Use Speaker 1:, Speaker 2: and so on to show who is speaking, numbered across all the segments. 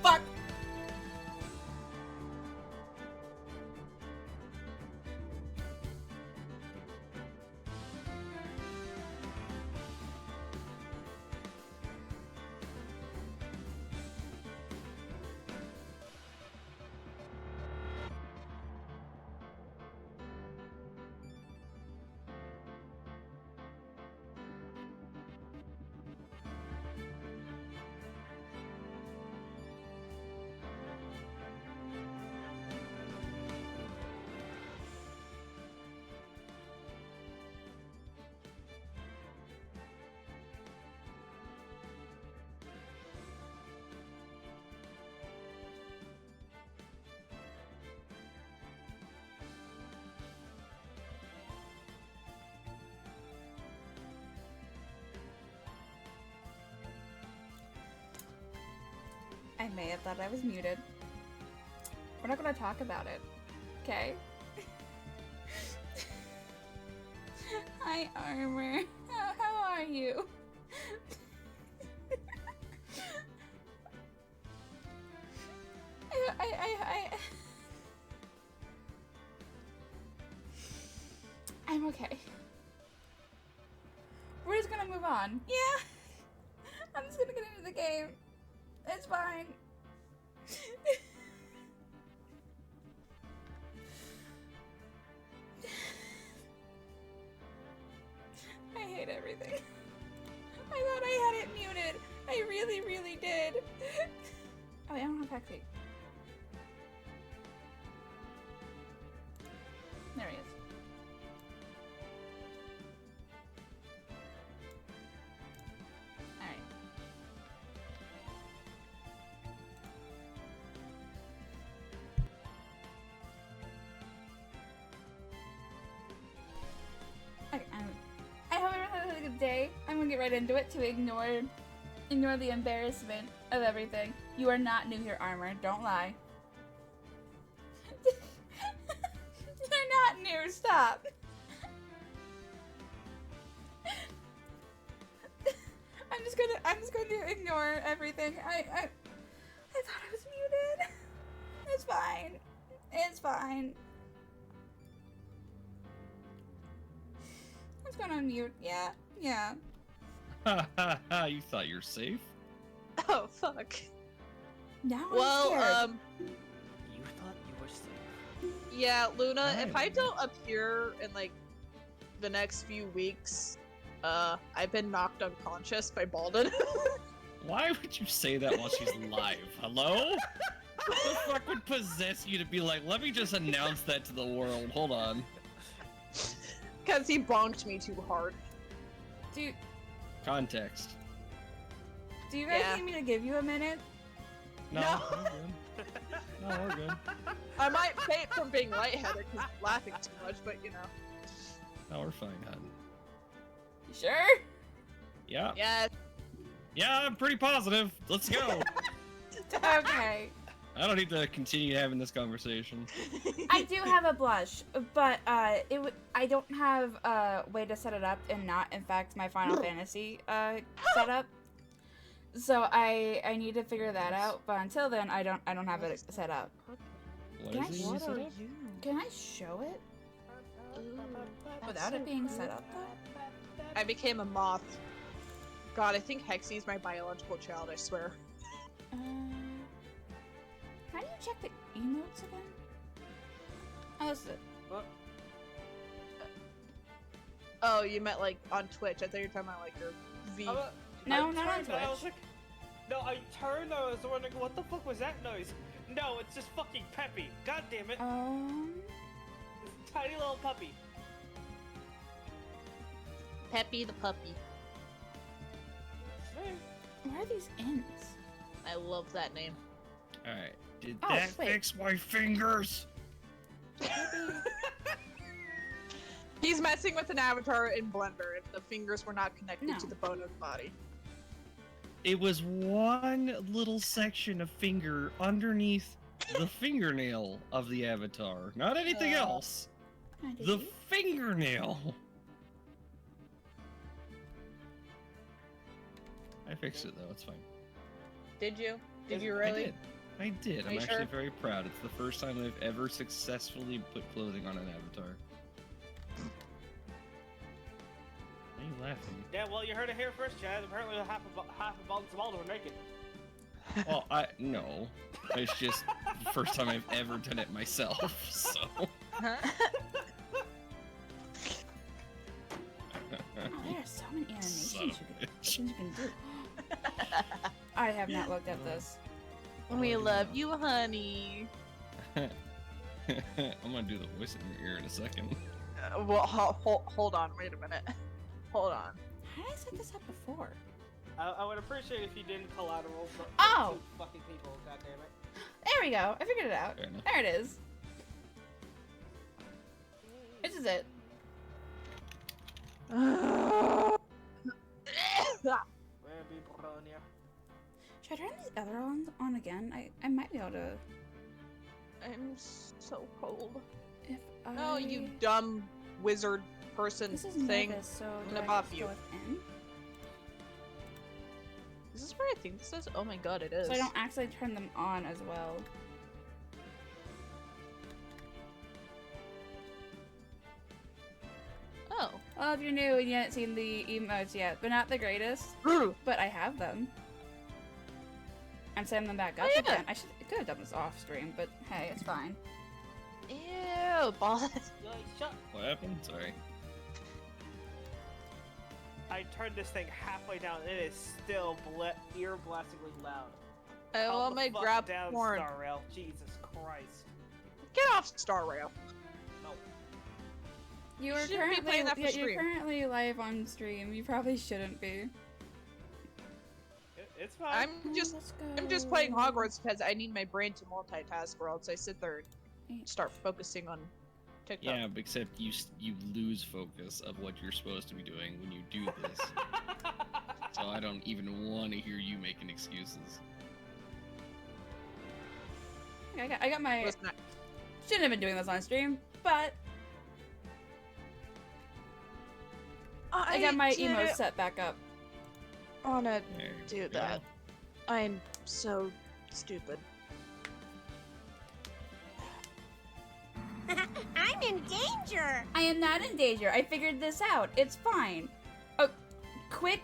Speaker 1: Fuck! I may have thought I was muted. We're not gonna talk about it, okay? Hi, Armor. How are you? I'm okay. We're just gonna move on. Yeah. I'm just gonna get into the game. It's fine. I hate everything. I thought I had it muted. I really, really did. Oh, I don't have Hexy. There he is. Alright. Okay, I hope everyone had a good day. I'm gonna get right into it to ignore the embarrassment of everything. You are not new here, Armor. Don't lie. You're not new. Stop. I'm just going to ignore everything. I thought I was muted. It's fine. It's fine. I'm just going to mute. Yeah. Yeah.
Speaker 2: Ha ha ha, you thought you're safe?
Speaker 3: Oh, fuck.
Speaker 1: Now
Speaker 3: Well,
Speaker 1: I'm scared.
Speaker 4: You thought you were safe.
Speaker 3: Yeah, Luna, if I
Speaker 2: Right.
Speaker 3: don't appear in, like, the next few weeks, I've been knocked unconscious by Baldwin.
Speaker 2: Why would you say that while she's live? Hello? What the fuck would possess you to be like, let me just announce that to the world? Hold on.
Speaker 3: Because he bonked me too hard.
Speaker 1: Do
Speaker 2: Context.
Speaker 1: you guys
Speaker 3: Yeah.
Speaker 1: need me to give you a minute?
Speaker 2: No,
Speaker 3: No.
Speaker 2: we're good. No, we're good.
Speaker 3: I might faint from being lightheaded because I'm laughing too much, but you know.
Speaker 2: No, we're fine, hon.
Speaker 1: You sure?
Speaker 2: Yeah.
Speaker 3: Yeah.
Speaker 2: Yeah, I'm pretty positive. Let's go.
Speaker 1: Okay.
Speaker 2: I don't need to continue having this conversation.
Speaker 1: I do have a blush, but I don't have a way to set it up and not infect my Final Fantasy setup. So I need to figure that out. But until then, I don't have it set up.
Speaker 2: What
Speaker 1: Can
Speaker 2: is
Speaker 1: I
Speaker 2: it
Speaker 1: sh-
Speaker 2: you
Speaker 3: What
Speaker 2: set
Speaker 3: are
Speaker 2: up?
Speaker 3: you?
Speaker 1: Can I show it without it being set up though?
Speaker 3: I became a moth. God, I think Hexy's my biological child, I swear.
Speaker 1: How do you check the emotes again? Oh, this is it.
Speaker 4: What?
Speaker 3: Oh, you meant like on Twitch. I thought you were talking about like your V.
Speaker 1: No,
Speaker 4: I
Speaker 1: not on
Speaker 4: turned, I was
Speaker 1: Twitch.
Speaker 4: like, no, I turned. I was wondering what the fuck was that noise. No, it's just fucking Peppy. God damn it! This tiny little puppy.
Speaker 3: Peppy the puppy.
Speaker 4: Hey.
Speaker 1: Where are these ends?
Speaker 3: I love that name.
Speaker 2: Alright. Did
Speaker 1: Oh,
Speaker 2: that
Speaker 1: wait.
Speaker 2: fix my fingers?
Speaker 1: Maybe.
Speaker 3: He's messing with an avatar in Blender, and the fingers were not connected to the bone of the body.
Speaker 2: It was one little section of finger underneath the fingernail of the avatar, not anything else. The fingernail. I fixed it though, it's fine.
Speaker 3: Did you? Did you really?
Speaker 2: I did.
Speaker 3: Are
Speaker 2: I'm
Speaker 3: you
Speaker 2: actually
Speaker 3: sure?
Speaker 2: very proud. It's the first time I've ever successfully put clothing on an avatar. Why are you laughing?
Speaker 4: Yeah, well, you heard it here first, Chad. Apparently half of all the Zabaldas were naked.
Speaker 2: Well, no. It's just the first time I've ever done it myself, so...
Speaker 1: Oh, there are so many animations you can do. I have not looked at this.
Speaker 3: We love you, honey.
Speaker 2: I'm gonna do the voice in your ear in a second.
Speaker 3: Well, hold on. Wait a minute. Hold on.
Speaker 1: How did I set this up before?
Speaker 4: I would appreciate if you didn't collateral for
Speaker 1: Oh!
Speaker 4: 2 fucking people, goddammit.
Speaker 1: There we go. I figured it out.
Speaker 2: Fair enough.
Speaker 1: There it is. This is it.
Speaker 4: Where people on here?
Speaker 1: Should I turn these other ones on again? I might be able to.
Speaker 3: I'm so cold.
Speaker 1: If I...
Speaker 3: No, you dumb wizard person
Speaker 1: This is
Speaker 3: thing.
Speaker 1: Novus, so
Speaker 3: I'm
Speaker 1: do
Speaker 3: gonna
Speaker 1: I
Speaker 3: bop
Speaker 1: just
Speaker 3: you.
Speaker 1: go within?
Speaker 3: Is this where I think this is? Oh my god, it is.
Speaker 1: So I don't actually turn them on as well.
Speaker 3: Oh.
Speaker 1: Well, if you're new and you haven't seen the emotes yet, they're not the greatest, but I have them. I'm setting them back up
Speaker 3: Oh, yeah.
Speaker 1: again. I could have done this off stream, but hey, it's fine.
Speaker 3: Ew, boss.
Speaker 4: You're like, shut.
Speaker 2: What happened? Sorry.
Speaker 4: I turned this thing halfway down. It is still ear-blastingly loud.
Speaker 3: I
Speaker 4: Calm
Speaker 3: want
Speaker 4: the
Speaker 3: my
Speaker 4: fuck
Speaker 3: grab
Speaker 4: down,
Speaker 3: porn.
Speaker 4: Star Rail. Jesus Christ.
Speaker 3: Get off Star Rail.
Speaker 4: No.
Speaker 1: You are
Speaker 3: shouldn't be
Speaker 1: currently
Speaker 3: playing that for
Speaker 1: you're
Speaker 3: stream.
Speaker 1: currently live on stream. You probably shouldn't be.
Speaker 4: It's fine.
Speaker 3: I'm just playing Hogwarts because I need my brain to multitask, or else I sit there and start focusing on TikTok.
Speaker 2: Yeah, but except you lose focus of what you're supposed to be doing when you do this. So I don't even want to hear you making excuses.
Speaker 1: I got my.
Speaker 3: Listen,
Speaker 1: Shouldn't have been doing this on stream, but I got my emo set back up.
Speaker 3: Wanna
Speaker 2: There
Speaker 3: do
Speaker 2: you
Speaker 3: that. I'm so stupid.
Speaker 5: I'm in danger!
Speaker 1: I am not in danger. I figured this out. It's fine. A quick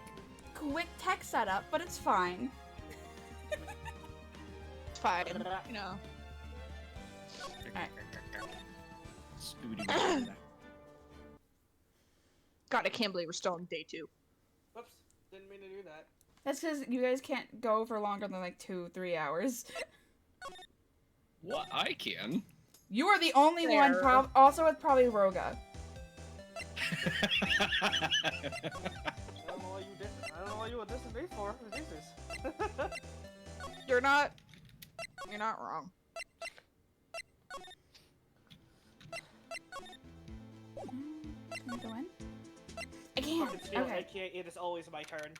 Speaker 1: tech setup, but it's fine.
Speaker 3: It's fine, you know.
Speaker 1: Alright.
Speaker 2: Scooby-Doo.
Speaker 3: God, I can't believe we're still on day 2.
Speaker 4: Whoops. Didn't mean to do that.
Speaker 1: That's because you guys can't go for longer than like 2-3 hours.
Speaker 2: What? I can.
Speaker 1: You are the only one,
Speaker 3: Fair.
Speaker 1: also with probably Roga.
Speaker 4: I don't know why you did. I don't know why you would dissing me for. Jesus.
Speaker 3: You're not wrong.
Speaker 1: Can I go in? I can't.
Speaker 4: Fucking steal,
Speaker 1: Okay.
Speaker 4: aka it is always my turn.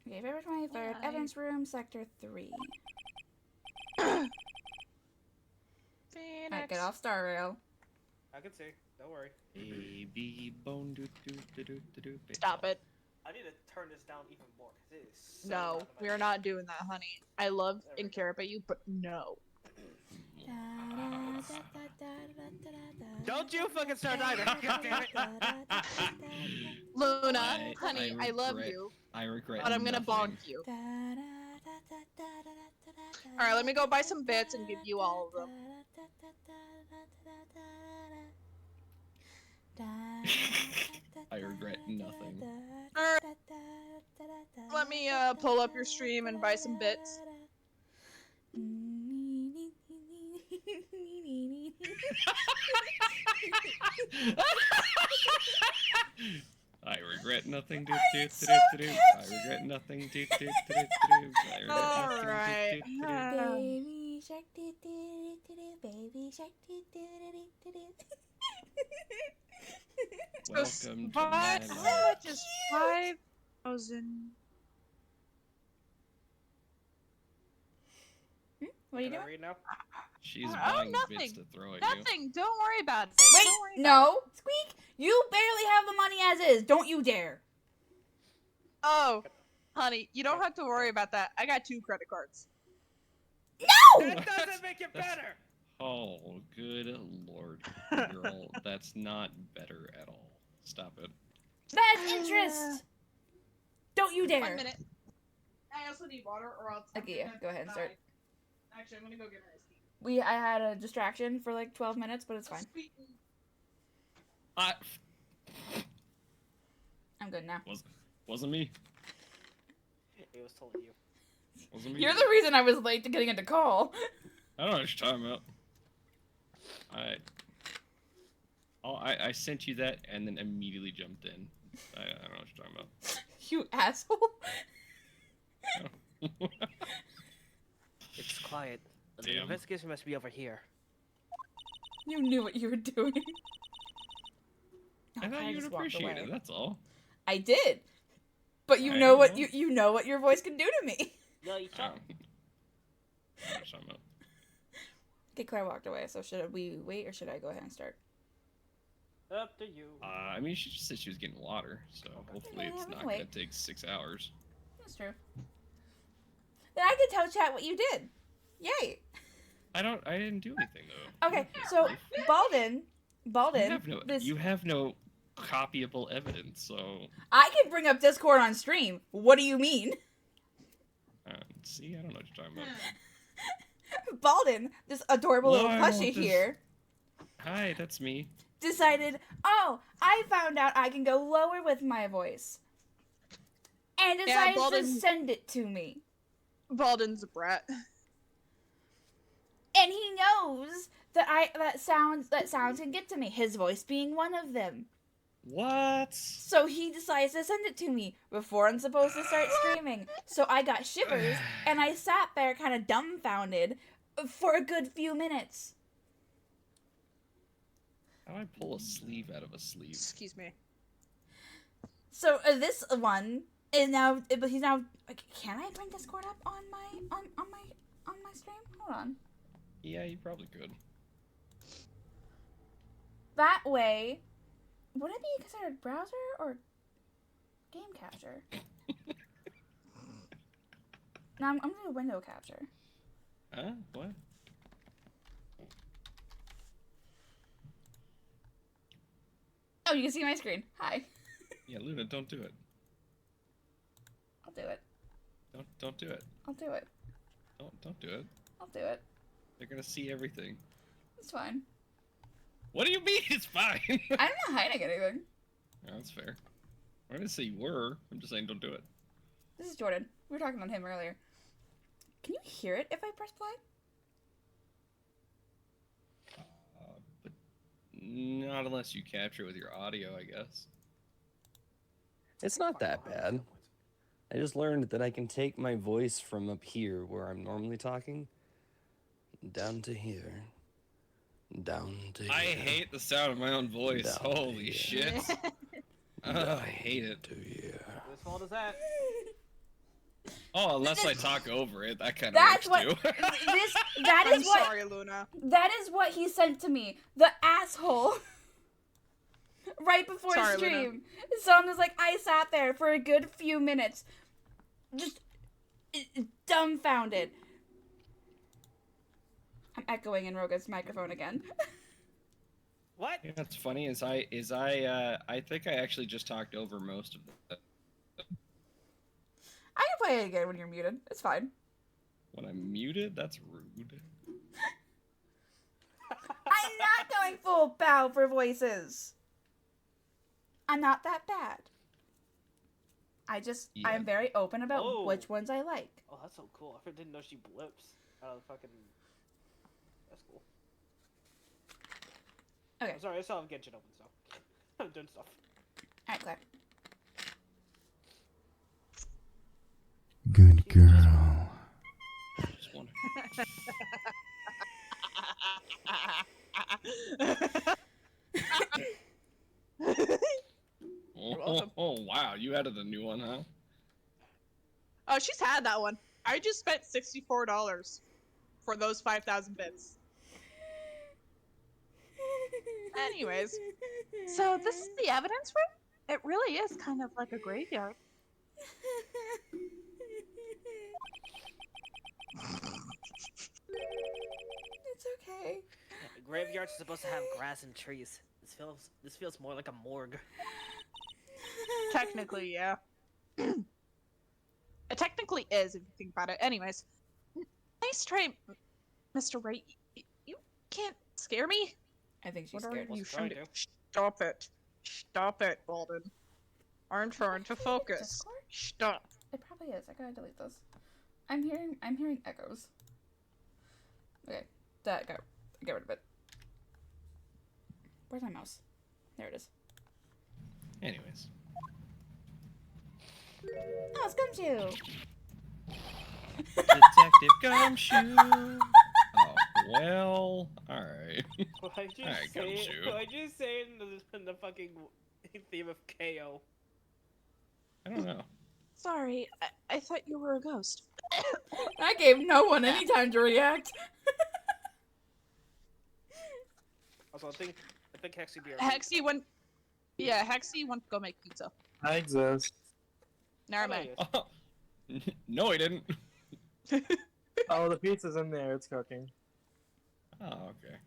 Speaker 1: Okay, February 23rd,
Speaker 3: Yeah,
Speaker 1: evidence room, sector 3.
Speaker 3: Phoenix.
Speaker 1: Alright, get off Star Rail.
Speaker 4: I can see. Don't worry.
Speaker 2: Baby bone do do do do do do.
Speaker 3: Stop it.
Speaker 4: I need to turn this down even more because it is so
Speaker 3: No,
Speaker 4: loud in my
Speaker 3: we are
Speaker 4: ears.
Speaker 3: not doing that, honey. I love
Speaker 4: There we
Speaker 3: and
Speaker 4: go.
Speaker 3: care about you, but no.
Speaker 4: Don't you fucking start either. God damn it.
Speaker 3: Luna, honey, I love
Speaker 2: regret-
Speaker 3: you,
Speaker 2: I regret.
Speaker 3: but I'm gonna
Speaker 2: nothing.
Speaker 3: bonk you. Alright, let me go buy some bits and give you all of them.
Speaker 2: I regret nothing.
Speaker 3: Alright, let me pull up your stream and buy some bits.
Speaker 2: I regret nothing. Do, do,
Speaker 1: It's
Speaker 2: do,
Speaker 1: so
Speaker 2: do, do. I
Speaker 1: catchy.
Speaker 2: regret nothing. Do, do, do, do, do. I regret nothing.
Speaker 3: Alright.
Speaker 2: Do, do, do, do.
Speaker 1: Baby shark, do, do, do, do, baby Baby shark.
Speaker 2: Welcome to
Speaker 3: But
Speaker 2: my
Speaker 3: how
Speaker 2: life.
Speaker 3: much is 5,000?
Speaker 1: What are you
Speaker 4: Can I
Speaker 1: doing?
Speaker 4: read now?
Speaker 2: She's
Speaker 3: Oh,
Speaker 2: buying bits
Speaker 3: nothing.
Speaker 2: to throw at
Speaker 3: Nothing. Don't worry about it.
Speaker 1: Wait,
Speaker 3: Don't worry about
Speaker 1: no, Squeak. You barely have the money as is. Don't you dare.
Speaker 3: it. Oh, honey, you don't have to worry about that. I got 2 credit cards.
Speaker 1: No.
Speaker 4: That doesn't make it
Speaker 2: That's-
Speaker 4: better.
Speaker 2: Oh, good lord, girl, that's not better at all. Stop it.
Speaker 1: That's interest. Don't you dare.
Speaker 3: 1 minute. I also need water, or else.
Speaker 1: Okay, yeah, go ahead and start.
Speaker 3: Actually, I'm gonna go get an iced tea.
Speaker 1: I had a distraction for like 12 minutes, but it's fine. I'm good now.
Speaker 2: Wasn't me.
Speaker 4: It was totally you.
Speaker 2: Wasn't me.
Speaker 1: You're the reason I was late to getting into call.
Speaker 2: I don't know what you're talking about. I sent you that and then immediately jumped in. I don't know what you're talking about.
Speaker 1: You asshole.
Speaker 4: It's quiet. The
Speaker 2: Damn.
Speaker 4: investigation must be over here.
Speaker 1: You knew what you were doing.
Speaker 2: I thought
Speaker 1: I
Speaker 2: you'd
Speaker 1: just walked
Speaker 2: appreciate
Speaker 1: away.
Speaker 2: it. That's all.
Speaker 1: I did. But you
Speaker 2: I
Speaker 1: know what
Speaker 2: know.
Speaker 1: you know what your voice can do to me.
Speaker 4: No, you
Speaker 2: I
Speaker 4: shot.
Speaker 2: don't know what you're talking about.
Speaker 1: Okay, Claire walked away, so should we wait or should I go ahead and start?
Speaker 4: Up to you.
Speaker 2: I mean, she just said she was getting water, so hopefully
Speaker 1: Yeah,
Speaker 2: it's
Speaker 1: we
Speaker 2: not
Speaker 1: can
Speaker 2: gonna
Speaker 1: wait.
Speaker 2: take 6 hours.
Speaker 1: That's true. Then I can tell chat what you did. Yay.
Speaker 2: I didn't do anything though.
Speaker 1: Okay, so Balden,
Speaker 2: You have no copyable evidence, so
Speaker 1: I can bring up Discord on stream. What do you mean?
Speaker 2: see, I don't know what you're talking about.
Speaker 1: Balden, this adorable little
Speaker 2: No, I want
Speaker 1: plushie
Speaker 2: this.
Speaker 1: here,
Speaker 2: Hi, that's me.
Speaker 1: decided, oh, I found out I can go lower with my voice. And decided to
Speaker 3: Balden-
Speaker 1: send it to me.
Speaker 3: Balden's a brat.
Speaker 1: And he knows that sounds can get to me, his voice being one of them.
Speaker 2: What?
Speaker 1: So he decides to send it to me before I'm supposed to start streaming. So I got shivers, and I sat there kind of dumbfounded for a good few minutes.
Speaker 2: How do I pull a sleeve out of a sleeve?
Speaker 3: Excuse me.
Speaker 1: So this one is now, but he's now. Can I bring Discord up on my stream? Hold on.
Speaker 2: Yeah, you probably could.
Speaker 1: That way, would it be considered browser or game capture? No, I'm gonna do window capture.
Speaker 2: Huh? What?
Speaker 1: Oh, you can see my screen. Hi.
Speaker 2: Yeah, Luna, don't do it.
Speaker 1: I'll do it.
Speaker 2: Don't do it.
Speaker 1: I'll do it.
Speaker 2: Don't do it.
Speaker 1: I'll do it.
Speaker 2: They're gonna see everything.
Speaker 1: It's fine.
Speaker 2: What do you mean it's fine?
Speaker 1: I'm not hiding anything.
Speaker 2: No, that's fair. I didn't say you were. I'm just saying don't do it.
Speaker 1: This is Jordan. We were talking about him earlier. Can you hear it if I press play?
Speaker 2: But not unless you capture it with your audio, I guess.
Speaker 6: It's not that bad. I just learned that I can take my voice from up here, where I'm normally talking, down to here. Down to here.
Speaker 2: I hate the sound of my own voice.
Speaker 6: Down
Speaker 2: Holy
Speaker 6: here.
Speaker 2: shit. I hate it.
Speaker 6: To here.
Speaker 4: Whose fault is that?
Speaker 2: Oh, unless I talk over it, that kind of
Speaker 1: That's
Speaker 2: works
Speaker 1: what
Speaker 2: too.
Speaker 1: that
Speaker 3: I'm
Speaker 1: is what
Speaker 3: sorry, Luna.
Speaker 1: that is what he sent to me. The asshole. Right before
Speaker 3: Sorry,
Speaker 1: stream.
Speaker 3: Luna.
Speaker 1: So I'm just like, I sat there for a good few minutes, just dumbfounded. I'm echoing in Roga's microphone again.
Speaker 4: What?
Speaker 2: You know what's funny is I think I actually just talked over most of that.
Speaker 1: I can play it again when you're muted. It's fine.
Speaker 2: When I'm muted, that's rude.
Speaker 1: I'm not going full bow for voices. I'm not that bad.
Speaker 2: Yeah.
Speaker 1: I'm very open about
Speaker 4: Oh.
Speaker 1: which ones I like.
Speaker 4: Oh, that's so cool. I didn't know she blips out of the fucking. That's cool.
Speaker 1: Okay.
Speaker 4: I'm sorry, I still have Genshin open, so I'm doing stuff.
Speaker 1: Alright, Claire.
Speaker 7: Good girl.
Speaker 2: Just wondering. Oh, wow, you added a new one, huh?
Speaker 3: Oh, she's had that one. I just spent $64 for those 5,000 bits. Anyways, so this is the evidence room? It really is kind of like a graveyard.
Speaker 1: It's okay.
Speaker 4: Graveyards are supposed to have grass and trees. This feels more like a morgue.
Speaker 3: Technically, yeah. It technically is, if you think about it. Anyways, nice try, Mr. Wright. You can't scare me.
Speaker 1: I think she's
Speaker 3: What are
Speaker 1: scared.
Speaker 3: you
Speaker 4: Wasn't
Speaker 3: trying to
Speaker 4: trying
Speaker 3: do? Stop it. Stop it, Walden. I'm trying to focus.
Speaker 1: Discord?
Speaker 3: Stop.
Speaker 1: It probably is. I gotta delete this. I'm hearing echoes. Okay, that go. Get rid of it. Where's my mouse? There it is.
Speaker 2: Anyways.
Speaker 1: Oh, it's Gumshoe.
Speaker 2: Detective Gumshoe. Oh, well, alright.
Speaker 4: Why'd you
Speaker 2: Alright,
Speaker 4: say it?
Speaker 2: Gumshoe.
Speaker 4: Why'd you say it in the fucking theme of KO?
Speaker 2: I don't know.
Speaker 3: Sorry, I thought you were a ghost.
Speaker 1: I gave no one any time to react.
Speaker 4: Also, I think Hexy be our
Speaker 3: Hexy went. Yeah, Hexy went to go make pizza.
Speaker 7: I exist.
Speaker 3: Never mind.
Speaker 2: Oh, no, he didn't.
Speaker 7: Oh, the pizza's in there. It's cooking.
Speaker 2: Oh, okay.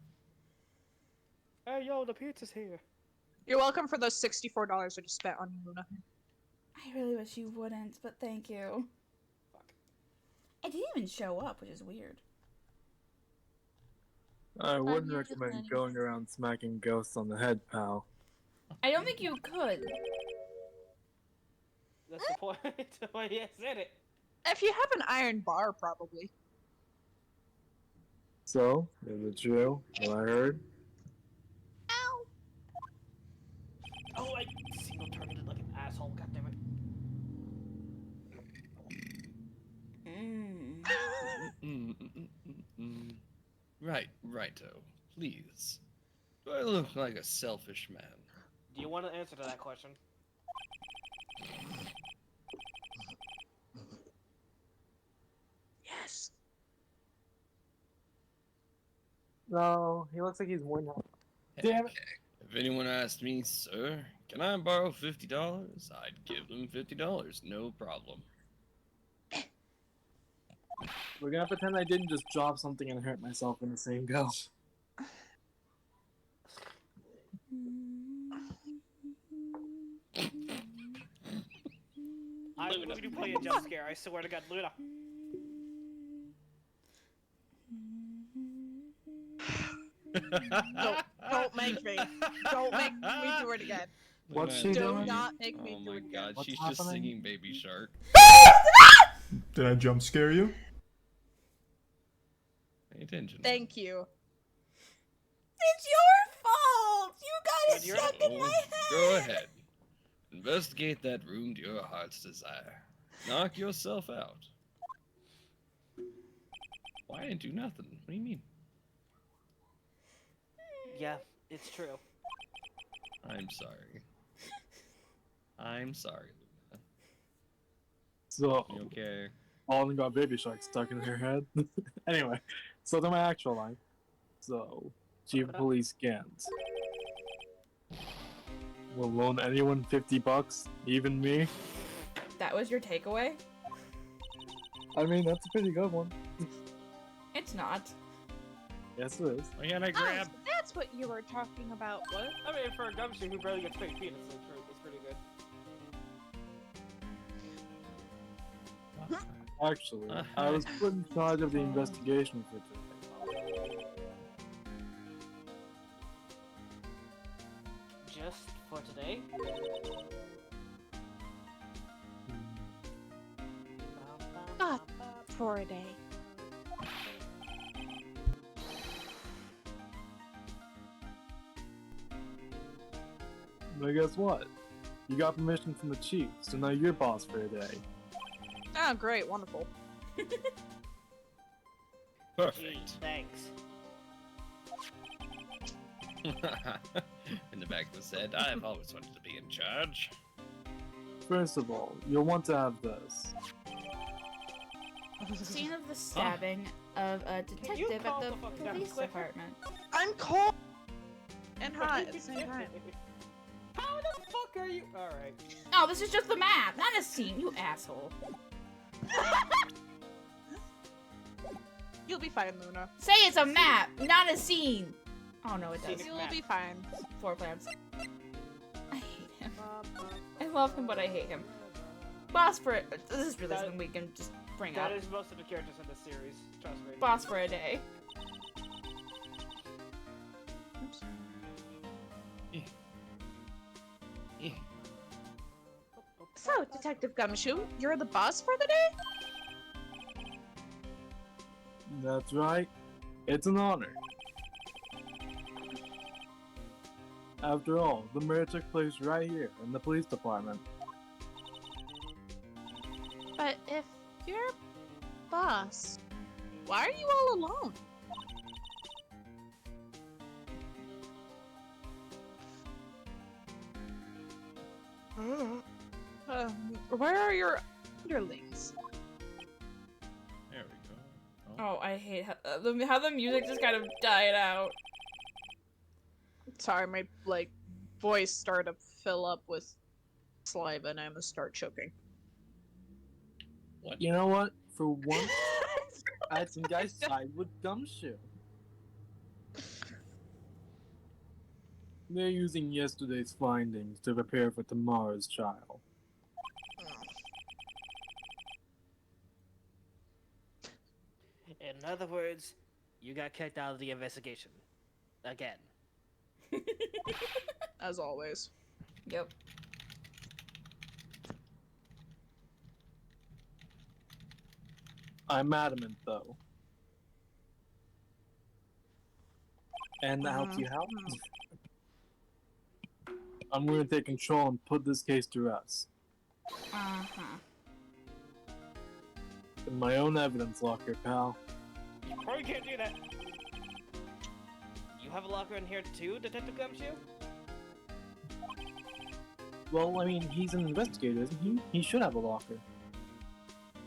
Speaker 4: Hey, yo, the pizza's here.
Speaker 3: You're welcome for those $64 I just spent on you, Luna.
Speaker 1: I really wish you wouldn't, but thank you.
Speaker 4: Fuck.
Speaker 1: I didn't even show up, which is weird.
Speaker 7: I wouldn't
Speaker 3: you
Speaker 7: recommend
Speaker 3: just-
Speaker 7: going around smacking ghosts on the head, pal.
Speaker 1: I don't think you could.
Speaker 4: That's the point. Why you said it.
Speaker 3: If you have an iron bar, probably.
Speaker 7: So, is it true? What I heard?
Speaker 3: Ow!
Speaker 4: Oh, I single targeted like an asshole. God damn it.
Speaker 2: Righto. Please. Do I look like a selfish man?
Speaker 4: Do you want to answer to that question?
Speaker 3: Yes.
Speaker 7: No, he looks like he's more than Damn it.
Speaker 2: If anyone asked me, sir, can I borrow $50? I'd give them $50, no problem.
Speaker 7: We're gonna pretend I didn't just drop something and hurt myself in the same go.
Speaker 4: I'm going to play a jump scare. I swear to God, Luna.
Speaker 3: Don't make me. Don't make me do it again.
Speaker 7: What's she
Speaker 3: Do
Speaker 7: doing?
Speaker 3: not make me
Speaker 2: Oh
Speaker 3: do
Speaker 2: my
Speaker 3: it again.
Speaker 2: god,
Speaker 7: What's
Speaker 2: she's just
Speaker 7: happening?
Speaker 2: singing Baby Shark.
Speaker 8: Did I jump scare you?
Speaker 2: Pay attention.
Speaker 3: Thank you.
Speaker 1: It's your fault! You got it
Speaker 4: You're-
Speaker 1: stuck in my head!
Speaker 2: Go ahead. Investigate that room to your heart's desire. Knock yourself out. Why didn't do nothing? What do you mean?
Speaker 4: Yeah, it's true.
Speaker 2: I'm sorry. I'm sorry, Luna.
Speaker 7: So,
Speaker 2: You okay?
Speaker 7: Alden got Baby Shark stuck in her head. Anyway, so to my actual line. So, Chief of Police scans. Will loan anyone $50, even me?
Speaker 1: That was your takeaway?
Speaker 7: I mean, that's a pretty good one.
Speaker 1: It's not.
Speaker 7: Yes, it is.
Speaker 2: Why can't I
Speaker 3: Oh,
Speaker 2: grab?
Speaker 3: so that's what you were talking about.
Speaker 4: What? I mean, for a gumshoe who barely gets paid peanuts, it's pretty good.
Speaker 7: Actually, I was put in charge of the investigation for today.
Speaker 4: Just for today?
Speaker 3: God, for a day.
Speaker 7: But guess what? You got permission from the chief, so now you're boss for a day.
Speaker 3: Oh, great, wonderful.
Speaker 2: Perfect.
Speaker 4: Gee, thanks.
Speaker 2: In the back of his head, I've always wanted to be in charge.
Speaker 7: First of all, you'll want to have this.
Speaker 1: Scene of the stabbing of a detective at the police department.
Speaker 3: I'm cold and hot at the same time.
Speaker 4: How the fuck are you? Alright.
Speaker 1: Oh, this is just the map, not a scene, you asshole.
Speaker 3: You'll be fine, Luna.
Speaker 1: Say it's a map, not a scene. Oh no, it does.
Speaker 3: You'll be fine.
Speaker 1: Floor plans. I hate him. I love him, but I hate him. Boss for this is really something we can just bring up.
Speaker 4: That is most of the characters in the series. Trust me.
Speaker 1: Boss for a day.
Speaker 3: Oops. So, Detective Gumshoe, you're the boss for the day?
Speaker 7: That's right. It's an honor. After all, the murder took place right here in the police department.
Speaker 3: But if you're boss, why are you all alone? Where are your underlings?
Speaker 2: There we go.
Speaker 1: Oh, I hate how the music just kind of died out.
Speaker 3: Sorry, my voice started to fill up with saliva and I'm gonna start choking.
Speaker 2: What?
Speaker 7: You know what? For once, I think I side with Gumshoe. They're using yesterday's findings to prepare for tomorrow's trial.
Speaker 4: In other words, you got kicked out of the investigation. Again.
Speaker 3: As always.
Speaker 1: Yep.
Speaker 7: I'm adamant, though. And that helps you out. I'm going to take control and put this case to rest.
Speaker 1: Uh-huh.
Speaker 7: In my own evidence locker, pal.
Speaker 4: Or you can't do that. You have a locker in here too, Detective Gumshoe?
Speaker 7: Well, I mean, he's an investigator, isn't he? He should have a locker.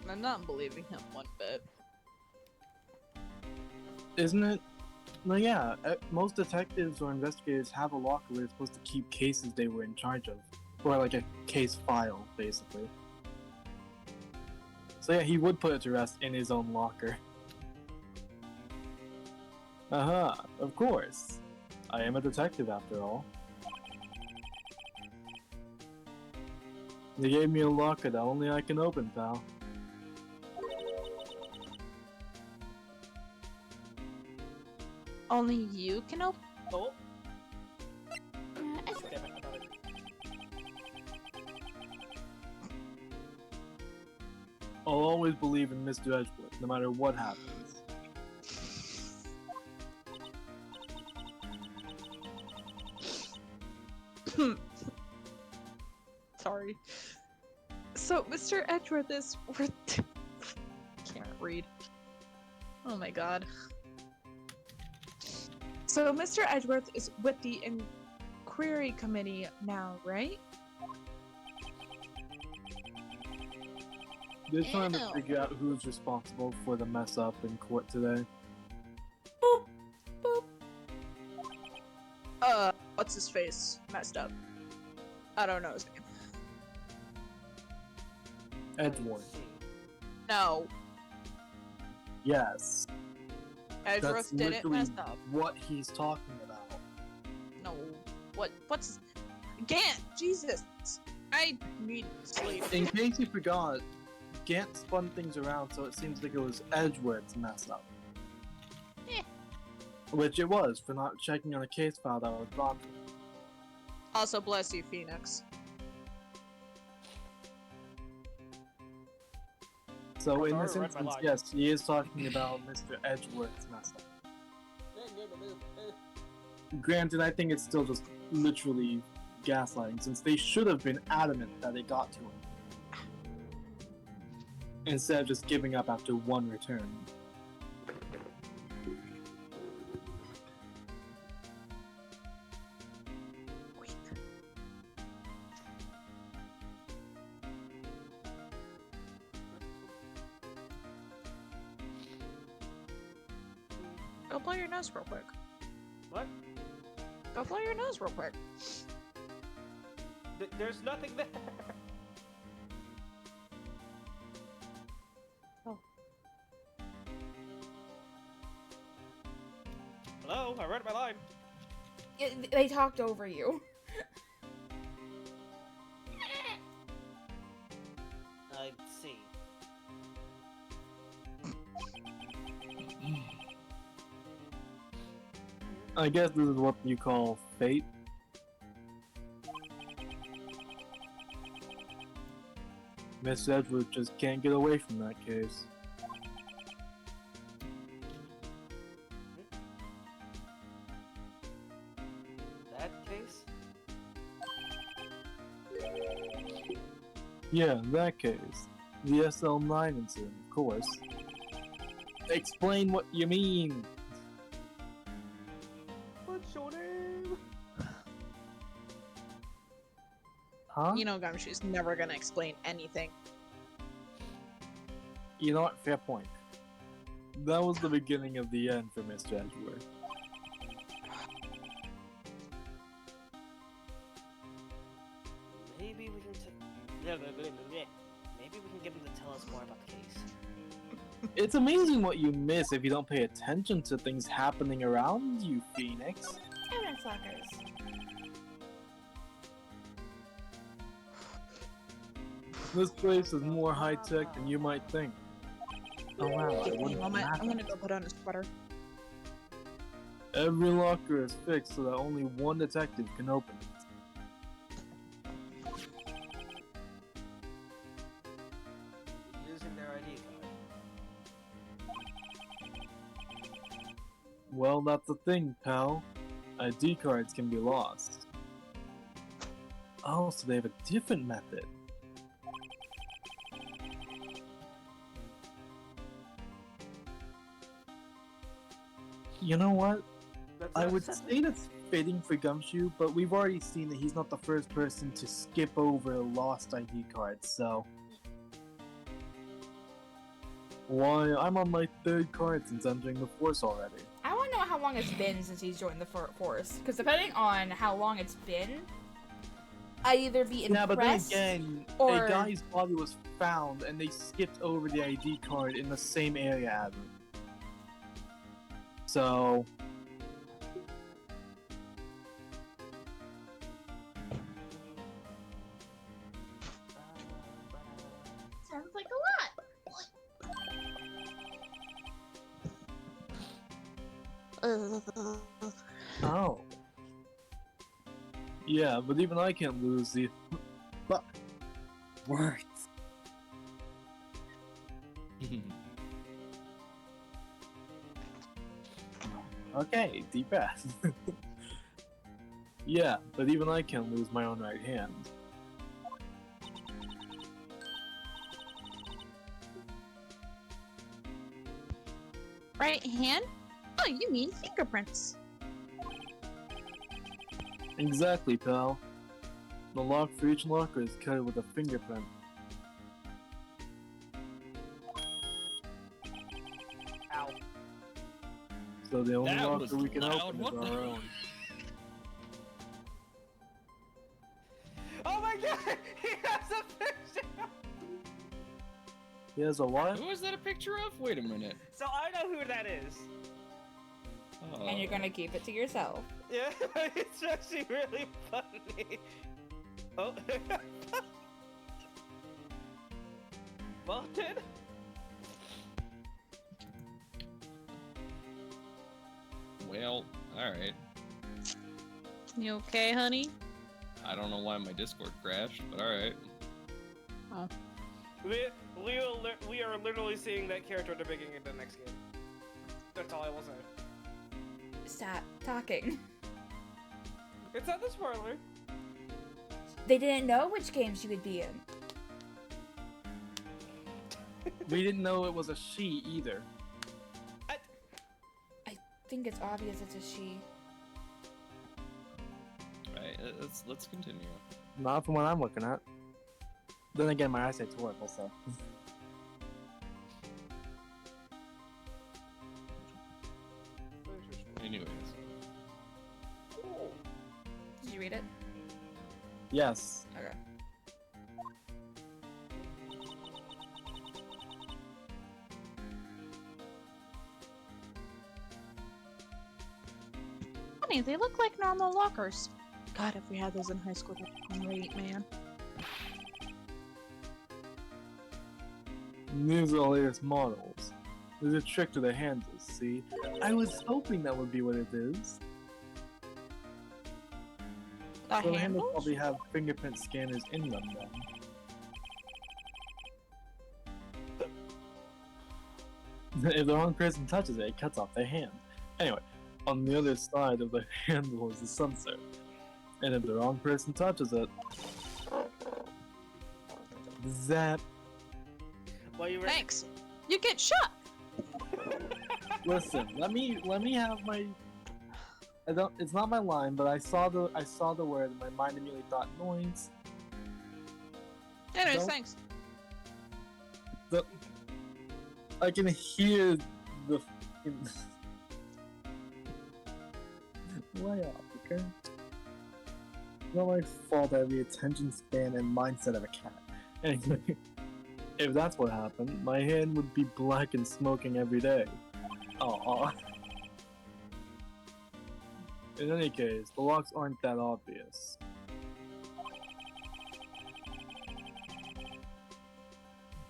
Speaker 3: I'm not believing him one bit.
Speaker 7: Isn't it? Well, yeah, most detectives or investigators have a locker where they're supposed to keep cases they were in charge of. Or like a case file, basically. So yeah, he would put it to rest in his own locker. Of course. I am a detective after all. They gave me a locker that only I can open, pal.
Speaker 3: Only you can open?
Speaker 4: Oh.
Speaker 1: Edward.
Speaker 4: Damn it, I thought it-
Speaker 7: I'll always believe in Mr. Edgewood, no matter what happens.
Speaker 3: Sorry. So, Mr. Edgeworth is worth. Can't read. Oh my god. So, Mr. Edgeworth is with the Inquiry Committee now, right?
Speaker 7: They're trying to
Speaker 3: Ew.
Speaker 7: figure out who's responsible for the mess up in court today.
Speaker 1: Boop. Boop.
Speaker 3: What's his face? Messed up. I don't know his name.
Speaker 7: Edgewood.
Speaker 3: No.
Speaker 7: Yes.
Speaker 3: Edgeworth
Speaker 7: That's
Speaker 3: didn't
Speaker 7: literally
Speaker 3: mess up.
Speaker 7: what he's talking about.
Speaker 3: No. What's... Gant! Jesus! I need sleep.
Speaker 7: In case you forgot, Gant spun things around so it seems like it was Edgewood's mess up.
Speaker 3: Eh.
Speaker 7: Which it was, for not checking on a case file that was brought to him.
Speaker 3: Also, bless you, Phoenix.
Speaker 7: So in
Speaker 4: Sorry,
Speaker 7: this
Speaker 4: read my
Speaker 7: instance,
Speaker 4: log.
Speaker 7: yes, he is talking about Mr. Edgewood's mess up. Granted, I think it's still just literally gaslighting, since they should have been adamant that it got to him. Instead of just giving up after one return.
Speaker 3: Go blow your nose real quick.
Speaker 4: What?
Speaker 3: Go blow your nose real quick.
Speaker 4: There's nothing there.
Speaker 3: Oh.
Speaker 4: Hello, I read my line.
Speaker 1: They talked over you.
Speaker 4: I see.
Speaker 7: I guess this is what you call fate. Miss Edward just can't get away from that case.
Speaker 4: That case?
Speaker 7: Yeah, that case. The SL9 incident, of course. Explain what you mean!
Speaker 4: What's your name?
Speaker 7: Huh?
Speaker 3: You know Gumshoe's never gonna explain anything.
Speaker 7: You know what? Fair point. That was the beginning of the end for Mr. Edgeworth.
Speaker 4: Maybe we can maybe we can get him to tell us more about the case.
Speaker 7: It's amazing what you miss if you don't pay attention to things happening around you, Phoenix.
Speaker 1: Evidence lockers.
Speaker 7: This place is more high-tech than you might think. Oh wow, it
Speaker 3: Give me a
Speaker 7: wouldn't
Speaker 3: moment.
Speaker 7: matter.
Speaker 3: I'm gonna go put on a sweater.
Speaker 7: Every locker is fixed so that only one detective can open it.
Speaker 4: Using their ID card.
Speaker 7: Well, that's the thing, pal. ID cards can be lost. Oh, so they have a different method. You know what? I would say that's fitting for Gumshoe, but we've already seen that he's not the first person to skip over a lost ID card, so... Why, I'm on my third card since entering the force already.
Speaker 1: I want to know how long it's been since he's joined the force, because depending on how long it's been, I'd either be impressed
Speaker 7: Yeah, but then again,
Speaker 1: or...
Speaker 7: a guy's body was found and they skipped over the ID card in the same area as him. So...
Speaker 5: Sounds like a lot.
Speaker 7: Oh. Yeah, but even I can't lose the... But... Words. Okay, deep breath. Yeah, but even I can't lose my own right hand.
Speaker 3: Right hand? Oh, you mean fingerprints.
Speaker 7: Exactly, pal. The lock for each locker is coated with a fingerprint.
Speaker 4: Ow.
Speaker 7: So the only
Speaker 2: That was
Speaker 7: locker we can
Speaker 2: loud.
Speaker 7: open
Speaker 2: What
Speaker 7: is
Speaker 2: the-
Speaker 7: our own.
Speaker 4: Oh my god! He has a picture!
Speaker 7: He has a what?
Speaker 2: Who is that a picture of? Wait a minute.
Speaker 4: So I know who that is.
Speaker 2: Oh.
Speaker 1: And you're gonna keep it to yourself.
Speaker 4: Yeah, it's actually really funny. Oh. Bolted?
Speaker 2: Well, alright.
Speaker 3: You okay, honey?
Speaker 2: I don't know why my Discord crashed, but alright.
Speaker 3: Oh.
Speaker 4: We are literally seeing that character at the beginning of the next game. That's all I will say.
Speaker 1: Stop talking.
Speaker 4: It's not the spoiler.
Speaker 1: They didn't know which games you would be in.
Speaker 7: We didn't know it was a she either.
Speaker 1: I think it's obvious it's a she.
Speaker 2: Right, let's continue.
Speaker 7: Not from what I'm looking at. Then again, my eyesight's horrible, so. Yes.
Speaker 1: Okay.
Speaker 3: Funny, they look like normal lockers. God, if we had those in high school, that'd be great, man.
Speaker 7: These are the latest models. There's a trick to the handles, see? I was hoping that would be what it is.
Speaker 3: The
Speaker 7: So the handles
Speaker 3: handles?
Speaker 7: probably have fingerprint scanners in them then. If the wrong person touches it, it cuts off their hand. Anyway, on the other side of the handle is the sensor. And if the wrong person touches it, zap.
Speaker 4: Well, you were...
Speaker 3: Thanks. You get shot.
Speaker 7: Listen, let me have my. I don't. It's not my line, but I saw the word, and my mind immediately thought noise.
Speaker 3: Anyways,
Speaker 7: Don't-
Speaker 3: thanks.
Speaker 7: I can hear the. Fucking... Way off, okay? It's not my fault I have the attention span and mindset of a cat. Anyway, if that's what happened, my hand would be black and smoking every day. Aw. In any case, the locks aren't that obvious.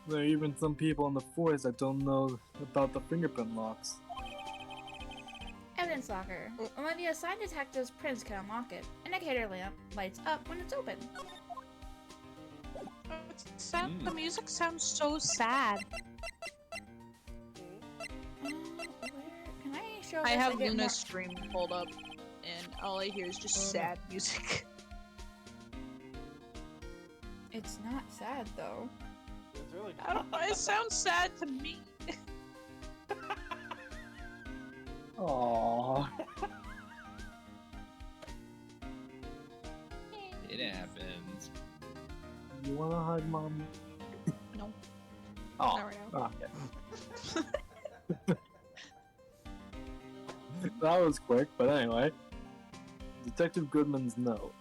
Speaker 7: There are even some people in the force that don't know about the fingerprint locks.
Speaker 1: Evidence locker. Only the assigned detective's prints can unlock it. Indicator lamp lights up when it's open.
Speaker 3: The music sounds so sad.
Speaker 1: Where can I show?
Speaker 3: I
Speaker 1: this?
Speaker 3: have
Speaker 1: get
Speaker 3: Luna's
Speaker 1: more-
Speaker 3: stream pulled up, and all I hear is just sad music.
Speaker 1: It's not sad though.
Speaker 4: It's really
Speaker 3: I don't know, it sounds sad to me.
Speaker 7: Aww.
Speaker 2: It happens.
Speaker 7: You wanna hug mom?
Speaker 3: No.
Speaker 7: Oh,
Speaker 3: Not right now.
Speaker 7: okay. That was quick, but anyway. Detective Goodman's note.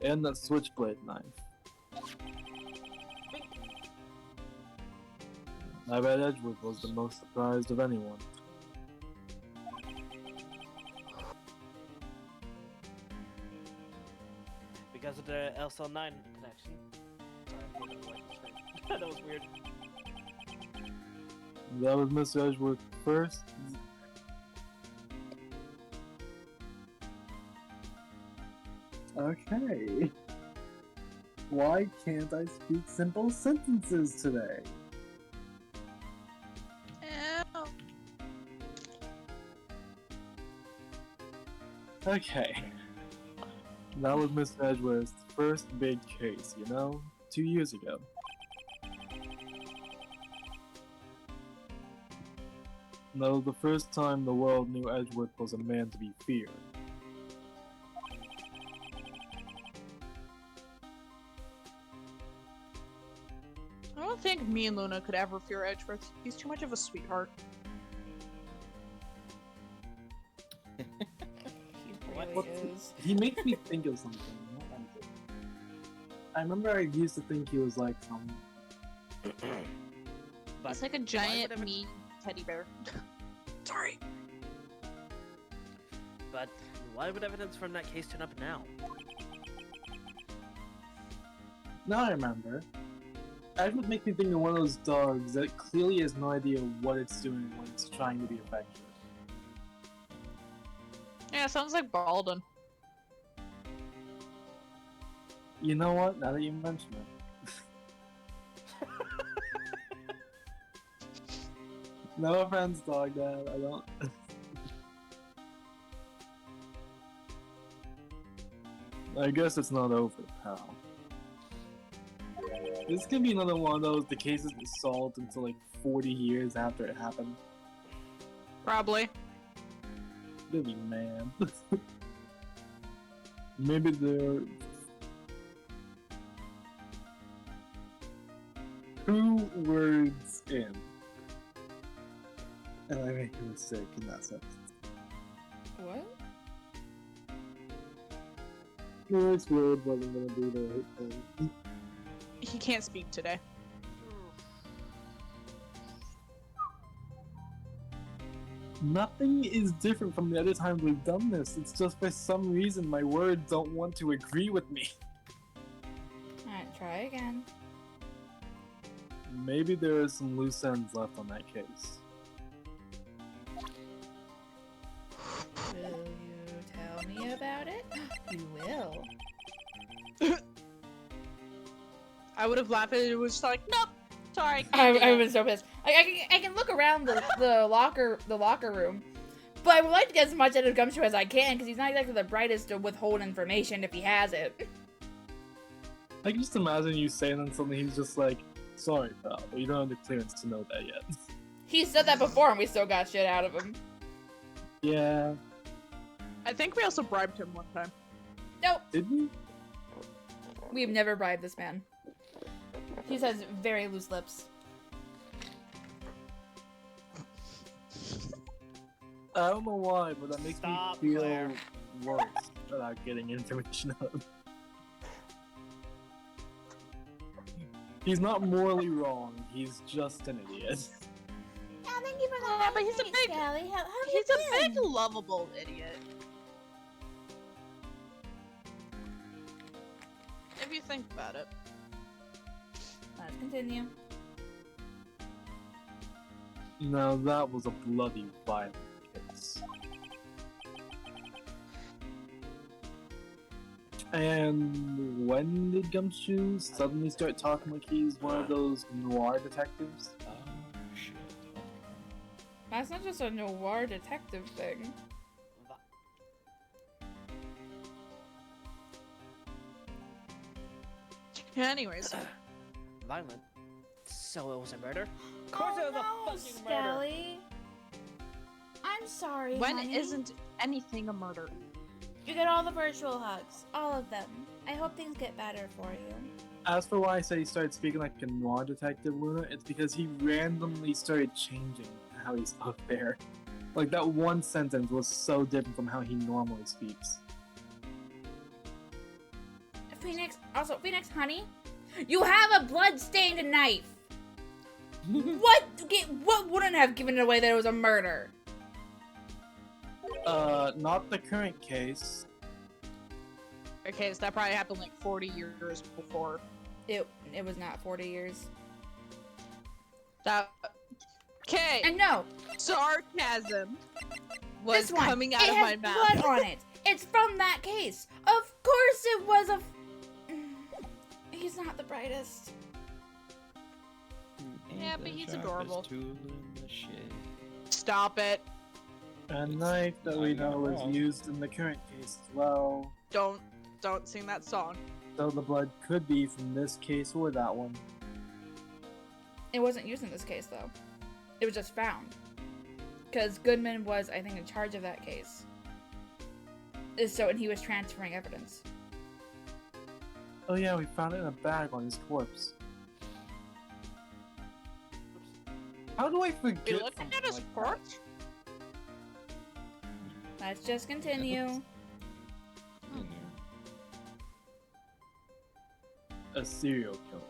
Speaker 7: And that switchblade knife. I bet Edgewood was the most surprised of anyone.
Speaker 4: because of the LSL9 connection. Sorry, I'm looking away from the screen. That was weird.
Speaker 7: That was Mr. Edgewood first. Okay. Why can't I speak simple sentences today?
Speaker 3: Ow.
Speaker 7: Okay. That was Mr. Edgeworth's first big case, you know? 2 years ago. That was the first time the world knew Edgeworth was a man to be feared.
Speaker 3: I don't think me and Luna could ever fear Edgeworth. He's too much of a sweetheart.
Speaker 1: He really
Speaker 7: What-
Speaker 1: is.
Speaker 7: He makes me think of something. I remember I used to think he was like some.
Speaker 4: But
Speaker 3: He's like a
Speaker 4: why
Speaker 3: giant,
Speaker 4: would ever-
Speaker 3: mean teddy bear. Sorry.
Speaker 4: But why would evidence from that case turn up now?
Speaker 7: Now I remember. Edgeworth makes me think of one of those dogs that clearly has no idea what it's doing when it's trying to be affectionate.
Speaker 3: Yeah, sounds like Baldwin.
Speaker 7: You know what? Now that you mention it. No offense, dog dad. I don't. I guess it's not over, pal. This could be another one of those the case isn't solved until like 40 years after it happened.
Speaker 3: Probably.
Speaker 7: Really, man. Maybe they're 2 words in, and I make a mistake in that sentence.
Speaker 1: What?
Speaker 7: Next word wasn't gonna be the right thing.
Speaker 3: He can't speak today.
Speaker 7: Nothing is different from the other times we've done this. It's just for some reason my words don't want to agree with me.
Speaker 1: Alright, try again.
Speaker 7: Maybe there are some loose ends left on that case.
Speaker 1: Will you tell me about it? You will.
Speaker 3: I would have laughed if it was just like, nope, sorry.
Speaker 1: I was so pissed. I can look around the locker room, but I would like to get as much out of Gumshoe as I can because he's not exactly the brightest to withhold information if he has it.
Speaker 7: I can just imagine you saying then something he's just like, sorry pal, but you don't have the clearance to know that yet.
Speaker 1: He said that before and we still got shit out of him.
Speaker 7: Yeah.
Speaker 3: I think we also bribed him one time.
Speaker 1: Nope.
Speaker 7: Did we?
Speaker 1: We've never bribed this man. He has very loose lips.
Speaker 7: I don't know why, but that makes
Speaker 4: Stop,
Speaker 7: me feel
Speaker 4: Claire.
Speaker 7: worse about getting information out of him. He's not morally wrong, he's just an idiot.
Speaker 5: Yeah, thank you for the
Speaker 3: Yeah, but he's a
Speaker 5: thanks,
Speaker 3: big-
Speaker 5: Callie. How have
Speaker 3: He's
Speaker 5: you
Speaker 3: a
Speaker 5: been?
Speaker 3: big, lovable idiot. If you think about it.
Speaker 1: Let's continue.
Speaker 7: Now that was a bloody violent case. And when did Gumshoe suddenly start talking like he's one of those noir detectives?
Speaker 2: Oh, shit.
Speaker 1: That's not just a noir detective thing.
Speaker 3: Anyways,
Speaker 4: Violent. So it was a murder? Of
Speaker 1: Oh
Speaker 4: course it was
Speaker 5: no,
Speaker 4: a fucking murder.
Speaker 5: Sally. I'm sorry,
Speaker 3: when
Speaker 5: honey.
Speaker 3: isn't anything a murder?
Speaker 5: You get all the virtual hugs. All of them. I hope things get better for you.
Speaker 7: As for why I said he started speaking like a noir detective, Luna, it's because he randomly started changing how he spoke there. Like, that one sentence was so different from how he normally speaks.
Speaker 1: Phoenix, honey, you have a blood-stained knife. What wouldn't have given it away that it was a murder?
Speaker 7: Not the current case.
Speaker 3: Okay, so that probably happened like 40 years before.
Speaker 1: It was not 40 years.
Speaker 3: That. Okay.
Speaker 1: And no,
Speaker 3: Sarcasm was
Speaker 1: this one,
Speaker 3: coming out
Speaker 1: it
Speaker 3: of
Speaker 1: has
Speaker 3: my mouth.
Speaker 1: blood on it. It's from that case. Of course it was a... He's not the brightest.
Speaker 3: Yeah, but he's
Speaker 2: Sharpest
Speaker 3: adorable.
Speaker 2: tool in the shed.
Speaker 3: Stop it.
Speaker 7: A knife that we know was
Speaker 2: wrong.
Speaker 7: used in the current case as well.
Speaker 3: Don't sing that song.
Speaker 7: So the blood could be from this case or that one.
Speaker 1: It wasn't used in this case, though. It was just found. Because Goodman was, I think, in charge of that case. And he was transferring evidence.
Speaker 7: Oh yeah, we found it in a bag on his corpse. How do I forget?
Speaker 3: You looking
Speaker 7: something
Speaker 3: at his
Speaker 7: like that?
Speaker 3: corpse?
Speaker 1: Let's just continue.
Speaker 2: In there.
Speaker 7: A serial killer.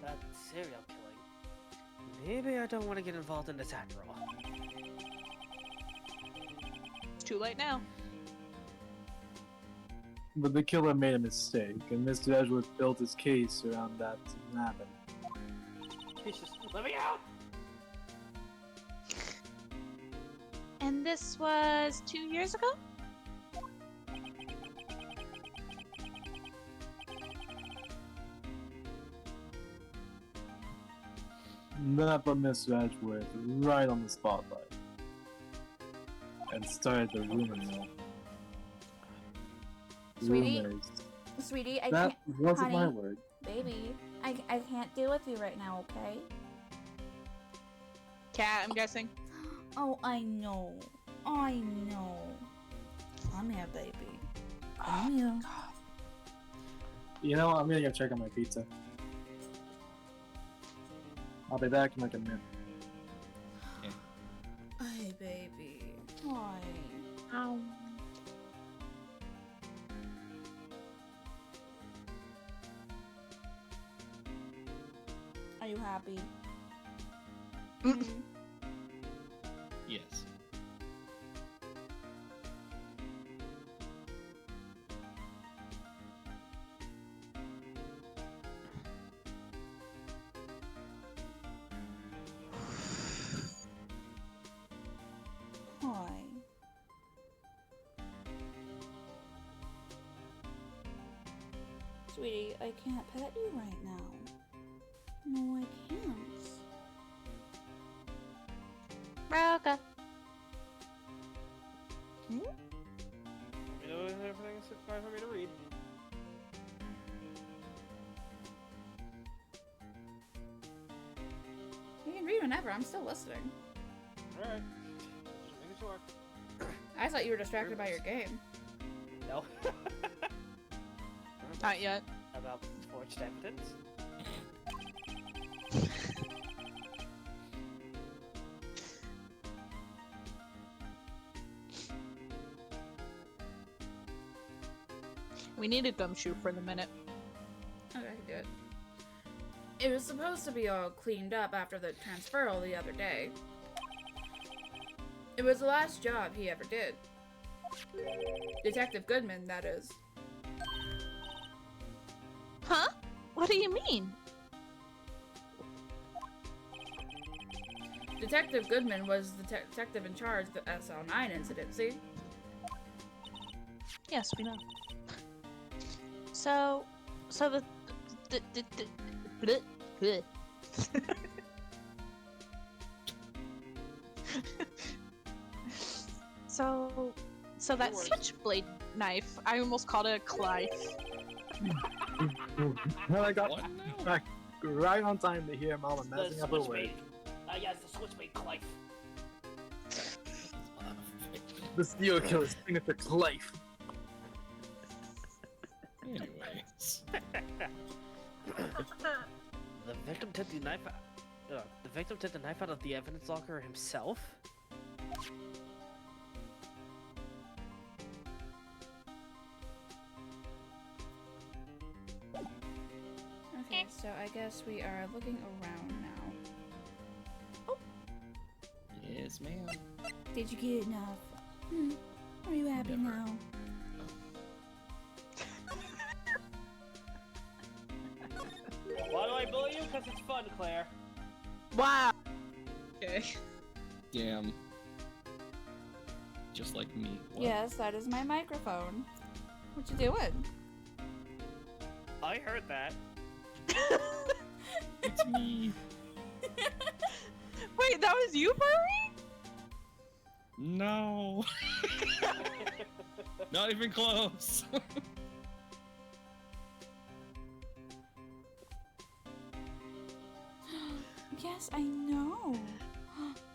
Speaker 4: That serial killing. Maybe I don't want to get involved in this after all.
Speaker 3: It's too late now.
Speaker 7: But the killer made a mistake, and Mr. Edgeworth built his case around that to happen.
Speaker 4: Jesus, let me out!
Speaker 5: And this was 2 years ago?
Speaker 7: That put Mr. Edgeworth right on the spotlight. And started the rumor mill.
Speaker 1: Sweetie?
Speaker 7: Rumors.
Speaker 1: Sweetie, I
Speaker 7: That
Speaker 1: can't...
Speaker 7: wasn't my
Speaker 1: honey.
Speaker 7: word.
Speaker 1: Baby, I can't deal with you right now, okay?
Speaker 3: Cat, I'm guessing.
Speaker 1: Oh, I know. I know. Come here, baby. Come here.
Speaker 7: You know what? I'm gonna go check on my pizza. I'll be back in like a minute.
Speaker 1: Hey, baby. Why? Are you happy?
Speaker 2: Yes.
Speaker 1: Why? Sweetie, I can't pet you right now. No, I can't.
Speaker 3: Roka.
Speaker 4: You know, everything's fine for me to read.
Speaker 1: You can read whenever, I'm still listening.
Speaker 4: Alright. Just making sure.
Speaker 1: I thought you were distracted by your game.
Speaker 4: No.
Speaker 3: Not yet.
Speaker 4: About forged evidence?
Speaker 3: We need a gumshoe for the minute.
Speaker 1: Okay, I can do it. It was supposed to be all cleaned up after the transferal the other day. It was the last job he ever did. Detective Goodman, that is.
Speaker 3: Huh? What do you mean?
Speaker 1: Detective Goodman was the detective in charge of the SL9 incident, see?
Speaker 3: Yes, we know. So the bleh, bleh. So that switchblade knife, I almost called it a Clive.
Speaker 7: And I got back right on time to hear Mama messing up her word.
Speaker 4: Yes, the switchblade Clive.
Speaker 7: The serial killer's signature Clive.
Speaker 2: Anyways.
Speaker 4: The victim took the knife out. The victim took the knife out of the evidence locker himself.
Speaker 1: Okay, so I guess we are looking around now.
Speaker 2: Yes, ma'am.
Speaker 1: Did you get enough? Are you happy now?
Speaker 4: Why do I bully you? Because it's fun, Claire.
Speaker 3: Wow. Okay.
Speaker 2: Damn. Just like me. What?
Speaker 1: Yes, that is my microphone. What you doing?
Speaker 4: I heard that.
Speaker 2: It's me.
Speaker 3: Wait, that was you, Murray?
Speaker 2: No. Not even close.
Speaker 1: Yes, I know.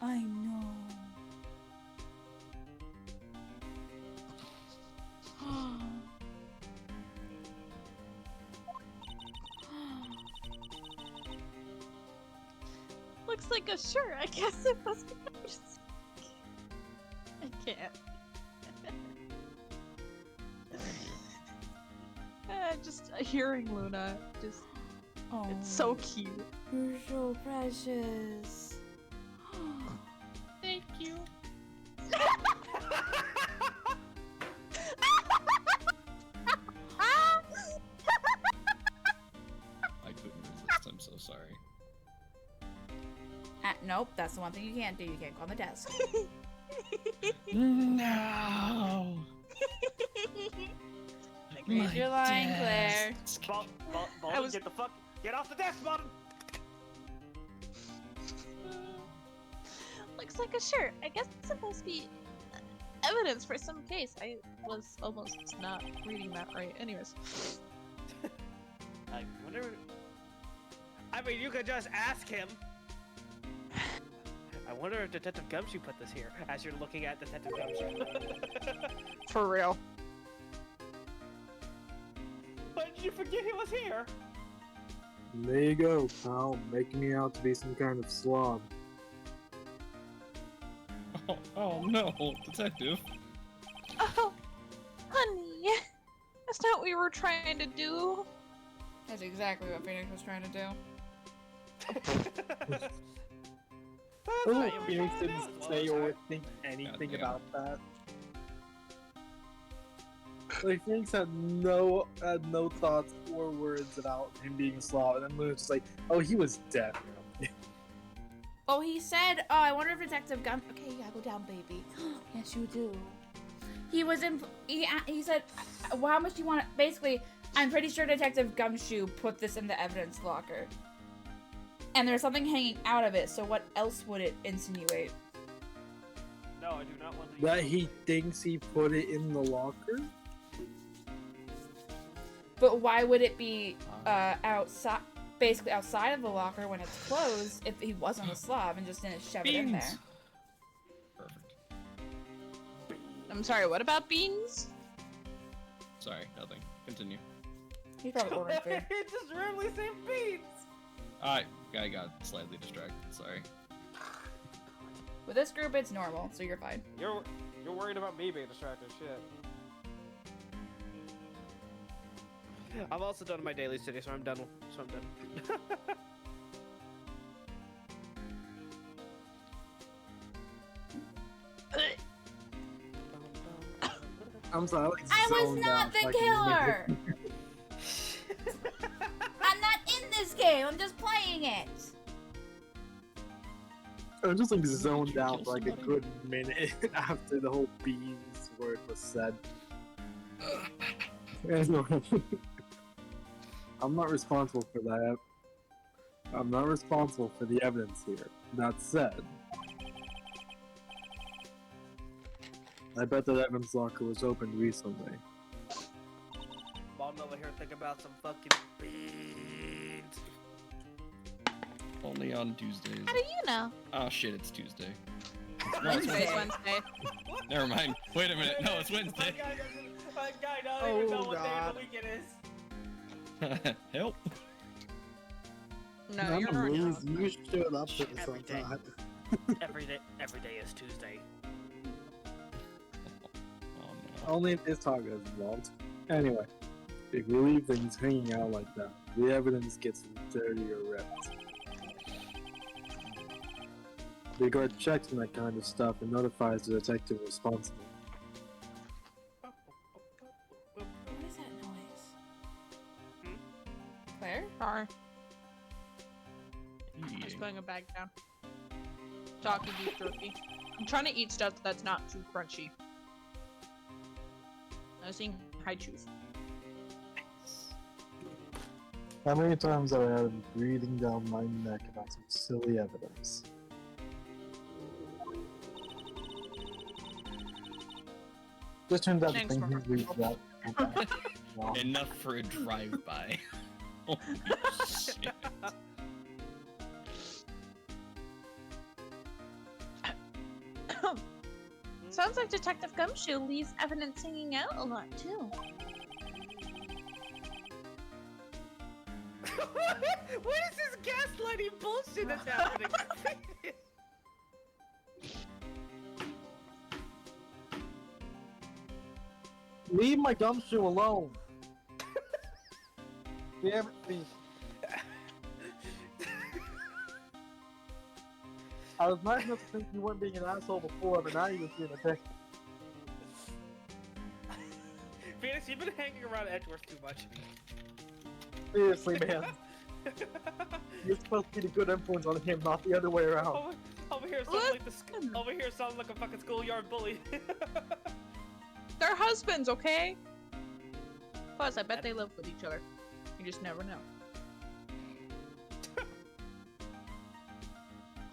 Speaker 1: I know.
Speaker 3: Looks like a shirt. I guess it must be. I can't. Just hearing Luna, just
Speaker 1: Oh,
Speaker 3: it's so cute.
Speaker 1: you're so precious.
Speaker 2: Thank you. I couldn't resist. I'm so sorry.
Speaker 1: Nope, that's the one thing you can't do. You can't go on the desk.
Speaker 2: No.
Speaker 1: Read your line, Claire.
Speaker 4: Baldy, get off the desk, Baldy!
Speaker 3: Looks like a shirt. I guess it's supposed to be evidence for some case. I was almost not reading that right. Anyways.
Speaker 4: I wonder. I mean, you could just ask him. I wonder if Detective Gumshoe put this here, as you're looking at Detective Gumshoe.
Speaker 3: For real.
Speaker 4: But did you forget he was here?
Speaker 7: There you go, pal, making me out to be some kind of slob.
Speaker 2: Oh no, detective.
Speaker 3: Oh, honey, that's not what we were trying to do.
Speaker 1: That's exactly what Phoenix was trying to do.
Speaker 7: Oh, Phoenix didn't say or think anything
Speaker 2: Goddamn.
Speaker 7: about that. Like, Phoenix had no thoughts or words about him being a slob, and then Moon was just like, oh, he was dead.
Speaker 5: Oh, he said, oh, I wonder if Detective Gum. Okay, you gotta go down, baby. Yes, you do.
Speaker 1: He was in. He said, well, "How much do you want?" Basically, I'm pretty sure Detective Gumshoe put this in the evidence locker, and there's something hanging out of it. So what else would it insinuate?
Speaker 4: No, I do not want to.
Speaker 7: That he thinks he put it in the locker?
Speaker 1: But why would it be outside? Basically outside of the locker when it's closed, if he wasn't a slob and just didn't shove it in there.
Speaker 2: Beans. Perfect.
Speaker 3: I'm sorry, what about beans?
Speaker 2: Sorry, nothing. Continue.
Speaker 1: He's probably ordering food.
Speaker 4: It just randomly said beans.
Speaker 2: I got slightly distracted. Sorry.
Speaker 1: With this group, it's normal, so you're fine.
Speaker 4: You're worried about me being distracted. Shit. I'm also done my daily city, so I'm done.
Speaker 7: I'm sorry,
Speaker 5: I was not the killer! I'm not in this game, I'm just playing it.
Speaker 7: I was just like zoned out for like a good minute after the whole beans word was said. I'm not responsible for that. I'm not responsible for the evidence here. That said, I bet that evidence locker was opened recently.
Speaker 4: I'm over here thinking about some fucking beans.
Speaker 2: Only on Tuesdays.
Speaker 3: How do you know?
Speaker 2: Oh shit, it's Tuesday.
Speaker 3: Wednesday's Wednesday.
Speaker 2: Never mind. Wait a minute. No, it's Wednesday.
Speaker 4: My guy doesn't even know what day of the week it is.
Speaker 2: Help.
Speaker 3: No, you're not.
Speaker 7: You showed up for this
Speaker 4: Every
Speaker 7: on
Speaker 4: day.
Speaker 7: time.
Speaker 4: Every day is Tuesday.
Speaker 2: Oh no.
Speaker 7: Only if this target is involved. Anyway, if we leave things hanging out like that, the evidence gets dirty or ripped. The guard checks on that kind of stuff and notifies the detective responsible.
Speaker 5: What is that noise?
Speaker 1: Claire?
Speaker 3: Sorry.
Speaker 2: Yeah.
Speaker 3: I'm just putting a bag down. Talking beef jerky. I'm trying to eat stuff that's not too crunchy. I was seeing high chews.
Speaker 7: How many times have I had him breathing down my neck about some silly evidence? Just turns out the
Speaker 3: Thanks,
Speaker 7: thing he
Speaker 3: Mark.
Speaker 7: reads out. Wow.
Speaker 2: Enough for a drive-by. Holy shit.
Speaker 3: Sounds like Detective Gumshoe leaves evidence hanging out a lot too.
Speaker 4: What is this gaslighting bullshit that's happening?
Speaker 7: Leave my gumshoe alone! Damn it, me. I was nice enough to think you weren't being an asshole before, but now you're just being a dick.
Speaker 4: Phoenix, you've been hanging around Edgeworth too much.
Speaker 7: Seriously, man. You're supposed to be the good influence on him, not the other way around.
Speaker 4: Over here sounding like a fucking schoolyard bully.
Speaker 3: They're husbands, okay? Plus, I bet they live with each other. You just never know.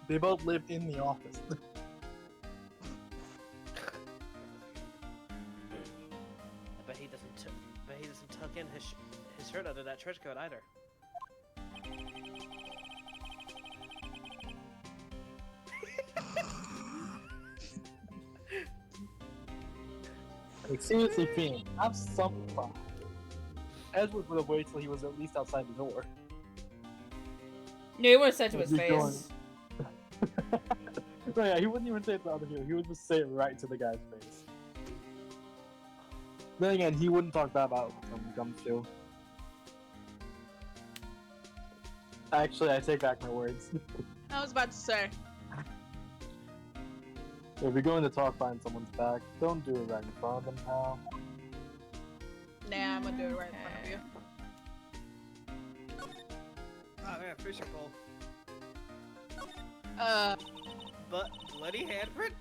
Speaker 7: They both lived in the office.
Speaker 4: I bet he doesn't tuck in his shirt under that trench coat either.
Speaker 7: Like, seriously, Phoenix, have some fun. Edward would have waited till he was at least outside the door.
Speaker 1: No, he would have said to
Speaker 7: Where's
Speaker 1: his
Speaker 7: he going?
Speaker 1: face.
Speaker 7: No, yeah, he wouldn't even say it to the other hero. He would just say it right to the guy's face. Then again, he wouldn't talk bad about Gumshoe. Actually, I take back my words.
Speaker 3: I was about to say.
Speaker 7: If you're going to talk behind someone's back, don't do it right in front of them, pal.
Speaker 3: Nah, I'm gonna do it right in front of you.
Speaker 4: Oh man, fishing pole. But bloody handprint?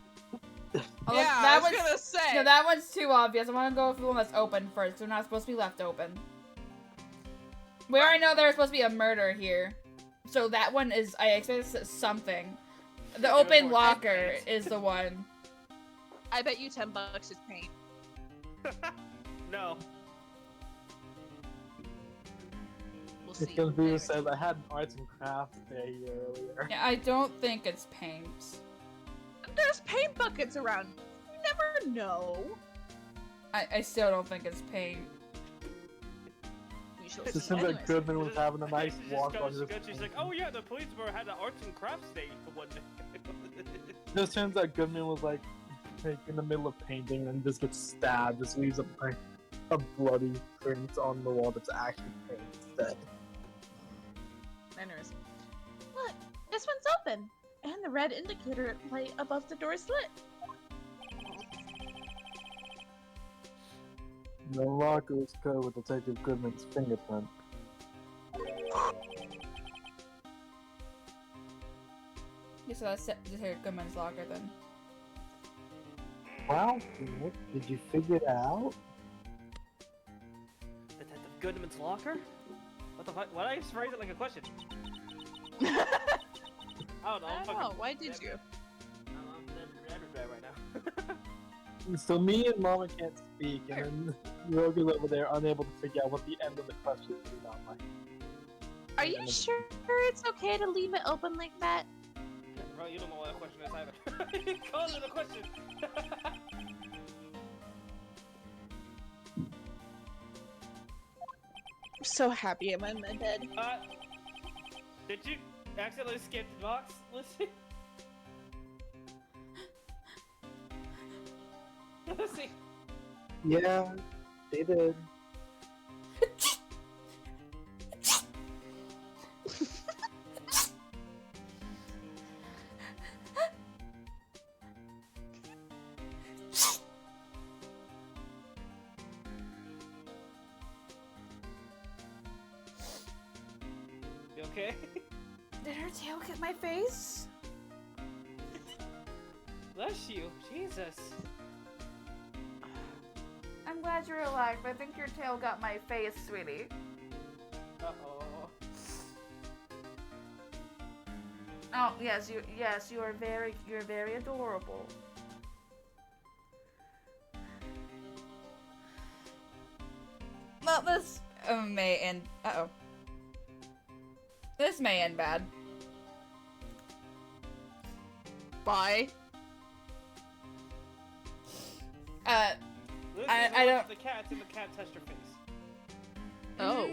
Speaker 1: Oh,
Speaker 3: Yeah,
Speaker 1: that
Speaker 3: I was
Speaker 1: one's-
Speaker 3: gonna say.
Speaker 1: No, that one's too obvious. I want to go for the one that's open first. They're not supposed to be left open. We already know there's supposed to be a murder here. So that one is, I expect it's something. The open locker is the one.
Speaker 3: I bet you $10 is paint.
Speaker 4: No.
Speaker 3: We'll see.
Speaker 7: It's gonna be who says, I had an arts and crafts day earlier.
Speaker 1: Yeah, I don't think it's paint.
Speaker 3: There's paint buckets around. You never know.
Speaker 1: I still don't think it's paint.
Speaker 3: We shall
Speaker 7: It
Speaker 3: see.
Speaker 7: seems like
Speaker 3: Anyways.
Speaker 7: Goodman was having a nice
Speaker 4: She just
Speaker 7: walk on
Speaker 4: goes,
Speaker 7: his.
Speaker 4: she's like, oh yeah, the police department had an arts and crafts day for one day.
Speaker 7: Just turns out Goodman was like in the middle of painting and just gets stabbed, just leaves a bloody print on the wall that's actually paint instead.
Speaker 3: Anyways. Look, this one's open. And the red indicator light above the door is lit.
Speaker 7: The locker is covered with Detective Goodman's fingerprint.
Speaker 1: Yeah, so that's Detective Goodman's locker then.
Speaker 7: Wow, Nick, did you figure it out?
Speaker 4: Detective Goodman's locker? What the fuck? Why did I just phrase it like a question?
Speaker 3: I
Speaker 4: I don't know.
Speaker 3: don't know. Why did you?
Speaker 4: I'm everywhere right now.
Speaker 7: So me and Mama can't speak, and then Rogue's over there unable to figure out what the end of the question is about.
Speaker 3: Are you sure it's okay to leave it open like that?
Speaker 4: Bro, you don't know what a question is either. You call it a question.
Speaker 3: I'm so happy I'm in my bed.
Speaker 4: Did you accidentally skip the box, Lucy? Lucy.
Speaker 7: Yeah, they did.
Speaker 4: You okay?
Speaker 1: Did her tail get my face?
Speaker 4: Bless you. Jesus.
Speaker 1: I'm glad you're alive. I think your tail got my face, sweetie.
Speaker 4: Uh-oh.
Speaker 1: Oh yes, you're very adorable. Well, this may end. This may end bad.
Speaker 3: Bye.
Speaker 4: Lucy
Speaker 1: I don't-
Speaker 4: the cat and the cat touched her face.
Speaker 3: Oh.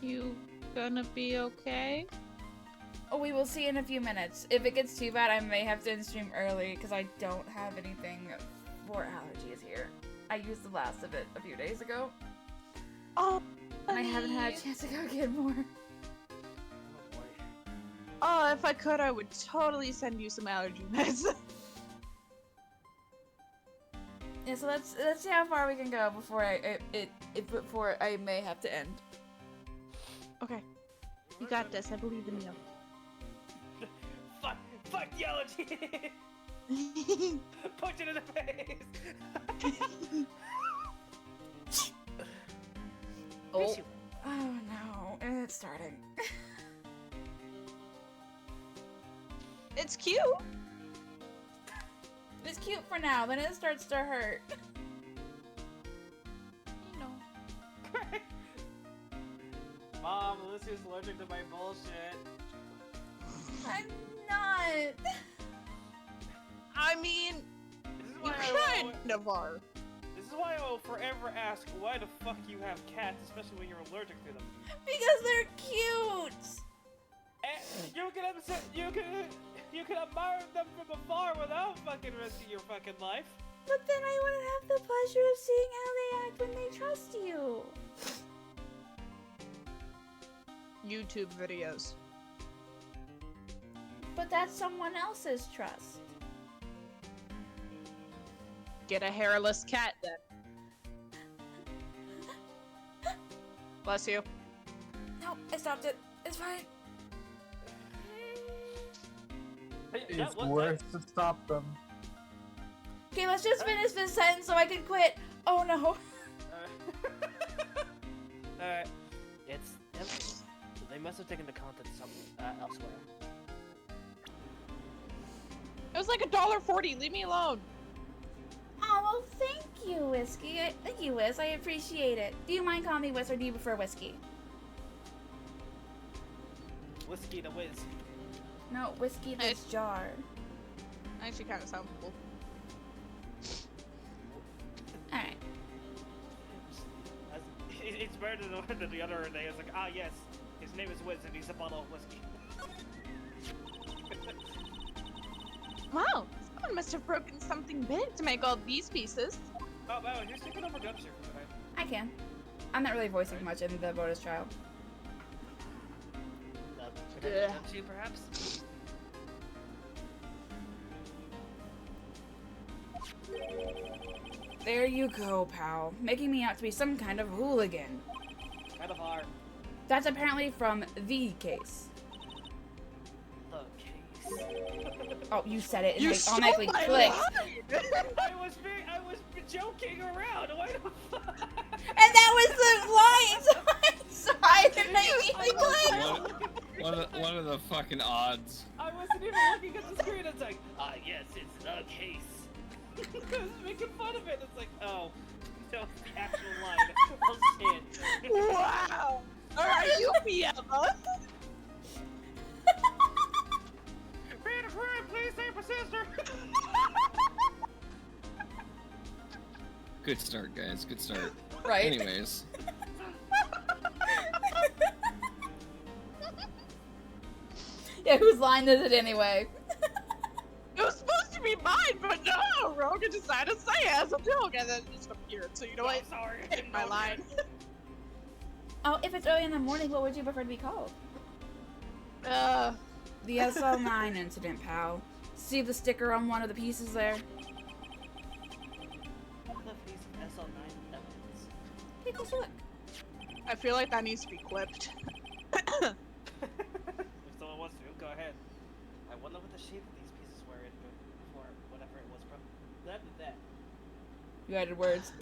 Speaker 3: You gonna be okay?
Speaker 1: Oh, we will see in a few minutes. If it gets too bad, I may have to end stream early because I don't have anything for allergies here. I used the last of it a few days ago,
Speaker 3: Oh,
Speaker 1: and I haven't had a chance to go get more.
Speaker 4: Oh boy.
Speaker 3: Oh, if I could, I would totally send you some allergy meds.
Speaker 1: Yeah, so let's see how far we can go before I may have to end.
Speaker 3: Okay. You got this. I believe in you.
Speaker 4: Fuck the allergy! Punch it in the face!
Speaker 1: Oh. Oh no, it's starting.
Speaker 3: It's cute.
Speaker 1: It's cute for now, then it starts to hurt. You know.
Speaker 4: Mom, Alicia's allergic to my bullshit.
Speaker 1: I'm not.
Speaker 3: I mean, kind of are.
Speaker 4: This is why I will forever ask why the fuck you have cats, especially when you're allergic to them.
Speaker 5: Because they're cute.
Speaker 4: And you can admire them from afar without fucking risking your fucking life.
Speaker 5: But then I wouldn't have the pleasure of seeing how they act when they trust you.
Speaker 3: YouTube videos.
Speaker 5: But that's someone else's trust.
Speaker 3: Get a hairless cat then. Bless you.
Speaker 5: No, I stopped it. It's fine.
Speaker 7: It's worth to stop them.
Speaker 5: Okay, let's just finish this sentence so I can quit. Oh no.
Speaker 4: Alright.
Speaker 9: It's empty. So they must have taken the content elsewhere.
Speaker 3: It was like $1.40. Leave me alone.
Speaker 5: Oh, well, thank you, Whiskey. Thank you, Whis. I appreciate it. Do you mind calling me Whis or do you prefer Whiskey?
Speaker 4: Whiskey the Whiz.
Speaker 5: No, Whiskey this jar.
Speaker 3: Actually, kind of sounds cool.
Speaker 5: Alright.
Speaker 4: It's better than the other day. It's like, ah, yes, his name is Wiz and he's a bottle of whiskey.
Speaker 3: Wow, someone must have broken something big to make all these pieces.
Speaker 4: Oh, wow, you're taking over Gumshoe for tonight.
Speaker 5: I can. I'm not really voicing much in the bonus trial.
Speaker 9: You perhaps?
Speaker 1: There you go, pal. Making me out to be some kind of hooligan.
Speaker 4: Kind of hard.
Speaker 1: That's apparently from The Case.
Speaker 9: The case.
Speaker 1: Oh, you said it and
Speaker 3: You
Speaker 1: it
Speaker 3: stole
Speaker 1: automatically
Speaker 3: my
Speaker 1: clicked.
Speaker 4: I was joking around. Why the fuck?
Speaker 1: And that was the line, so I didn't immediately click.
Speaker 2: One of the fucking odds.
Speaker 4: I wasn't even looking at the screen. It's like, ah, yes, it's the case. I was making fun of it. It's like, oh, no, it's the actual line. Oh shit.
Speaker 3: Wow. Alright, you be Emma.
Speaker 4: Random crime, please save my sister.
Speaker 2: Good start, guys. Good start.
Speaker 1: Right.
Speaker 2: Anyways.
Speaker 1: Yeah, whose line is it anyway?
Speaker 3: It was supposed to be mine, but no, Rogan decided to say it as a joke and then it just appeared. So you know what?
Speaker 4: I'm sorry.
Speaker 3: Take my line.
Speaker 1: Oh, if it's early in the morning, what would you prefer to be called? The SL9 incident, pal. See the sticker on one of the pieces there?
Speaker 9: SL9 evidence.
Speaker 1: Take a close look.
Speaker 3: I feel like that needs to be clipped.
Speaker 4: If someone wants to, go ahead. I wonder what the shape of these pieces were in before whatever it was from. That.
Speaker 1: You added words.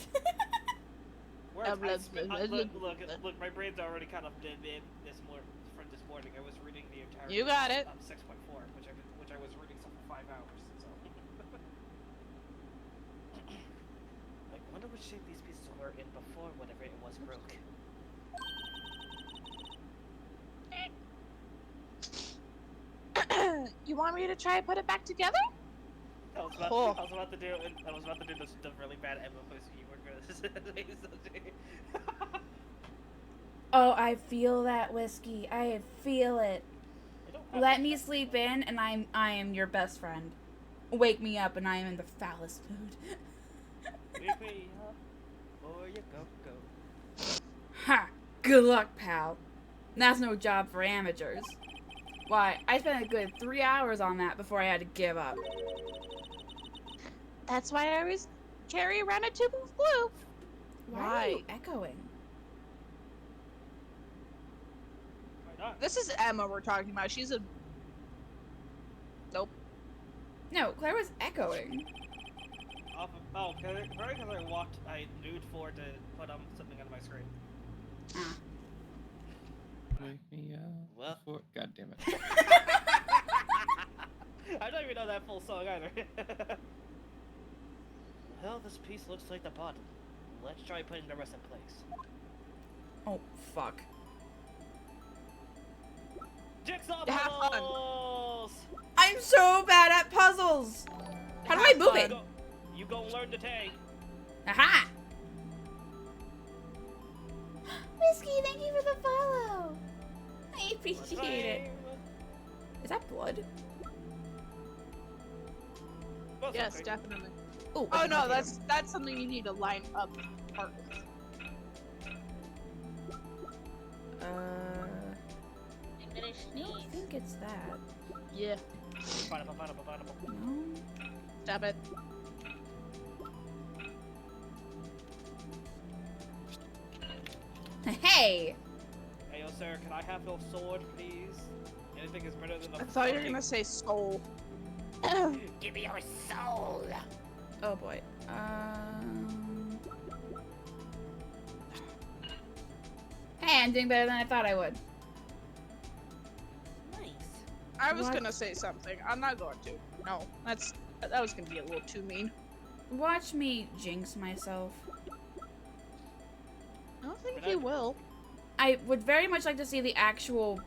Speaker 4: Look, my brain's already kind of dead this morning. I was reading the entire.
Speaker 3: You got it.
Speaker 4: 6.4, which I was reading for 5 hours. So. I wonder what shape these pieces were in before whatever it was broke.
Speaker 3: You want me to try and put it back together?
Speaker 4: I was about to do the really bad Emma voice you were gonna say.
Speaker 1: Oh, I feel that, Whiskey. I feel it. Let me sleep in, and I am your best friend. Wake me up, and I am in the foulest mood.
Speaker 4: Wake me up, or you go.
Speaker 1: Ha! Good luck, pal. That's no job for amateurs. Why, I spent a good 3 hours on that before I had to give up.
Speaker 3: That's why I always carry around a tube of glue.
Speaker 1: Why are you echoing?
Speaker 4: Why not?
Speaker 3: This is Emma we're talking about. She's a... Nope.
Speaker 1: No, Claire was echoing.
Speaker 4: Because I nude forward to put something on my screen.
Speaker 1: Ah.
Speaker 2: Wake me up.
Speaker 4: Well.
Speaker 2: God damn it.
Speaker 4: I don't even know that full song either. Well, this piece looks like the bottom. Let's try putting the rest in place.
Speaker 1: Oh, fuck.
Speaker 4: Jigsaw
Speaker 3: Have fun.
Speaker 4: puzzles!
Speaker 1: I'm so bad at puzzles! How do I move it?
Speaker 4: You gonna learn turn to tank.
Speaker 5: Aha! Whiskey, thank you for the follow. I appreciate it. Is that blood?
Speaker 3: Yes, definitely.
Speaker 5: Ooh,
Speaker 3: Oh
Speaker 5: I
Speaker 3: no,
Speaker 5: can
Speaker 3: that's something you need to line up part with.
Speaker 5: I don't think it's that.
Speaker 3: Yeah.
Speaker 5: No.
Speaker 3: Stop it.
Speaker 5: Hey!
Speaker 4: Hey, yo, sir, can I have your sword, please? Anything is better than a
Speaker 3: I thought you were
Speaker 4: fucking-
Speaker 3: gonna say soul.
Speaker 9: Give me your soul.
Speaker 5: Oh boy. Hey, I'm doing better than I thought I would.
Speaker 9: Nice.
Speaker 3: I was
Speaker 5: What?
Speaker 3: gonna say something. I'm not going to. No, that was gonna be a little too mean.
Speaker 5: Watch me jinx myself.
Speaker 3: I don't think you will.
Speaker 5: I would very much like to see the actual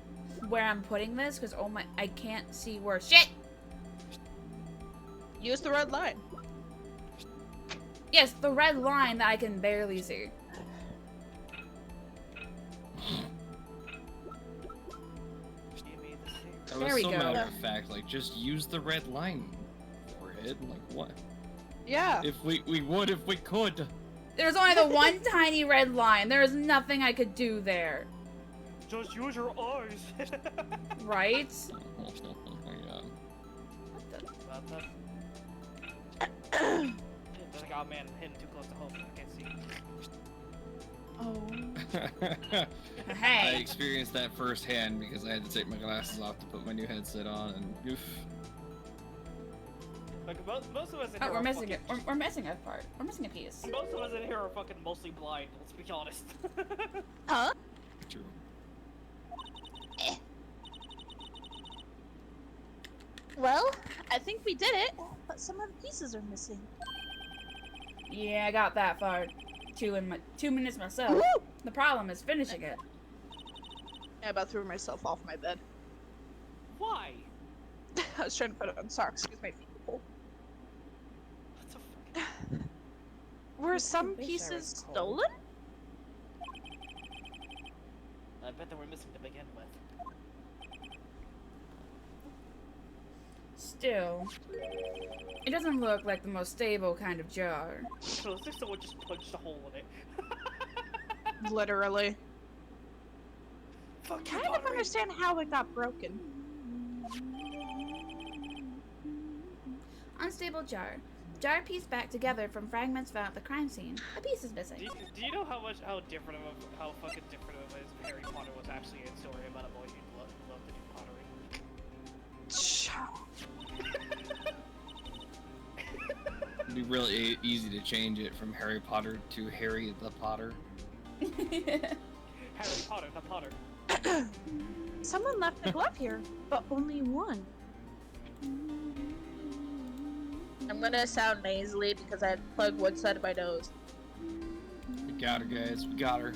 Speaker 5: where I'm putting this, because oh my, I can't see where shit.
Speaker 3: Use the red line.
Speaker 5: Yes, the red line that I can barely see.
Speaker 4: Give me the secret.
Speaker 2: That
Speaker 5: There
Speaker 2: was
Speaker 5: we
Speaker 2: so
Speaker 5: go.
Speaker 2: matter of fact, like, just use the red line, forehead, like, what?
Speaker 3: Yeah.
Speaker 2: If we would if we could.
Speaker 5: There's only the one tiny red line. There is nothing I could do there.
Speaker 4: Just use your eyes.
Speaker 5: Right?
Speaker 2: Oh my god.
Speaker 4: There's like, oh man, I'm hitting too close to home. I can't see.
Speaker 3: Oh.
Speaker 2: I
Speaker 5: Hey.
Speaker 2: experienced that firsthand because I had to take my glasses off to put my new headset on, and oof.
Speaker 4: Like most of us in
Speaker 5: Oh,
Speaker 4: here
Speaker 5: we're
Speaker 4: are
Speaker 5: missing
Speaker 4: fucking,
Speaker 5: it. We're missing a part. We're missing a piece.
Speaker 4: Most of us in here are fucking mostly blind. Let's be honest.
Speaker 3: Huh?
Speaker 2: True.
Speaker 3: Well, I think we did it, but some of the pieces are missing.
Speaker 5: Yeah, I got that far. 2 minutes myself.
Speaker 3: Woo!
Speaker 5: The problem is finishing it.
Speaker 3: I about threw myself off my bed.
Speaker 4: Why?
Speaker 3: I was trying to put it on socks because my feet were cold.
Speaker 4: What the fuck?
Speaker 3: Were some
Speaker 5: wish I
Speaker 3: pieces
Speaker 5: was cold.
Speaker 3: stolen?
Speaker 4: I bet they were missing to begin with.
Speaker 5: Still, it doesn't look like the most stable kind of jar.
Speaker 4: So it's like someone just punched a hole in it.
Speaker 3: Literally.
Speaker 4: Fuck
Speaker 3: Kind of understand how it got broken.
Speaker 5: Unstable jar. Jar pieced back together from fragments found at the crime scene. A piece is missing.
Speaker 4: Do you know how different of how fucking different of it is Harry Potter was actually a story about a boy who loved to do pottery?
Speaker 2: It'd be really easy to change it from Harry Potter to Harry the Potter.
Speaker 4: Harry Potter, the Potter.
Speaker 3: Someone left the glove here, but only one. I'm gonna sound nasally because I had to plug one side of my nose.
Speaker 2: We got her, guys. We got her.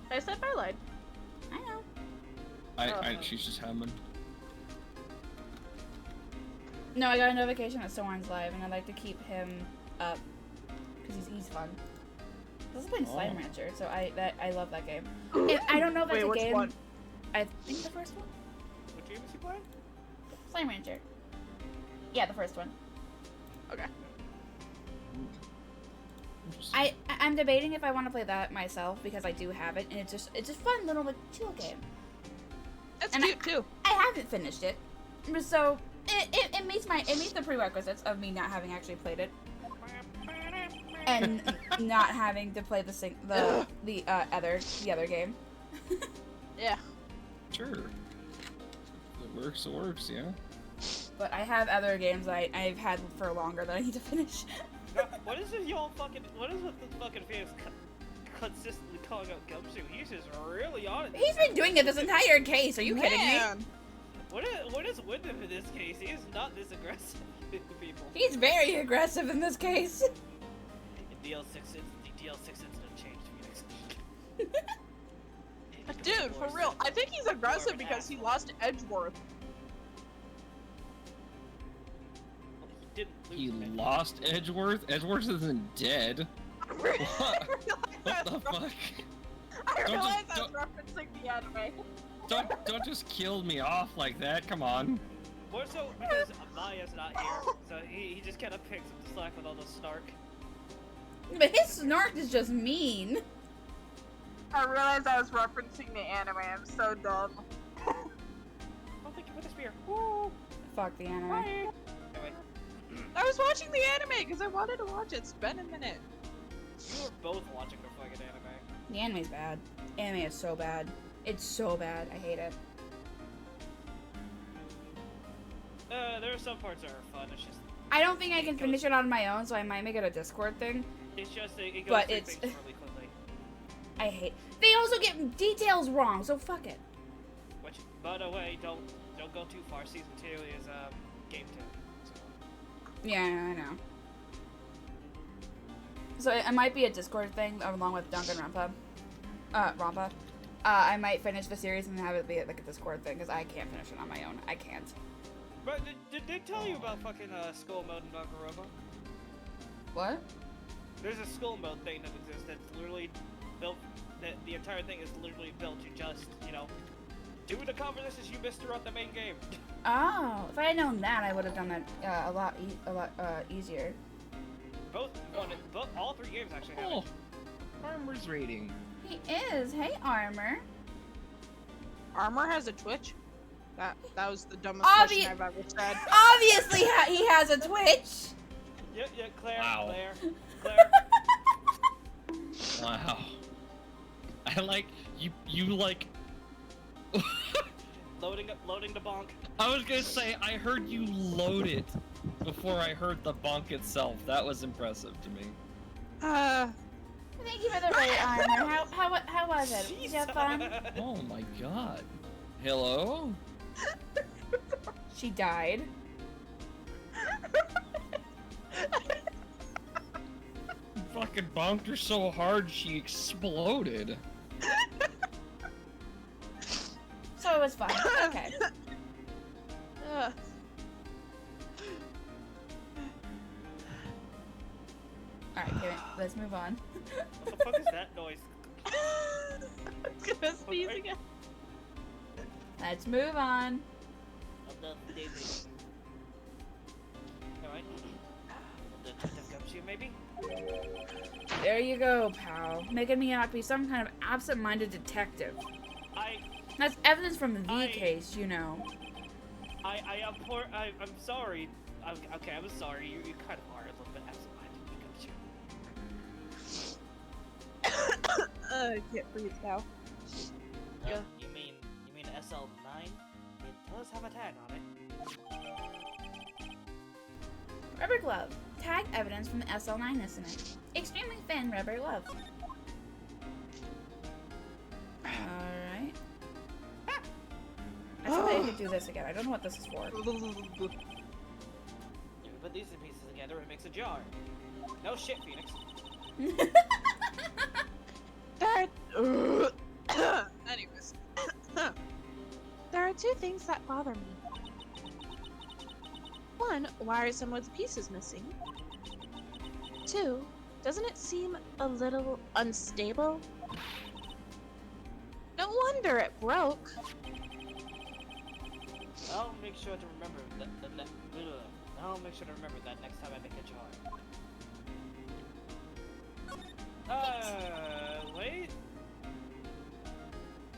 Speaker 3: I said my line.
Speaker 5: I know.
Speaker 2: She's just humming.
Speaker 5: No, I got a notification that Soren's live, and I'd like to keep him up because he's fun. This is playing Slime
Speaker 2: Oh.
Speaker 5: Rancher, so I love that game. I don't know if that's
Speaker 3: Wait,
Speaker 5: a
Speaker 3: which
Speaker 5: game.
Speaker 3: one?
Speaker 5: I think the first one.
Speaker 4: What game is he playing?
Speaker 5: Slime Rancher. Yeah, the first one.
Speaker 3: Okay.
Speaker 5: I'm debating if I want to play that myself because I do have it, and it's just fun little like chill game.
Speaker 3: That's
Speaker 5: And
Speaker 3: cute too.
Speaker 5: I haven't finished it, so it meets the prerequisites of me not having actually played it, and not having to play the other game.
Speaker 3: Yeah.
Speaker 2: Sure. It works, yeah.
Speaker 5: But I have other games I've had for longer that I need to finish.
Speaker 4: What is with y'all fucking? What is with the fucking fans consistently calling out Gumshoe? He's just really on it.
Speaker 5: He's been doing it this entire case. Are you kidding me?
Speaker 3: Man.
Speaker 4: What is Wyndham in this case? He is not this aggressive with people.
Speaker 5: He's very aggressive in this case.
Speaker 4: The DL6 incident changed Phoenix.
Speaker 3: Dude, for real, I think he's aggressive because he lost Edgeworth.
Speaker 4: Well, he didn't lose
Speaker 2: He
Speaker 4: him.
Speaker 2: lost Edgeworth? Edgeworth isn't dead. What? What the fuck?
Speaker 3: I
Speaker 2: Don't
Speaker 3: realize
Speaker 2: just-
Speaker 3: I was referencing the anime.
Speaker 2: Don't just kill me off like that. Come on.
Speaker 4: More so because Amaya's not here, so he just kind of picks up the slack with all the snark.
Speaker 5: But his snark is just mean.
Speaker 3: I realized I was referencing the anime. I'm so dumb.
Speaker 4: Oh, thank you for the spear. Woo!
Speaker 5: Fuck the anime.
Speaker 4: Anyway,
Speaker 3: I was watching the anime because I wanted to watch it. It's been a minute.
Speaker 4: you were both watching the fucking anime.
Speaker 5: The anime's bad. Anime is so bad. It's so bad. I hate it.
Speaker 4: There are some parts that are fun. It's just,
Speaker 5: I don't think I can finish it on my own, so I might make it a Discord thing.
Speaker 4: it goes
Speaker 5: But
Speaker 4: through
Speaker 5: it's-
Speaker 4: things really quickly.
Speaker 5: I hate. They also get details wrong, so fuck it.
Speaker 4: Which, by the way, don't go too far. Season 2 is game 2. So.
Speaker 5: Yeah, I know. So it might be a Discord thing along with Duncan Rampa. Rampa. I might finish the series and have it be like a Discord thing because I can't finish it on my own. I can't.
Speaker 4: But did they tell you about fucking skull mode in Danganronpa?
Speaker 5: What?
Speaker 4: There's a skull mode thing that exists that's literally built. That the entire thing is literally built to just, you know, do the conversations you missed throughout the main game.
Speaker 5: Oh, if I had known that, I would have done that a lot easier.
Speaker 4: All 3 games actually have
Speaker 2: Oh,
Speaker 4: it.
Speaker 2: Armor's rating.
Speaker 5: He is. Hey, Armor.
Speaker 3: Armor has a Twitch? That was the dumbest
Speaker 5: Obvi-
Speaker 3: question I've ever said.
Speaker 5: Obviously, he has a Twitch.
Speaker 4: Yeah, Claire,
Speaker 2: Wow.
Speaker 4: Claire.
Speaker 2: Wow. I like you like.
Speaker 4: Loading the bonk.
Speaker 2: I was gonna say I heard you load it before I heard the bonk itself. That was impressive to me.
Speaker 5: Thank you for the rate, Armor. How was it? Did you have fun?
Speaker 2: Oh my god. Hello?
Speaker 5: She died.
Speaker 2: Fucking bonked her so hard she exploded.
Speaker 5: So it was fun. Okay. Alright, let's move on.
Speaker 4: What the fuck is that noise?
Speaker 3: I'm gonna sneeze again.
Speaker 5: Let's move on.
Speaker 4: Alright. Detective comes here, maybe?
Speaker 5: There you go, pal. Making me out to be some kind of absent-minded detective. That's evidence from the case, you know.
Speaker 4: I'm sorry. Okay, I'm sorry. You kind of are a little bit absent-minded when it comes to you.
Speaker 3: I can't breathe now. Yeah.
Speaker 9: You mean SL9? It does have a tag on it.
Speaker 5: Rubber glove. Tag evidence from the SL9 incident. Extremely thin rubber glove. Alright. I thought I could do this again. I don't know what this is for.
Speaker 4: If you put these two pieces together, it makes a jar. No shit, Phoenix.
Speaker 3: Anyways. There are 2 things that bother me. One, why are some of the pieces missing? 2, doesn't it seem a little unstable? No wonder it broke.
Speaker 4: I'll make sure to remember I'll make sure to remember that next time I make a jar. Wait.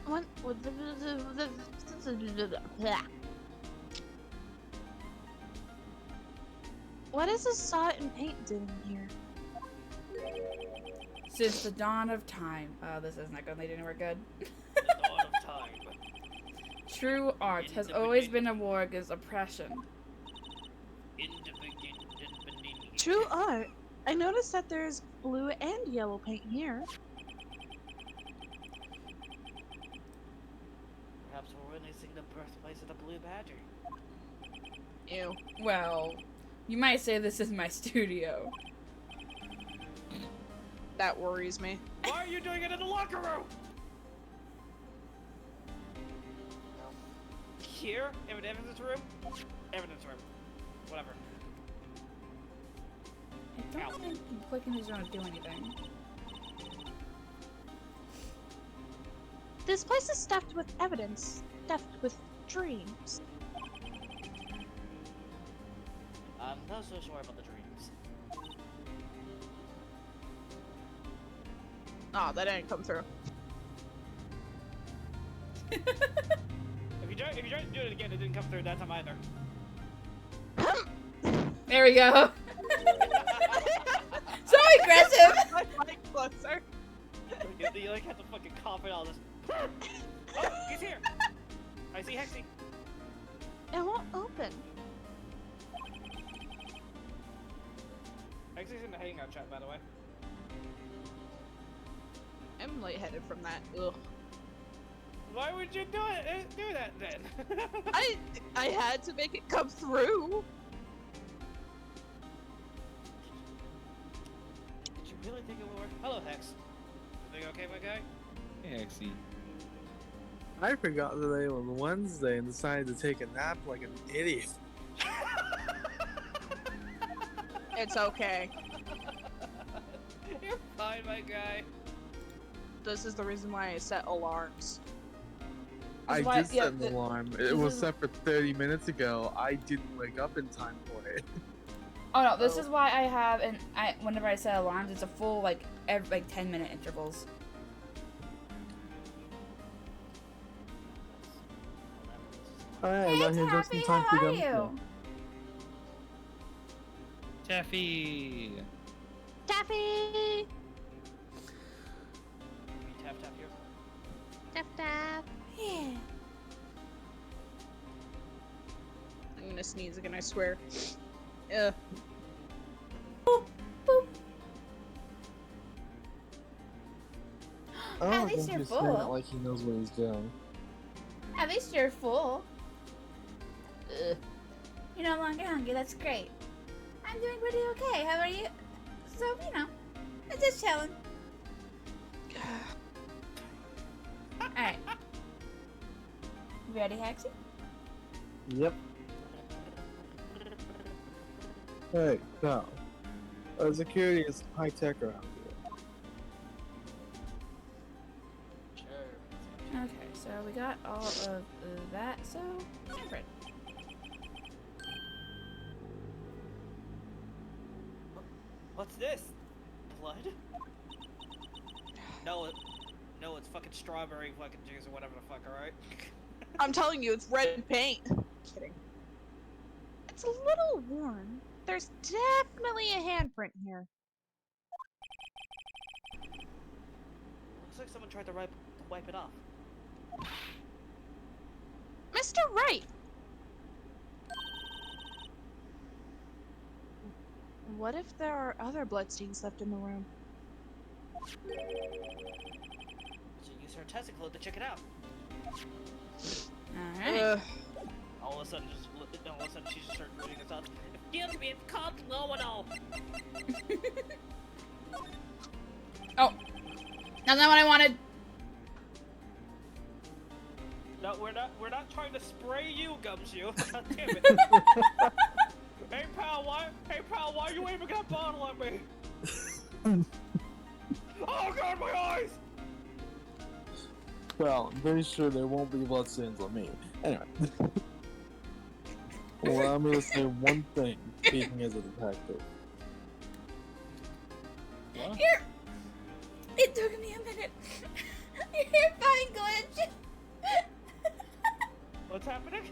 Speaker 3: One, what is this saw and paint doing here?
Speaker 5: Since the dawn of time. Oh, this is not going to lead anywhere good.
Speaker 4: The dawn of time.
Speaker 5: True art has always been a war against oppression.
Speaker 3: True art? I noticed that there's blue and yellow paint here.
Speaker 4: Perhaps we're witnessing the birthplace of the Blue Badger.
Speaker 3: Ew.
Speaker 5: Well, you might say this is my studio.
Speaker 3: That worries me.
Speaker 4: Why are you doing it in the locker room? Here? In evidence room? Evidence room. Whatever.
Speaker 1: I don't think clicking is gonna do anything.
Speaker 3: This place is stuffed with evidence, stuffed with dreams.
Speaker 9: I'm not so sure about the dreams.
Speaker 3: Oh, that didn't come through.
Speaker 9: If you try to do it again, it didn't come through that time either.
Speaker 1: There we go. So aggressive.
Speaker 3: My mic closer.
Speaker 9: You like have to fucking cough it all this. Oh, he's here! I see Hexy.
Speaker 3: It won't open.
Speaker 9: Hexy's in the hangout chat, by the way.
Speaker 3: I'm lightheaded from that. Ugh.
Speaker 9: Why would you do that then?
Speaker 3: I had to make it come through.
Speaker 9: Did you really think it would work? Hello, Hex. Everything okay, my guy?
Speaker 2: Hey, Exy.
Speaker 7: I forgot that it was Wednesday and decided to take a nap like an idiot.
Speaker 3: It's okay.
Speaker 9: You're fine, my guy.
Speaker 3: This is the reason why I set alarms.
Speaker 7: I
Speaker 1: why-
Speaker 7: did
Speaker 1: yeah,
Speaker 7: set an alarm. It was set for 30 minutes ago. I didn't wake up in time for it.
Speaker 1: Oh no, this is why I have whenever I set alarms, it's a full like 10-minute intervals.
Speaker 7: Alright, I got here just in
Speaker 1: Taffy,
Speaker 7: time
Speaker 1: how
Speaker 7: for
Speaker 1: are
Speaker 7: them.
Speaker 1: you?
Speaker 2: Taffy!
Speaker 3: Taffy!
Speaker 9: Tap tap here.
Speaker 3: Tap tap.
Speaker 1: Yeah.
Speaker 3: I'm gonna sneeze again, I swear. Ugh.
Speaker 1: Boop, boop.
Speaker 7: Oh,
Speaker 1: At
Speaker 7: I
Speaker 1: least
Speaker 7: think
Speaker 1: you're
Speaker 7: he's saying it
Speaker 1: full.
Speaker 7: like he knows what he's doing.
Speaker 1: At least you're full. Ugh. You're no longer hungry, that's great. I'm doing pretty okay, how are you? So, you know, I'm just chilling. Alright. Ready, Hexy?
Speaker 7: Yep. Hey, pal. Security is high tech around here.
Speaker 9: Sure.
Speaker 1: Okay, so we got all of that, so Manfred.
Speaker 9: What's this? Blood? No, it's fucking strawberry fucking juice or whatever the fuck, alright?
Speaker 3: I'm telling you, it's red paint. Kidding. It's a little worn. There's definitely a handprint here.
Speaker 9: Looks like someone tried to wipe it off.
Speaker 3: Mr. Wright! What if there are other bloodstains left in the room?
Speaker 9: So use her testicle to check it out.
Speaker 1: Alright.
Speaker 9: All of a sudden, she just started reading this out. Excuse me, it's called Lowenal.
Speaker 1: Oh! That's not what I wanted!
Speaker 9: No, we're not trying to spray you, Gumshoe. God damn it. Hey pal, why are you aiming that bottle at me? Oh god, my eyes!
Speaker 7: Well, I'm pretty sure there won't be bloodstains on me. Anyway. Well, I'm gonna say one thing, speaking as a detective.
Speaker 2: What?
Speaker 1: It took me a minute. You're fine, Glitch.
Speaker 9: What's happening?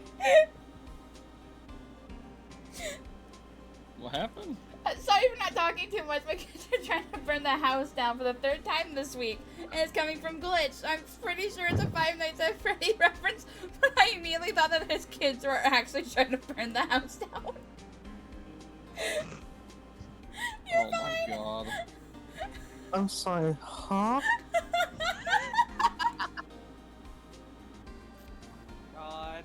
Speaker 2: What happened?
Speaker 1: Sorry for not talking too much. My kids are trying to burn the house down for the 3rd time this week, and it's coming from Glitch. I'm pretty sure it's a Five Nights at Freddy reference, but I immediately thought that his kids were actually trying to burn the house down. You're
Speaker 2: Oh my
Speaker 1: fine.
Speaker 2: god.
Speaker 7: I'm sorry, huh?
Speaker 9: God.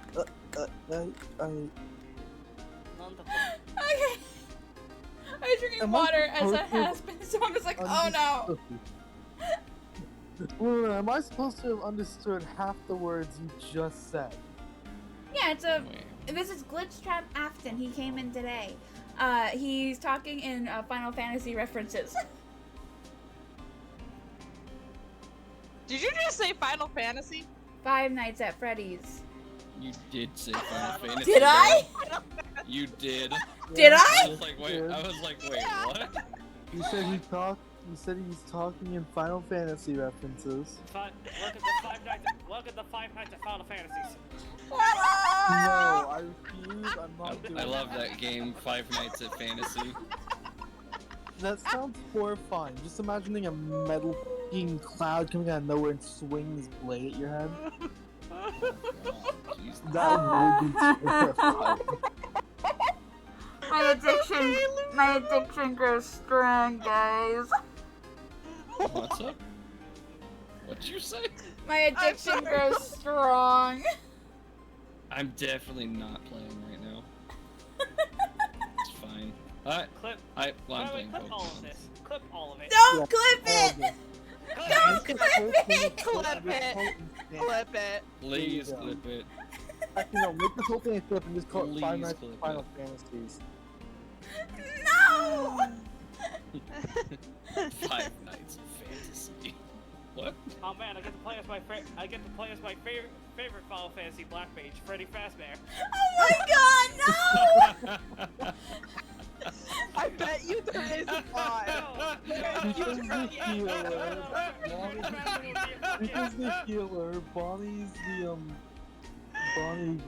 Speaker 7: I
Speaker 1: Okay. I was drinking
Speaker 7: Am I
Speaker 1: water as a
Speaker 7: supposed to
Speaker 1: has-been, so I'm just like, oh no.
Speaker 7: Well, am I supposed to have understood half the words you just said?
Speaker 1: Yeah, Yeah, it's a.
Speaker 2: Wait.
Speaker 1: This is Glitchtrap Afton. He came in today. He's talking in Final Fantasy references.
Speaker 3: Did you just say Final Fantasy?
Speaker 1: Five Nights at Freddy's.
Speaker 2: You did say Final Fantasy.
Speaker 1: Did I?
Speaker 2: You did.
Speaker 1: Did
Speaker 2: I
Speaker 1: I?
Speaker 2: was like, wait. I was like, wait, what?
Speaker 7: You said he talked. You said he's talking in Final Fantasy references.
Speaker 9: Look at the Five Nights at Final Fantasies.
Speaker 7: No, I refuse. I'm not doing
Speaker 2: I love that game, Five Nights at Fantasy.
Speaker 7: That sounds horrifying. Just imagining a metal fucking cloud coming out of nowhere and swinging his blade at your head.
Speaker 2: Jeez.
Speaker 7: That would be terrifying.
Speaker 1: My addiction grows strong, guys.
Speaker 2: What's up? What'd you say?
Speaker 1: My addiction grows strong.
Speaker 2: I'm definitely not playing right now. It's fine.
Speaker 9: Clip.
Speaker 2: I'm
Speaker 9: Wait,
Speaker 2: playing
Speaker 9: clip all of
Speaker 2: Pokemon.
Speaker 9: this. Clip all of it.
Speaker 1: Don't
Speaker 7: Yeah,
Speaker 1: clip it! Don't clip it!
Speaker 3: Clip it. Clip it.
Speaker 2: Please
Speaker 7: Yeah.
Speaker 2: clip it.
Speaker 7: Actually, no, make this whole thing a clip and just call it
Speaker 2: Please
Speaker 7: Five Nights
Speaker 2: clip
Speaker 7: at Final
Speaker 2: it.
Speaker 7: Fantasies.
Speaker 1: No!
Speaker 2: Five Nights of Fantasy. What?
Speaker 9: Oh man, I get to play as my favorite Final Fantasy Black Mage, Freddy Fazbear.
Speaker 1: Oh my god, no!
Speaker 3: I bet you there is a bot.
Speaker 7: Because the healer, Bonnie's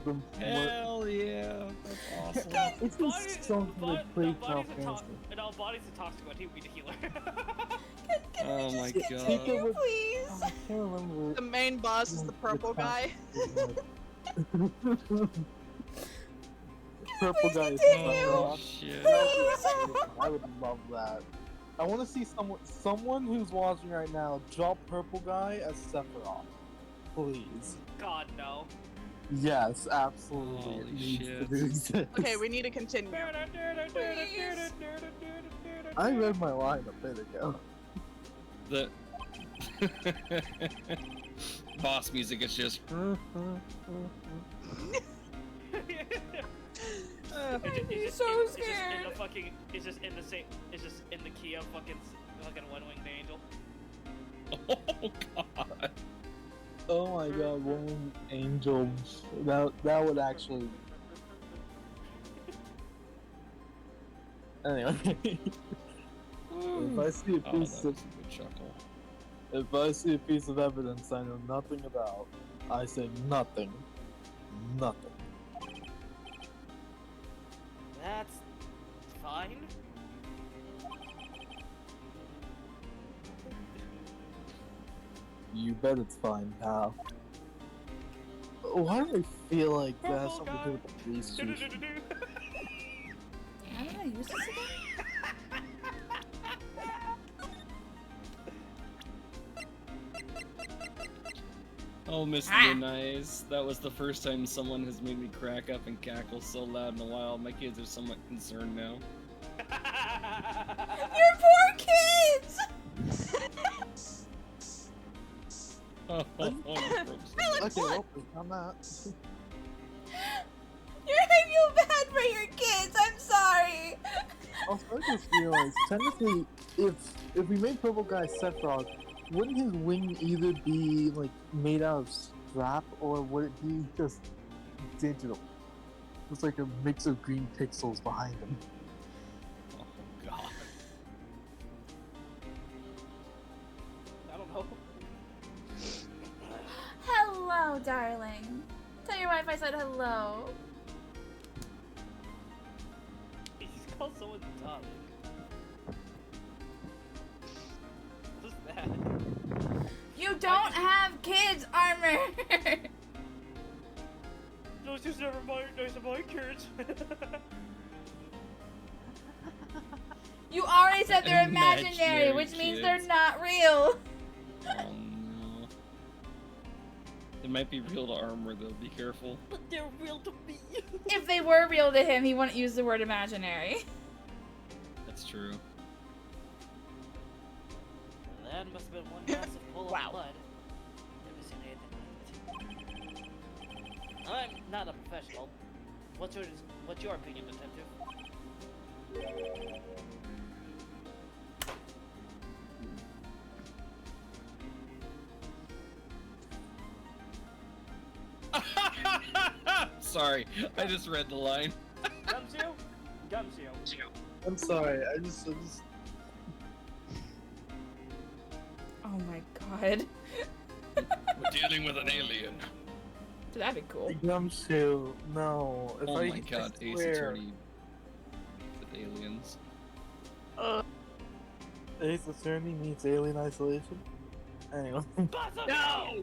Speaker 7: the
Speaker 2: Hell yeah. That's awesome.
Speaker 7: It's just something to play Final Fantasy.
Speaker 9: No, Bonnie's a toxic one. He would be the healer.
Speaker 2: Oh my
Speaker 7: Take
Speaker 2: god.
Speaker 7: it with,
Speaker 1: Please.
Speaker 7: I can't remember.
Speaker 3: The main boss is the purple guy.
Speaker 7: Purple guy is
Speaker 1: continue.
Speaker 2: Oh shit.
Speaker 7: I would love that. I want to see someone who's watching right now drop Purple Guy as Sephiroth. Please.
Speaker 9: God no.
Speaker 7: Yes, absolutely.
Speaker 2: Holy
Speaker 7: It needs
Speaker 2: shit.
Speaker 7: to exist.
Speaker 3: Okay, we need to continue.
Speaker 7: I read my line a bit ago.
Speaker 2: The boss music is just.
Speaker 1: I'm so scared.
Speaker 9: It's just in the same. It's just in the key of fucking One Winged Angel.
Speaker 2: Oh god.
Speaker 7: Oh my god, Woman Angel. That would actually. Anyway. If I see a
Speaker 2: Oh, that was
Speaker 7: piece
Speaker 2: a
Speaker 7: of
Speaker 2: good chuckle.
Speaker 7: if I see a piece of evidence I know nothing about, I say nothing. Nothing.
Speaker 9: That's fine.
Speaker 7: You bet it's fine, pal. Why do I feel like that has something to do with the police chief?
Speaker 1: How do I use this again?
Speaker 2: Oh, Mr. Nice. That was the first time someone has made me crack up and cackle so loud in a while. My kids are somewhat concerned now.
Speaker 1: Your poor kids!
Speaker 2: Oh,
Speaker 7: Okay, well, on that.
Speaker 1: I feel bad for your kids. I'm sorry.
Speaker 7: Also, I just realized, technically, if we made Purple Guy Sephiroth, wouldn't his wing either be like made out of strap or would it be just digital? It's like a mix of green pixels behind him.
Speaker 2: oh god.
Speaker 9: I don't know.
Speaker 1: Hello, darling. Tell your wife I said hello.
Speaker 9: He just called someone dumb. What's that?
Speaker 1: You don't have kids, Armor.
Speaker 9: Those just never mind. Those are my kids.
Speaker 1: You already said they're imaginary,
Speaker 2: Imaginary
Speaker 1: which means
Speaker 2: kids.
Speaker 1: they're not real.
Speaker 2: Oh no. It might be real to Armor though, be careful.
Speaker 9: But they're real to me.
Speaker 1: If they were real to him, he wouldn't use the word imaginary.
Speaker 2: That's true.
Speaker 9: That must have been one massive pool
Speaker 3: Wow.
Speaker 9: of blood. Never seen anything like it. I'm not a professional. What's your opinion, detective?
Speaker 2: Sorry, I just read the line.
Speaker 9: Gumshoe? Gumshoe.
Speaker 7: I'm sorry. I just.
Speaker 1: Oh my god.
Speaker 2: We're dealing with an alien.
Speaker 1: That'd be cool.
Speaker 7: Gumshoe, no. If
Speaker 2: Oh
Speaker 7: I,
Speaker 2: my god,
Speaker 7: I
Speaker 2: Ace
Speaker 7: swear,
Speaker 2: Attorney with aliens.
Speaker 7: Ace Attorney meets Alien Isolation? Anyway.
Speaker 3: No!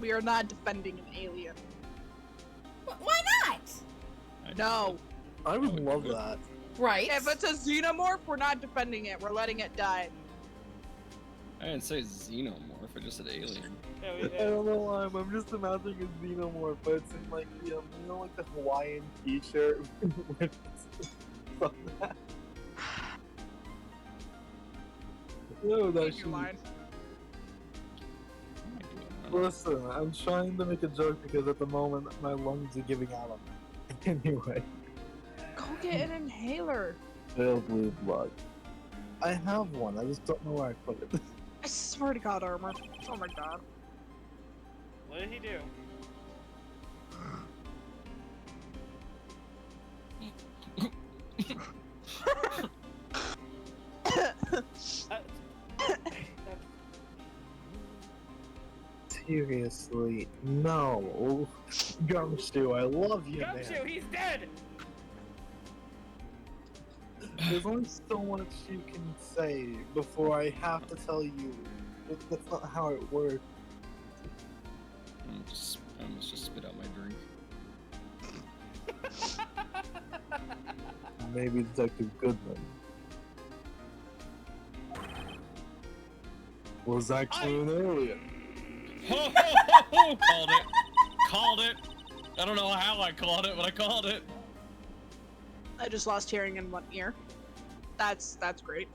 Speaker 3: We are not defending an alien.
Speaker 1: Why not?
Speaker 3: No.
Speaker 7: I would
Speaker 2: would
Speaker 7: love
Speaker 2: do it.
Speaker 7: that.
Speaker 1: Right?
Speaker 3: If it's a xenomorph, we're not defending it. We're letting it die.
Speaker 2: I didn't say xenomorph, I just said alien.
Speaker 9: Yeah,
Speaker 7: I don't know why, I'm just imagining a xenomorph, but it's in like the, you know, like the Hawaiian t-shirt with from that. No, that
Speaker 3: You're
Speaker 7: should.
Speaker 3: lying.
Speaker 7: Listen, I'm trying to make a joke because at the moment my lungs are giving out on me. Anyway,
Speaker 3: Go get an inhaler.
Speaker 7: pale blue blood. I have one, I just don't know where I put it.
Speaker 3: I swear to God, Armor. Oh my God.
Speaker 9: What did he do?
Speaker 7: Seriously, no. Gumshoe, I love you,
Speaker 9: Gumshoe,
Speaker 7: man.
Speaker 9: he's dead!
Speaker 7: There's only so much you can say before I have to tell you. That's not how it works.
Speaker 2: I almost just spit out my drink.
Speaker 7: Maybe Detective Goodman was actually an alien.
Speaker 2: Ho, ho, ho, ho! Called it. Called it. I don't know how I called it, but I called it.
Speaker 3: I just lost hearing in one ear. That's great.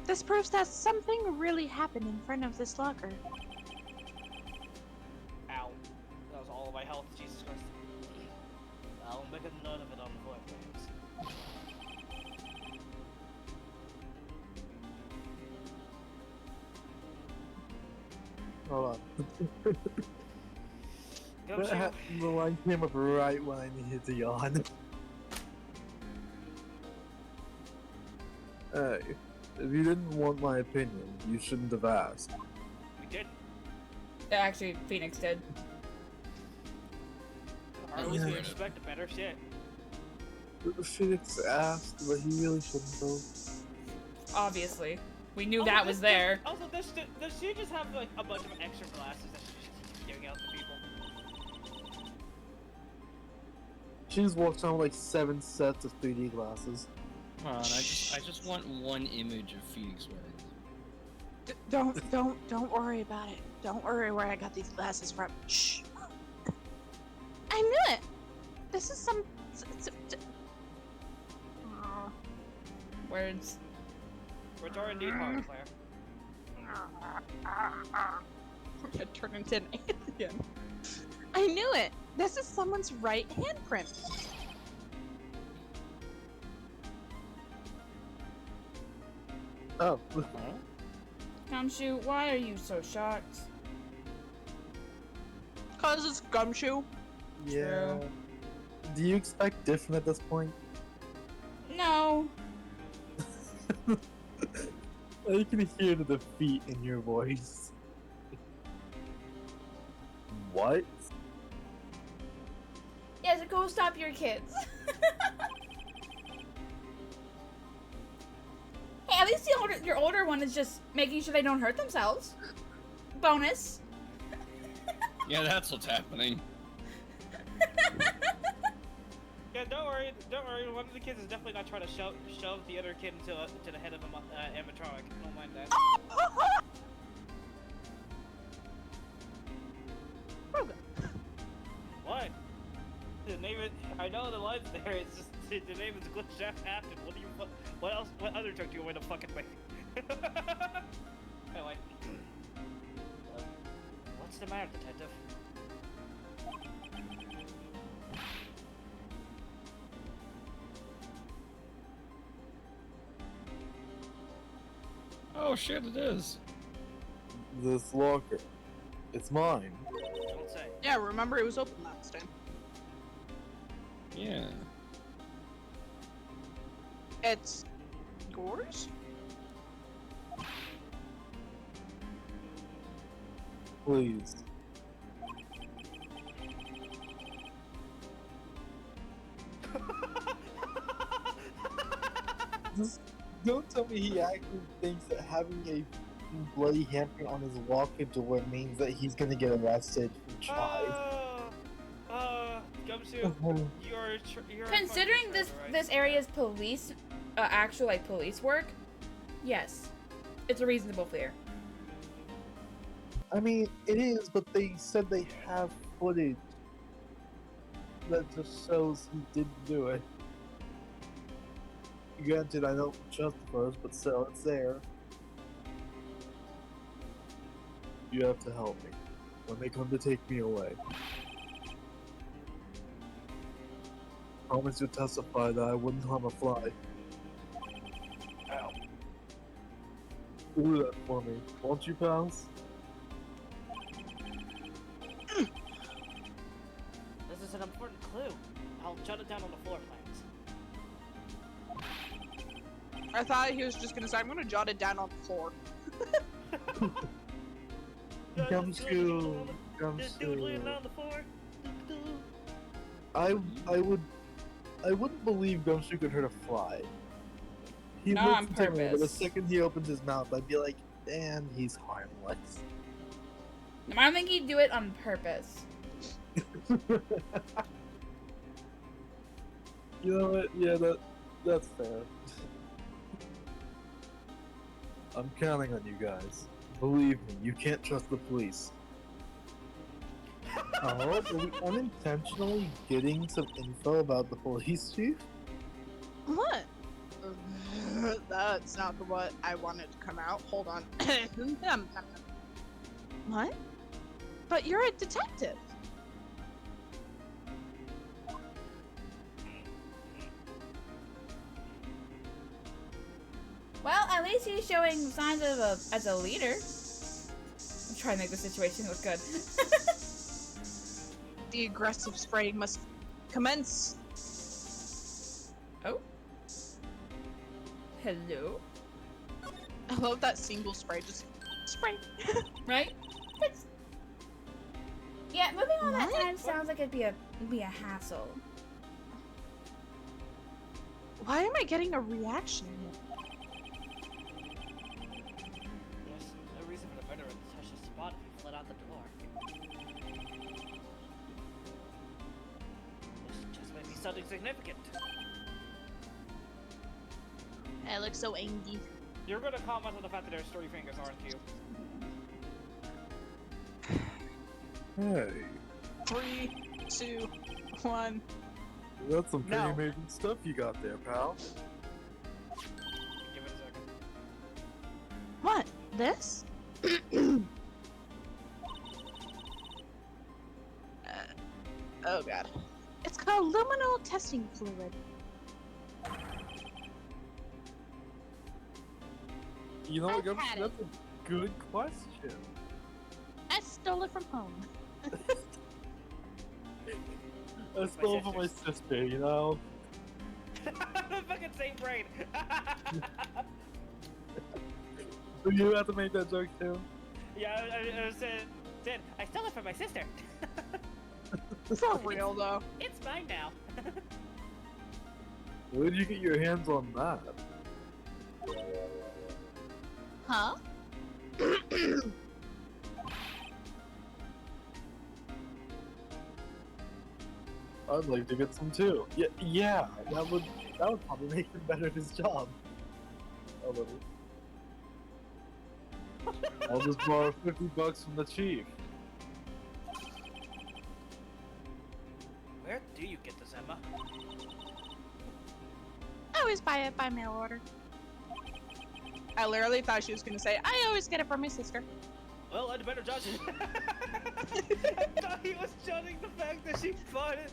Speaker 3: This proves that something really happened in front of this locker.
Speaker 9: Ow. That was all of my health, Jesus Christ. I'll make a note of it on the board, please.
Speaker 7: Hold on.
Speaker 9: Gumshoe.
Speaker 7: The line came up right when I needed to yawn. Hey, if you didn't want my opinion, you shouldn't have asked.
Speaker 9: We didn't.
Speaker 1: Actually, Phoenix did.
Speaker 9: Or at least we
Speaker 2: Yeah.
Speaker 9: expect a better shit.
Speaker 7: Phoenix asked, but he really shouldn't have.
Speaker 1: Obviously. We knew
Speaker 9: Also,
Speaker 1: that was there.
Speaker 9: Also, does she just have like a bunch of extra glasses that she just keeps giving out to people?
Speaker 7: She's walked on like 7 sets of 3D glasses.
Speaker 2: Come on, I just want one image of Phoenix wearing.
Speaker 3: Don't worry about it. Don't worry where I got these glasses from. Shh. I knew it. This is some.
Speaker 1: Words.
Speaker 9: Words are indeed hard, Claire.
Speaker 3: I'm gonna turn into an alien. I knew it. This is someone's right handprint.
Speaker 7: Oh.
Speaker 1: Gumshoe, why are you so shocked?
Speaker 3: Cause it's Gumshoe.
Speaker 7: Yeah. Do you expect different at this point?
Speaker 1: No.
Speaker 7: I can hear the defeat in your voice. What?
Speaker 1: Yeah, so go stop your kids. Hey, at least your older one is just making sure they don't hurt themselves. Bonus.
Speaker 9: Yeah, that's what's happening. Yeah, don't worry. One of the kids is definitely not trying to shove the other kid into to the head of an animatronic. Don't mind that. What? The name it. I know the line's there. It's just the name is Glitch Captain. What else? What other joke do you want me to fucking make? Anyway. What's the matter, detective?
Speaker 2: Oh shit, it is.
Speaker 7: This locker. It's mine.
Speaker 9: Don't say.
Speaker 3: Yeah, remember it was open last time.
Speaker 2: Yeah.
Speaker 3: It's yours?
Speaker 7: Please. Just don't tell me he actually thinks that having a bloody handprint on his locker door means that he's gonna get arrested for child.
Speaker 9: Gumshoe, you're
Speaker 1: Considering
Speaker 9: a fucking
Speaker 1: this
Speaker 9: traitor, right?
Speaker 1: this area's police, actual like police work, yes, it's a reasonable fear.
Speaker 7: I mean, it is, but they said they have footage that just shows he didn't do it. Granted, I don't trust the first, but still, it's there. You have to help me when they come to take me away. Promise you'll testify that I wouldn't harm a fly. Ow. Do that for me, won't you, pals?
Speaker 9: This is an important clue. I'll jot it down on the floor plans.
Speaker 3: I thought he was just gonna say, I'm gonna jot it down on the floor.
Speaker 7: Gumshoe,
Speaker 9: Just doodling
Speaker 7: Gumshoe.
Speaker 9: on the floor.
Speaker 7: I wouldn't believe Gumshoe could hurt a fly. He
Speaker 1: Not
Speaker 7: looks
Speaker 1: on
Speaker 7: determined, but the
Speaker 1: purpose.
Speaker 7: second he opens his mouth, I'd be like, damn, he's harmless.
Speaker 1: I don't think he'd do it on purpose.
Speaker 7: You know what? Yeah, that's fair. I'm counting on you guys. Believe me, you can't trust the police. Oh, are we unintentionally getting some info about the police chief?
Speaker 3: What? That's not what I wanted to come out. Hold on. What? But you're a detective.
Speaker 1: Well, at least he's showing signs of as a leader. I'm trying to make the situation look good.
Speaker 3: The aggressive spraying must commence.
Speaker 1: Oh. Hello.
Speaker 3: I love that single spray. Just spray.
Speaker 1: Right? It's... Yeah, moving all that
Speaker 3: What?
Speaker 1: time sounds like it'd be a hassle.
Speaker 3: Why am I getting a reaction?
Speaker 9: There's no reason for the murderer to touch the spot if he fled out the door. This just might be something significant.
Speaker 3: I look so angry.
Speaker 9: You're gonna comment on the fact that there's 3 fingers, aren't you?
Speaker 7: Hey,
Speaker 3: 3, 2, 1.
Speaker 7: that's some pretty
Speaker 3: No.
Speaker 7: amazing stuff you got there, pal.
Speaker 9: Give it a second.
Speaker 3: What? This? Oh god. It's called luminal testing fluid.
Speaker 7: You know what,
Speaker 3: I've
Speaker 7: Gumshoe?
Speaker 3: had it.
Speaker 7: That's a good question.
Speaker 3: I stole it from home.
Speaker 7: I stole it from my sister, you know?
Speaker 9: Fucking same brain.
Speaker 7: You have to make that joke too.
Speaker 9: Yeah, I said, I stole it from my sister.
Speaker 3: For real though.
Speaker 9: It's mine now.
Speaker 7: Where did you get your hands on that?
Speaker 3: Huh?
Speaker 7: I'd like to get some too. Yeah, that would probably make him better at his job. A little. I'll just borrow $50 from the chief.
Speaker 9: Where do you get this, Emma?
Speaker 3: I always buy it by mail order. I literally thought she was gonna say, I always get it from my sister.
Speaker 9: Well, I'd better judge it. I thought he was judging the fact that she bought it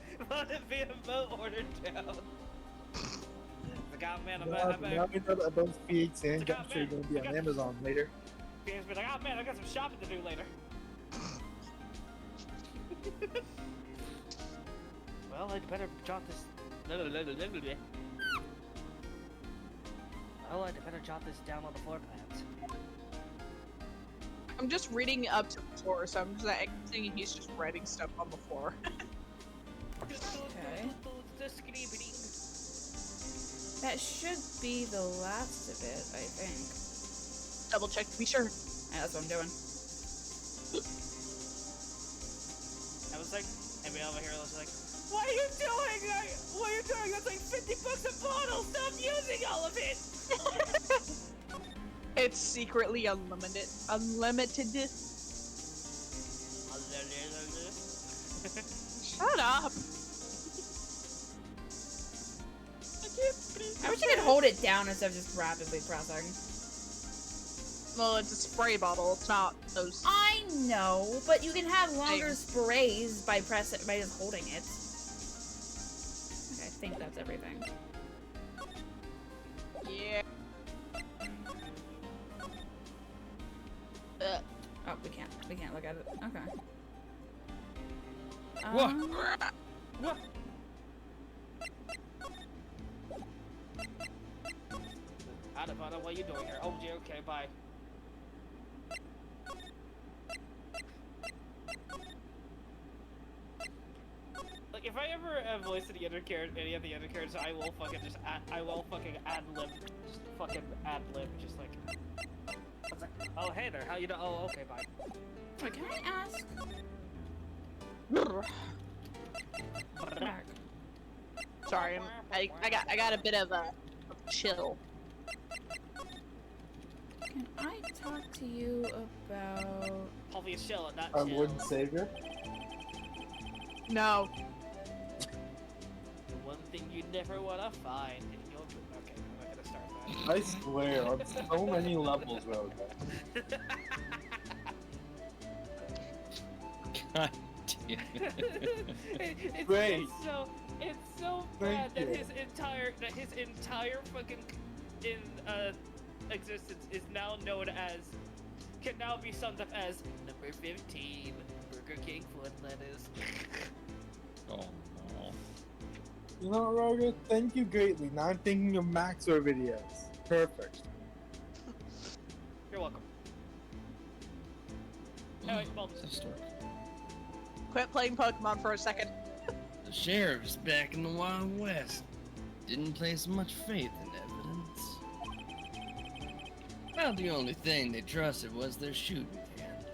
Speaker 9: via mail order down. like, oh man,
Speaker 7: Now we know that both Phoenix and
Speaker 9: It's like, oh,
Speaker 7: Gumshoe are
Speaker 9: man,
Speaker 7: going to be
Speaker 9: I
Speaker 7: on
Speaker 9: got-
Speaker 7: Amazon later.
Speaker 9: Fans be like, oh man, I got some shopping to do later. Well, I'd better jot this. Well, I'd better jot this down on the floor plans.
Speaker 3: I'm just reading up to the floor, so I'm just like, thinking he's just writing stuff on the floor.
Speaker 1: Okay. That should be the last of it, I think.
Speaker 3: Double check to be sure.
Speaker 1: Yeah, that's what I'm doing.
Speaker 9: I was like, everybody over here was like, what are you doing? What are you doing? That's like $50 a bottle. Stop using all of it.
Speaker 3: It's secretly unlimited. Unlimited. Shut up.
Speaker 1: I wish I could hold it down instead of just rapidly pressing.
Speaker 3: Well, it's a spray bottle. It's not those.
Speaker 1: I know, but you can have longer sprays by just holding it. Okay, I think that's everything.
Speaker 3: Yeah.
Speaker 1: Oh, we can't look at it. Okay.
Speaker 2: What?
Speaker 9: What? I don't know what you're doing here. Oh, gee, okay, bye. Like, if I ever voice any of the other characters, I will fucking just ad-lib. Just fucking ad-lib, just like... It's like, oh, hey there, how you doing? Oh, okay, bye.
Speaker 1: Wait, can I ask? Back.
Speaker 3: Sorry, I got a bit of a chill.
Speaker 1: Can I talk to you about?
Speaker 9: Hopefully it's chill and not
Speaker 7: Our
Speaker 9: chill.
Speaker 7: Lord and Savior?
Speaker 3: No.
Speaker 9: The one thing you never want to find. Okay, I'm not gonna start that.
Speaker 7: I swear, on so many levels, Rogue.
Speaker 2: God damn it.
Speaker 7: Great.
Speaker 9: It's so
Speaker 7: Thank
Speaker 9: bad that
Speaker 7: you.
Speaker 9: his entire fucking existence is now known as, can now be summed up as number 15, Burger King foot lettuce.
Speaker 2: Oh no.
Speaker 7: You know what, Rogue? Thank you greatly. Now I'm thinking of Maxor videos. Perfect.
Speaker 9: You're welcome. Anyway, well,
Speaker 2: What's that story?
Speaker 3: Quit playing Pokemon for a second.
Speaker 6: The sheriff's back in the Wild West. Didn't place much faith in evidence. Well, the only thing they trusted was their shooting hand.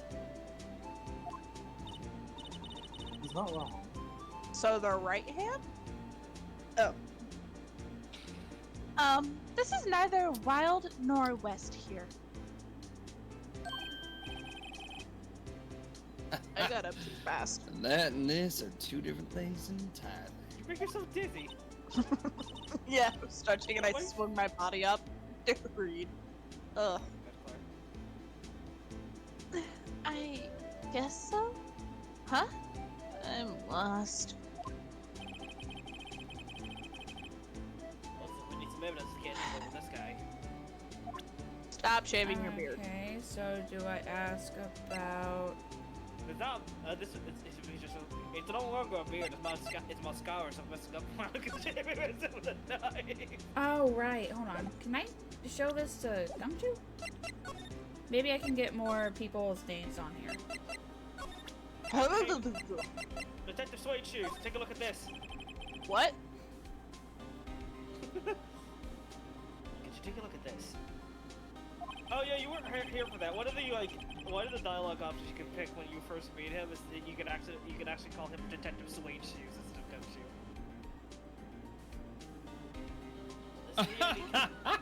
Speaker 7: He's not wrong.
Speaker 3: So the right hand? Oh. This is neither wild nor west here. I got up too fast.
Speaker 6: And that and this are two different things entirely.
Speaker 9: you make yourself dizzy.
Speaker 3: Yeah, I'm stretching and I swung my body up. Agreed. Ugh. I guess so? Huh? I'm lost.
Speaker 9: Also, we need some evidence to get in with this guy.
Speaker 3: Stop shaving your beard.
Speaker 1: Okay, so do I ask about?
Speaker 9: It's not, it's just, it's no longer a beard, it's mascara, so messing up my with a knife.
Speaker 1: Oh right, hold on. Can I show this to Gumshoe? Maybe I can get more people's names on here.
Speaker 9: Detective Suede Shoes, take a look at this.
Speaker 3: What?
Speaker 9: Could you take a look at this? Oh yeah, you weren't here for that. One of the dialogue options you can pick when you first meet him is that you can actually call him Detective Suede Shoes instead of Gumshoe.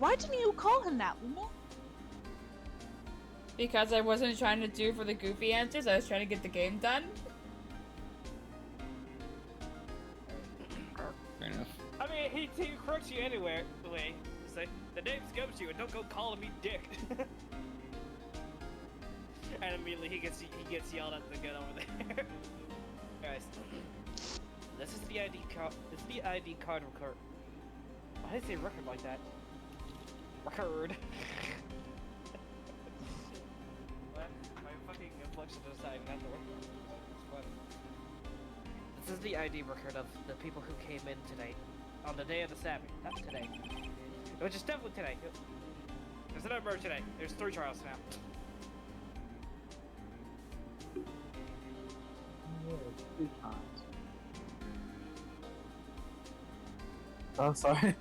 Speaker 3: Why didn't you call him that, Luna?
Speaker 1: Because I wasn't trying to do for the goofy answers, I was trying to get the game done.
Speaker 2: Fair enough.
Speaker 9: I mean, he corrects you anyway. It's like, the name's Gumshoe, and don't go calling me Dick. And immediately he gets yelled at the gun over there. Guys, this is the ID card. This is the ID card record. Why did I say record like that? Record. What? My fucking inflection decided not to work. It's funny. This is the ID record of the people who came in today. On the day of the stabbing. That's today. Which is definitely today. There's another murder today. There's 3 trials now.
Speaker 7: Yeah, 3 times. Oh, sorry.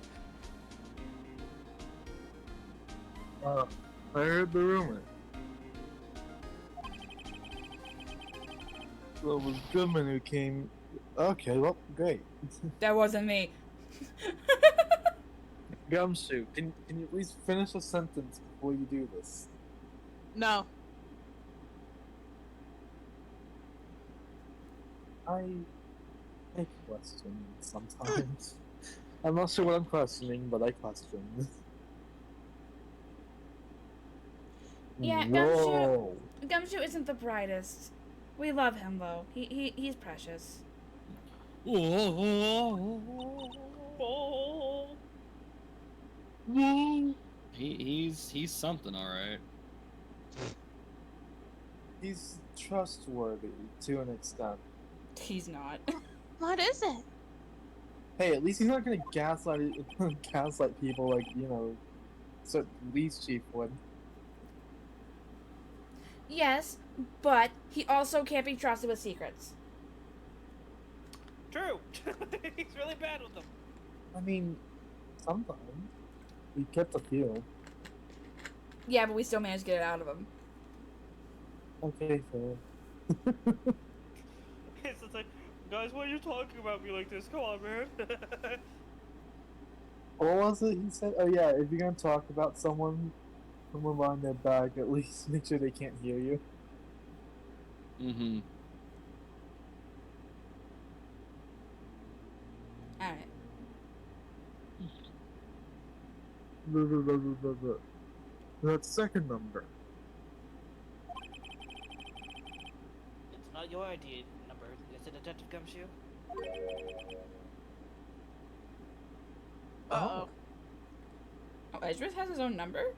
Speaker 7: I heard the rumor. Well, it was Goodman who came. Okay, well, great.
Speaker 5: That wasn't me.
Speaker 7: Gumshoe, can you please finish a sentence before you do this?
Speaker 3: No.
Speaker 7: I question sometimes. I'm not sure what I'm questioning, but I question.
Speaker 5: Yeah,
Speaker 7: Whoa.
Speaker 5: Gumshoe isn't the brightest. We love him though. He's precious.
Speaker 2: He's something, all right.
Speaker 7: He's trustworthy to an extent.
Speaker 5: He's not.
Speaker 3: What is it?
Speaker 7: Hey, at least he's not gonna gaslight people like, so police chief would.
Speaker 5: Yes, but he also can't be trusted with secrets.
Speaker 9: True! He's really bad with them.
Speaker 7: I mean, sometimes. We kept a few.
Speaker 5: Yeah, but we still managed to get it out of him.
Speaker 7: Okay, fair.
Speaker 9: It's just like, guys, why are you talking about me like this? Come on, man.
Speaker 7: What was it he said? Oh yeah, if you're gonna talk about someone behind their back, at least make sure they can't hear you.
Speaker 2: Mm-hmm.
Speaker 5: Alright.
Speaker 7: That second number.
Speaker 9: It's not your ID number. Is it Detective Gumshoe?
Speaker 3: Uh-oh.
Speaker 5: Oh, Edgeworth has his own number?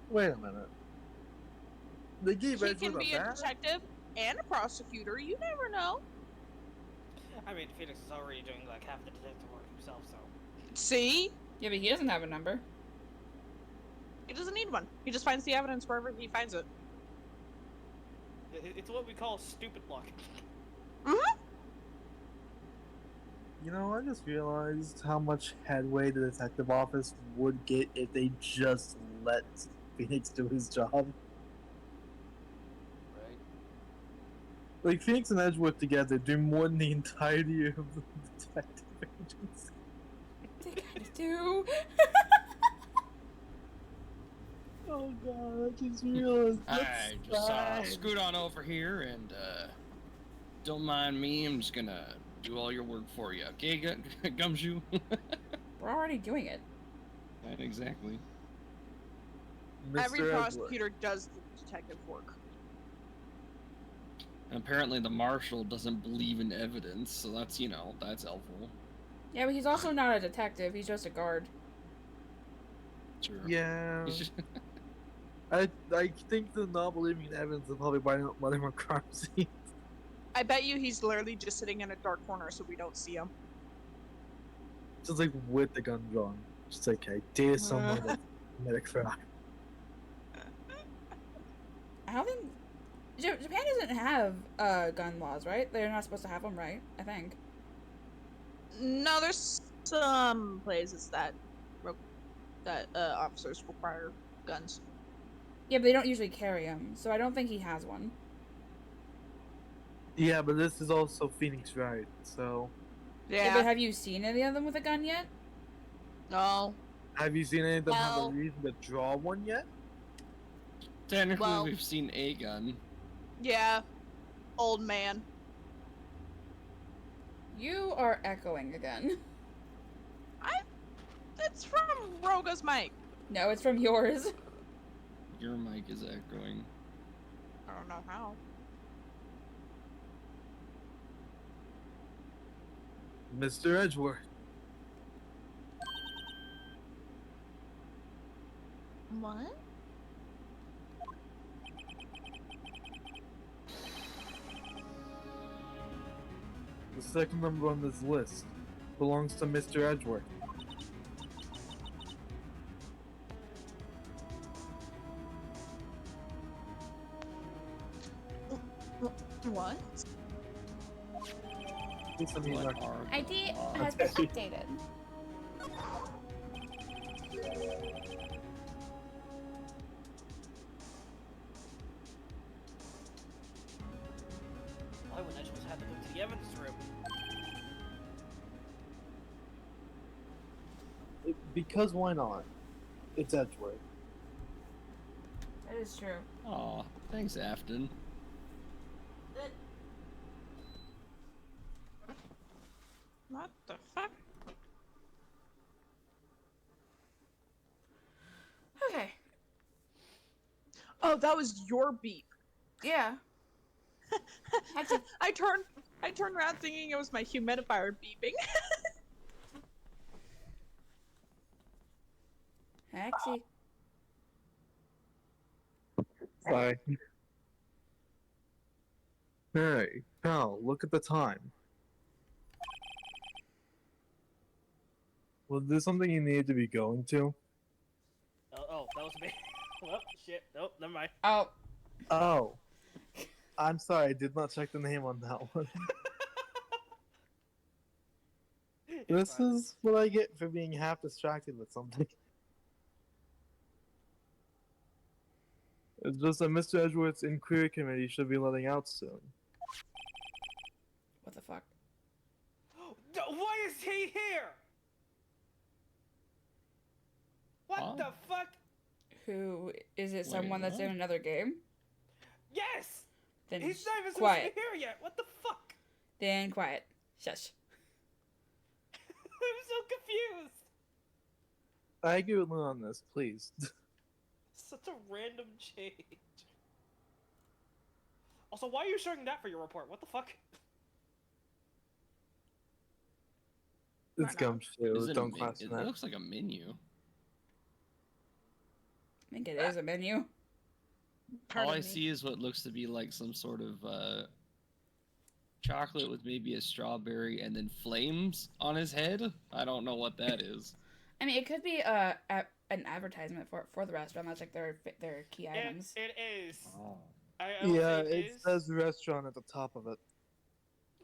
Speaker 7: Wait a minute. They gave
Speaker 3: He
Speaker 7: Edgeworth
Speaker 3: can be
Speaker 7: a
Speaker 3: a
Speaker 7: badge?
Speaker 3: detective and a prosecutor. You never know.
Speaker 9: I mean, Phoenix is already doing like half the detective work himself, so.
Speaker 3: See?
Speaker 5: Yeah, but he doesn't have a number.
Speaker 3: He doesn't need one. He just finds the evidence wherever he finds it.
Speaker 9: It's what we call stupid luck.
Speaker 3: Mm-hmm.
Speaker 7: You know, I just realized how much headway the detective office would get if they just let Phoenix do his job.
Speaker 9: Right.
Speaker 7: Like, Phoenix and Edgeworth together do more than the entirety of the detective agency.
Speaker 5: They kind of do.
Speaker 7: Oh god, I just realized.
Speaker 2: Alright, just scoot on over here and don't mind me. I'm just gonna do all your work for you, okay, Gumshoe?
Speaker 5: We're already doing it.
Speaker 2: Right, exactly.
Speaker 3: Every
Speaker 7: Mr. Edgeworth.
Speaker 3: prosecutor does the detective work.
Speaker 2: And apparently the marshal doesn't believe in evidence, so that's, that's helpful.
Speaker 5: Yeah, but he's also not a detective. He's just a guard.
Speaker 2: Sure.
Speaker 7: Yeah. I think the not believing in evidence is probably why not let him on crime scene.
Speaker 3: I bet you he's literally just sitting in a dark corner so we don't see him.
Speaker 7: Just like with the gun drawn. Just like, hey, dare someone that committed a crime.
Speaker 5: I don't think Japan doesn't have gun laws, right? They're not supposed to have them, right? I think.
Speaker 3: No, there's some places that officers require guns.
Speaker 5: Yeah, but they don't usually carry them, so I don't think he has one.
Speaker 7: Yeah, but this is also Phoenix Wright, so.
Speaker 5: Yeah, but have you seen any of them with a gun yet?
Speaker 3: No.
Speaker 7: Have you seen any of them have a
Speaker 3: Well-
Speaker 7: reason to draw one yet?
Speaker 2: Technically,
Speaker 3: Well-
Speaker 2: we've seen a gun.
Speaker 3: Yeah. Old man.
Speaker 5: You are echoing again.
Speaker 3: It's from Roga's mic.
Speaker 5: No, it's from yours.
Speaker 2: Your mic is echoing.
Speaker 3: I don't know how.
Speaker 7: Mr. Edgeworth.
Speaker 3: What?
Speaker 7: The second number on this list belongs to Mr. Edgeworth.
Speaker 3: What?
Speaker 7: Listen, he's
Speaker 2: What
Speaker 7: not-
Speaker 2: are the
Speaker 1: ID
Speaker 2: odds?
Speaker 1: has been updated.
Speaker 9: Why would I supposed to have to go to the evidence room?
Speaker 7: Because why not? It's Edgeworth.
Speaker 1: That is true.
Speaker 2: Aw, thanks, Afton.
Speaker 3: What the fuck?
Speaker 1: Okay.
Speaker 3: Oh, that was your beep.
Speaker 1: Yeah. Had to.
Speaker 3: I turned around thinking it was my humidifier beeping.
Speaker 1: Hexy.
Speaker 7: Sorry. Hey, pal, look at the time. Was this something you needed to be going to?
Speaker 9: Oh, that was me. Well, shit. Nope, never mind.
Speaker 1: Oh.
Speaker 7: Oh. I'm sorry, I did not check the name on that one. This
Speaker 9: fine.
Speaker 7: is what I get for being half distracted with something. It's just that Mr. Edgeworth's inquiry committee should be letting out soon.
Speaker 1: What the fuck?
Speaker 9: Why is he here? What
Speaker 2: Huh?
Speaker 9: the fuck?
Speaker 1: Who is it? Someone that's in
Speaker 2: what?
Speaker 1: another game?
Speaker 9: Yes!
Speaker 1: Then
Speaker 9: He's not even supposed
Speaker 1: quiet.
Speaker 9: to be here yet. What the fuck?
Speaker 1: Then quiet. Shush.
Speaker 9: I'm so confused.
Speaker 7: I agree with Lynn on this, please.
Speaker 9: Such a random change. Also, why are you showing that for your report? What the fuck?
Speaker 7: It's gumshoe,
Speaker 2: Is it a
Speaker 7: don't
Speaker 2: men-
Speaker 7: question
Speaker 2: it
Speaker 7: that.
Speaker 2: looks like a menu.
Speaker 1: I think it is a menu.
Speaker 2: All I see is what looks to be like some sort of chocolate with maybe a strawberry and then flames on his head. I don't know what that is.
Speaker 1: I mean, it could be an advertisement for the restaurant. That's like their key items.
Speaker 9: It is.
Speaker 2: Oh.
Speaker 9: I will
Speaker 7: Yeah,
Speaker 9: say
Speaker 7: it says restaurant at the top of it.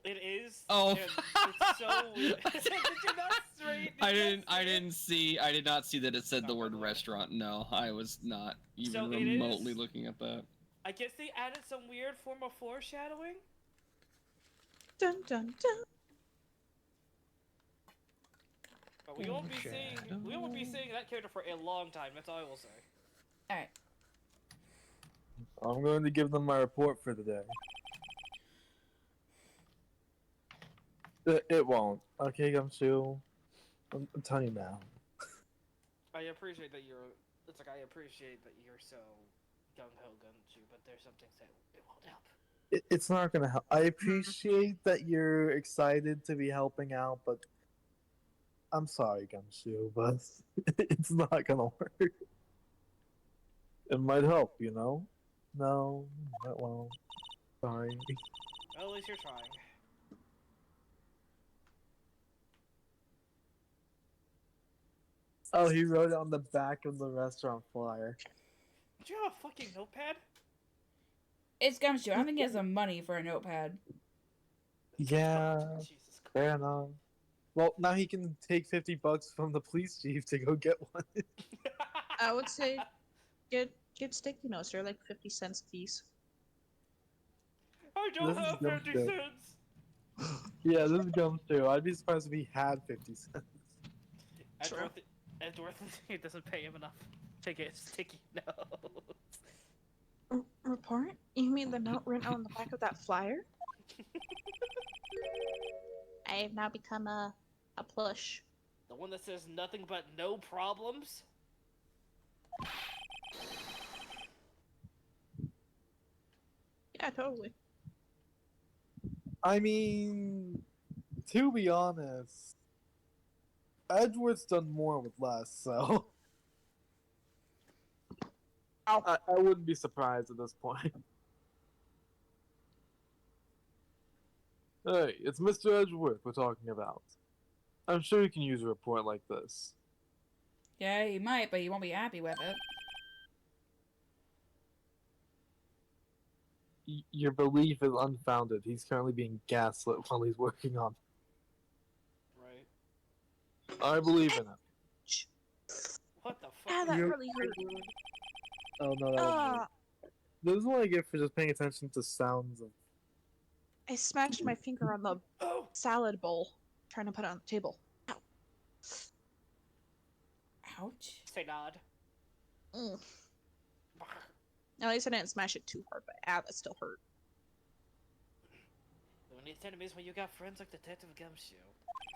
Speaker 9: It is.
Speaker 2: Oh.
Speaker 9: And it's so weird. Did you not straight?
Speaker 2: I did not see that it said the
Speaker 9: Not
Speaker 2: word
Speaker 9: really.
Speaker 2: restaurant. No, I was not even
Speaker 9: So it
Speaker 2: remotely
Speaker 9: is-
Speaker 2: looking at that.
Speaker 9: I guess they added some weird form of foreshadowing.
Speaker 3: Dun dun dun.
Speaker 9: But we won't be seeing that character for a long time. That's all I will say.
Speaker 1: All right.
Speaker 7: I'm going to give them my report for the day. It won't. Okay, Gumshoe. I'm telling you now.
Speaker 9: I appreciate that you're. It's like I appreciate that you're so gung ho Gumshoe, but there's some things that it won't help.
Speaker 7: It's not gonna help. I appreciate that you're excited to be helping out, but I'm sorry, Gumshoe, but it's not gonna work. It might help, you know? No, it won't. Sorry.
Speaker 9: Well, at least you're trying.
Speaker 7: Oh, he wrote it on the back of the restaurant flyer.
Speaker 9: Do you have a fucking notepad?
Speaker 1: It's Gumshoe. I don't think he has the money for a notepad.
Speaker 7: Yeah,
Speaker 9: Jesus Christ.
Speaker 7: fair enough. Well, now he can take $50 from the police chief to go get one.
Speaker 3: I would say get sticky notes. They're like 50 cents a piece.
Speaker 9: I don't
Speaker 7: This is
Speaker 9: have
Speaker 7: dumb
Speaker 9: 50
Speaker 7: shit.
Speaker 9: cents.
Speaker 7: Yeah, this is Gumshoe. I'd be surprised if he had 50 cents.
Speaker 3: True.
Speaker 9: Edgeworth, it doesn't pay him enough to get sticky notes.
Speaker 3: Report? You mean the note written on the back of that flyer? I have now become a plush.
Speaker 9: The one that says nothing but no problems?
Speaker 3: Yeah, totally.
Speaker 7: I mean, to be honest, Edgeworth's done more with less, so. I wouldn't be surprised at this point. Hey, it's Mr. Edgeworth we're talking about. I'm sure you can use a report like this.
Speaker 5: Yeah, he might, but he won't be happy with it.
Speaker 7: Your belief is unfounded. He's currently being gaslit while he's working on.
Speaker 9: Right.
Speaker 7: I believe in him.
Speaker 9: What the
Speaker 3: Ah,
Speaker 9: fuck?
Speaker 3: that
Speaker 7: You-
Speaker 3: really hurt.
Speaker 7: Oh no, that was This is what I get for just paying attention to sounds of.
Speaker 3: I smashed my finger on the
Speaker 9: Oh!
Speaker 3: salad bowl, trying to put it on the table. Ow.
Speaker 5: Ouch.
Speaker 9: Say nod.
Speaker 3: Mm. At least I didn't smash it too hard, but that still hurt.
Speaker 9: When you enemies when you got friends like Detective Gumshoe.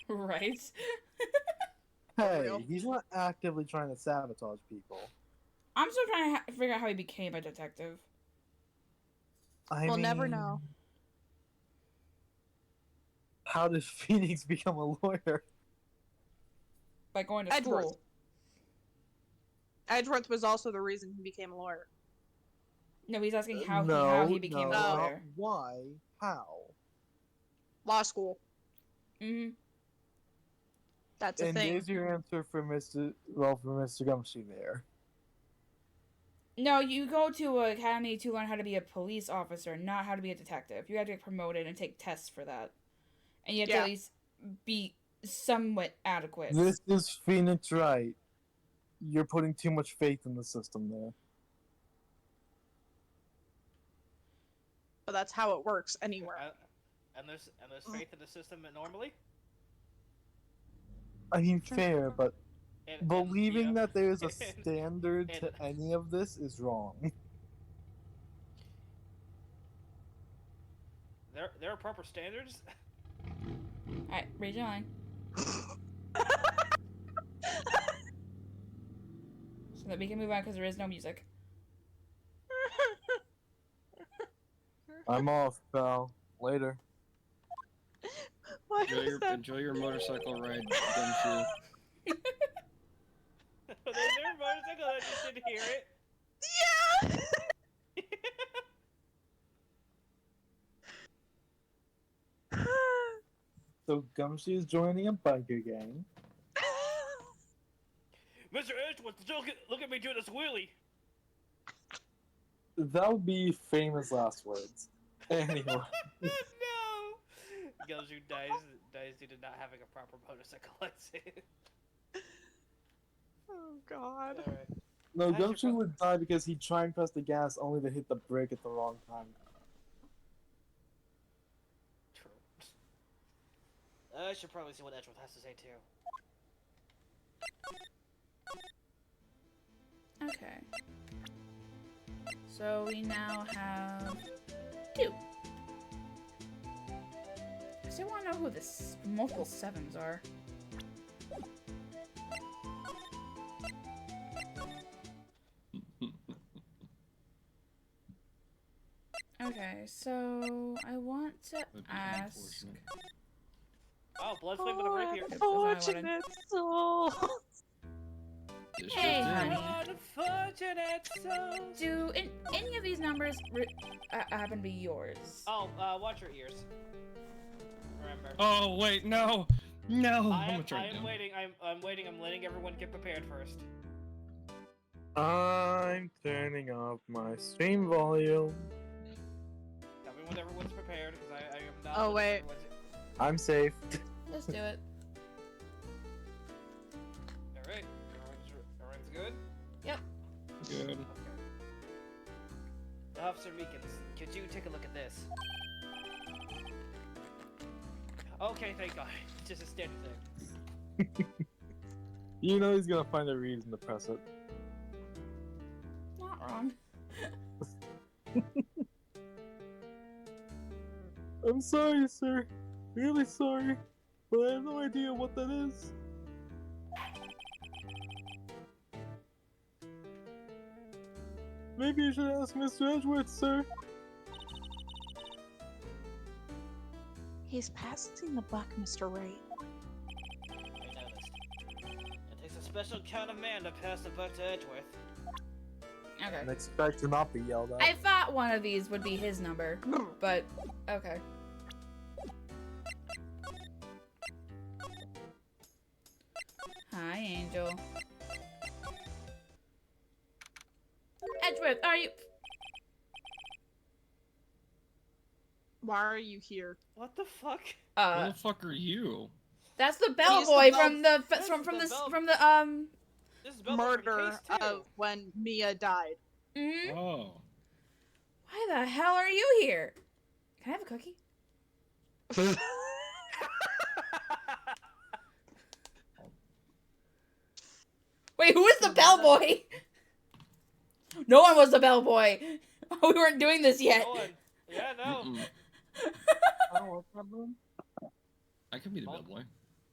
Speaker 5: Right?
Speaker 7: Hey,
Speaker 3: real.
Speaker 7: he's not actively trying to sabotage people.
Speaker 5: I'm still trying to figure out how he became a detective.
Speaker 3: We'll never know.
Speaker 7: How did Phoenix become a lawyer?
Speaker 5: By going to
Speaker 3: Edgeworth.
Speaker 5: school.
Speaker 3: Edgeworth was also the reason he became a lawyer.
Speaker 5: No, he's asking how he became a
Speaker 3: no.
Speaker 5: lawyer.
Speaker 7: Why? How?
Speaker 3: Law school.
Speaker 5: Mm-hmm.
Speaker 3: That's a
Speaker 7: And
Speaker 3: thing.
Speaker 7: there's your answer for Mr. Gumshoe there.
Speaker 5: No, you go to an academy to learn how to be a police officer, not how to be a detective. You have to get promoted and take tests for that. And you have to at least be somewhat adequate.
Speaker 7: This is Phoenix right. You're putting too much faith in the system there.
Speaker 3: But that's how it works anywhere.
Speaker 9: And there's faith in the system normally?
Speaker 7: I mean, fair, but believing
Speaker 9: yeah.
Speaker 7: that there's a standard to any of this is wrong.
Speaker 9: There are proper standards?
Speaker 5: Alright, read your line. So that we can move on because there is no music.
Speaker 7: I'm off, pal. Later.
Speaker 3: Why
Speaker 2: Enjoy your motorcycle ride, Gumshoe.
Speaker 9: Was there a motorcycle? I just didn't hear it.
Speaker 3: Yeah!
Speaker 7: So Gumshoe's joining a biker gang.
Speaker 9: Mr. Edgeworth, look at me doing this wheelie.
Speaker 7: That would be famous last words. Anyway.
Speaker 9: No! Gumshoe dies due to not having a proper motorcycle license.
Speaker 3: Oh god.
Speaker 9: Alright.
Speaker 7: No,
Speaker 9: I should
Speaker 7: Gumshoe would die because he'd try and press the gas only to hit the brake at the wrong time.
Speaker 9: True. I should probably see what Edgeworth has to say too.
Speaker 5: Okay. So we now have 2. I still want to know who the multiple 7s are. Okay, so I want to ask.
Speaker 9: Oh, blood flame with a rapier.
Speaker 3: Unfortunate soul.
Speaker 5: Hey, honey.
Speaker 9: Unfortunate soul.
Speaker 5: Do any of these numbers happen to be yours?
Speaker 9: Oh, watch your ears. Remember.
Speaker 2: Oh wait, no, no.
Speaker 9: I am
Speaker 2: I'm
Speaker 9: waiting. I'm waiting. I'm letting everyone get prepared first.
Speaker 7: I'm turning off my stream volume.
Speaker 9: Tell me when everyone's prepared, because I am not.
Speaker 3: Oh, wait.
Speaker 7: I'm safe.
Speaker 5: Let's do it.
Speaker 9: Alright. Everyone's good?
Speaker 5: Yep.
Speaker 2: Good.
Speaker 9: Okay. Officer Meekins, could you take a look at this? Okay, thank God. It's just a standard thing.
Speaker 7: You know he's gonna find a reason to press it.
Speaker 5: Not wrong.
Speaker 7: I'm sorry, sir. Really sorry. But I have no idea what that is. Maybe you should ask Mr. Edgeworth, sir.
Speaker 3: He's passing the buck, Mr. Wright.
Speaker 9: I noticed. It takes a special kind of man to pass the buck to Edgeworth.
Speaker 1: Okay.
Speaker 7: and expect to not be yelled at.
Speaker 1: I thought one of these would be his number, but okay. Hi, Angel. Edgeworth, are you?
Speaker 3: Why are you here?
Speaker 9: What the fuck?
Speaker 2: Who the fuck are you?
Speaker 1: That's the
Speaker 3: He's
Speaker 1: bellboy
Speaker 3: the
Speaker 1: from the
Speaker 9: This
Speaker 1: from
Speaker 9: is
Speaker 1: from
Speaker 9: the
Speaker 1: the
Speaker 9: bell-
Speaker 1: from the
Speaker 9: This is Bella
Speaker 3: Murder
Speaker 9: from case 2.
Speaker 3: of when Mia died.
Speaker 1: Mm-hmm.
Speaker 2: Oh.
Speaker 1: Why the hell are you here? Can I have a cookie? Wait, who is the bellboy? No one was the bellboy. We weren't doing this yet.
Speaker 9: No one. Yeah, no.
Speaker 2: Mm-mm.
Speaker 7: Oh, what's that room?
Speaker 2: I can be the bellboy.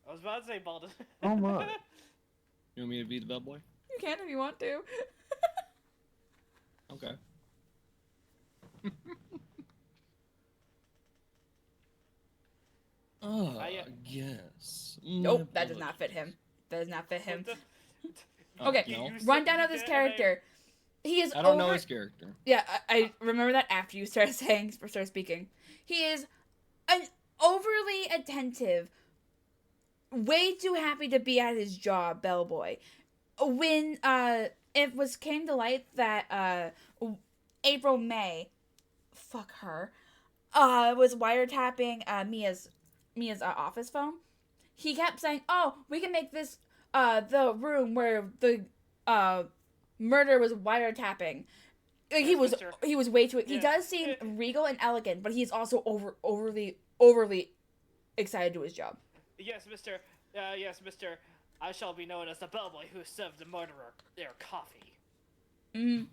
Speaker 9: I was about to say Baldwin.
Speaker 7: Oh my.
Speaker 2: You want me to be the bellboy?
Speaker 1: You can if you want to.
Speaker 2: Okay. Oh, yes.
Speaker 1: Nope, that does not fit him. That does not fit him.
Speaker 2: Oh,
Speaker 1: Okay,
Speaker 2: no?
Speaker 1: rundown of this character. He is
Speaker 2: I don't know
Speaker 1: over-
Speaker 2: his character.
Speaker 1: Yeah, I remember that after you started speaking. He is an overly attentive, way too happy to be at his job, bellboy. When it came to light that April May, fuck her, was wiretapping Mia's office phone. He kept saying, "Oh, we can make this the room where the murder was wiretapping." Like, he was way too. He does seem regal and elegant, but he's also overly excited to his job.
Speaker 9: Yes, Mr. Yes, Mr. I shall be known as the bellboy who served the murderer their coffee.
Speaker 1: Mm.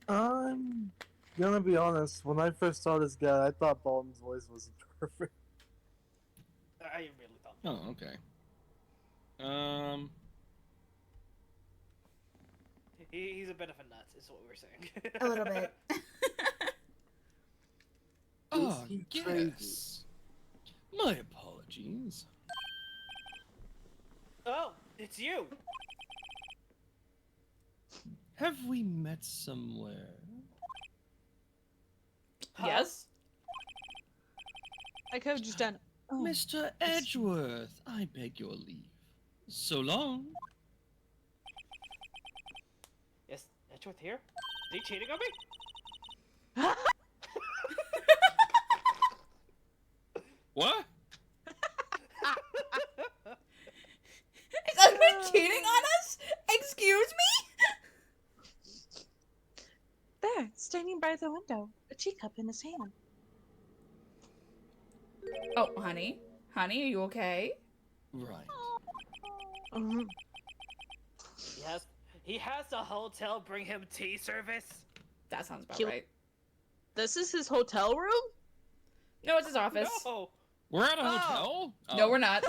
Speaker 7: I'm gonna be honest. When I first saw this guy, I thought Baldwin's voice was perfect.
Speaker 9: I really thought.
Speaker 2: Oh, okay.
Speaker 9: He's a bit of a nut, is what we were saying.
Speaker 1: A little bit.
Speaker 2: Oh,
Speaker 7: he
Speaker 2: yes.
Speaker 7: crazy?
Speaker 2: My apologies.
Speaker 9: Oh, it's you.
Speaker 2: Have we met somewhere?
Speaker 1: Yes.
Speaker 3: I could have just done. Oh,
Speaker 2: Mr. Edgeworth, I beg your leave. So long.
Speaker 9: Yes, Edgeworth here. Is he cheating on me?
Speaker 2: What?
Speaker 1: Is anyone cheating on us? Excuse me?
Speaker 3: there, standing by the window, a teacup in his hand.
Speaker 1: Oh, honey. Honey, are you okay?
Speaker 2: Right.
Speaker 3: Mhm.
Speaker 9: He has the hotel bring him tea service.
Speaker 1: That sounds about
Speaker 3: Cute.
Speaker 1: right.
Speaker 3: This is his hotel room?
Speaker 1: No, it's his office.
Speaker 9: No.
Speaker 2: We're at a
Speaker 3: Oh.
Speaker 2: hotel?
Speaker 1: No,
Speaker 2: Oh.
Speaker 1: we're not.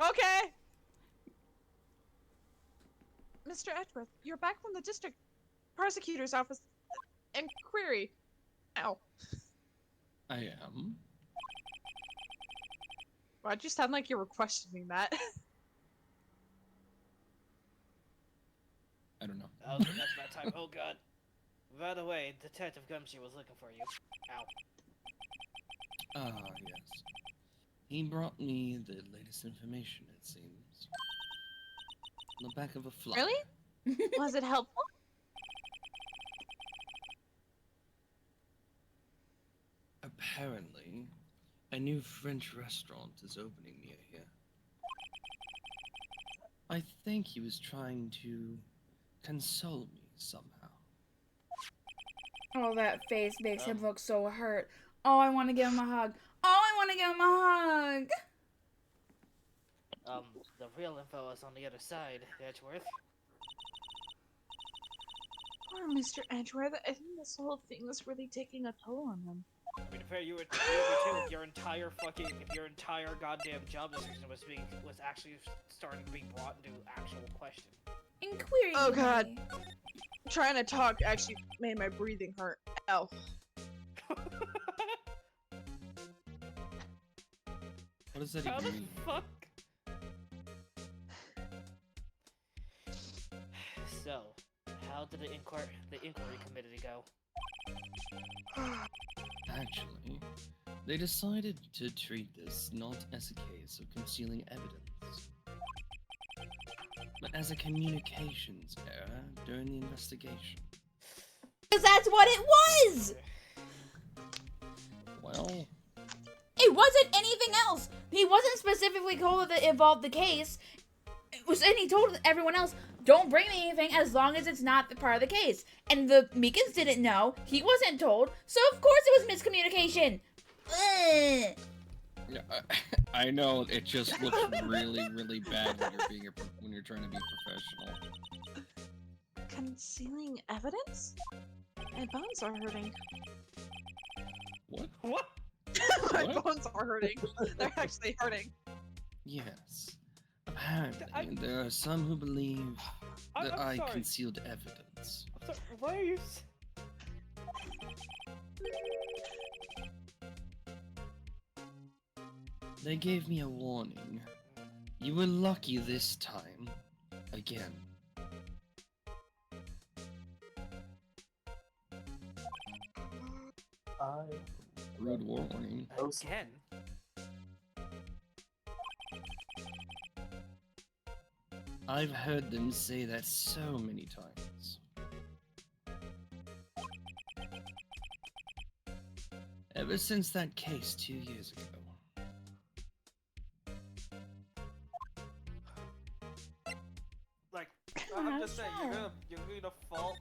Speaker 3: Okay. Mr. Edgeworth, you're back from the district prosecutor's office and query. Ow.
Speaker 2: I am.
Speaker 3: Why'd you sound like you were questioning that?
Speaker 2: I don't know.
Speaker 9: Oh, that's about time. Oh god. By the way, Detective Gumshoe was looking for you. Ow.
Speaker 2: Ah, yes. He brought me the latest information, it seems. On the back of a flyer.
Speaker 3: Really? Was it helpful?
Speaker 2: Apparently, a new French restaurant is opening near here. I think he was trying to console me somehow.
Speaker 1: Oh, that face makes him look so hurt. Oh, I want to give him a hug. Oh, I want to give him a hug.
Speaker 9: The real info is on the other side, Edgeworth.
Speaker 3: Poor Mr. Edgeworth, I think this whole thing is really taking a toll on him.
Speaker 9: I mean, fair, you were too, if your entire goddamn job description was actually starting to be brought into actual question.
Speaker 1: Inquiry.
Speaker 3: Oh, God. Trying to talk actually made my breathing hurt. Ow.
Speaker 2: What does that
Speaker 9: How
Speaker 2: even
Speaker 9: the
Speaker 2: mean?
Speaker 9: fuck? how did the inquiry committee go?
Speaker 2: Actually, they decided to treat this not as a case of concealing evidence, but as a communications error during the investigation.
Speaker 5: Because that's what it was!
Speaker 2: Well,
Speaker 5: It wasn't anything else! He wasn't specifically told that it involved the case. And he told everyone else, don't bring me anything as long as it's not the part of the case. And the Meekins didn't know. He wasn't told. So of course it was miscommunication. Ugh.
Speaker 2: yeah, I know it just looks really, really bad when you're trying to be professional.
Speaker 3: Concealing evidence? My bones are hurting.
Speaker 2: What?
Speaker 9: What?
Speaker 3: My
Speaker 2: What?
Speaker 3: bones are hurting. They're actually hurting.
Speaker 2: Yes. Apparently, there are some who believe that
Speaker 9: I'm
Speaker 2: I
Speaker 9: sorry.
Speaker 2: concealed evidence.
Speaker 9: I'm sorry, why are you...
Speaker 2: They gave me a warning. You were lucky this time. Again. Rude warning.
Speaker 9: Again?
Speaker 2: I've heard them say that so many times. Ever since that case 2 years ago.
Speaker 9: Like, I'm just saying, you're gonna fault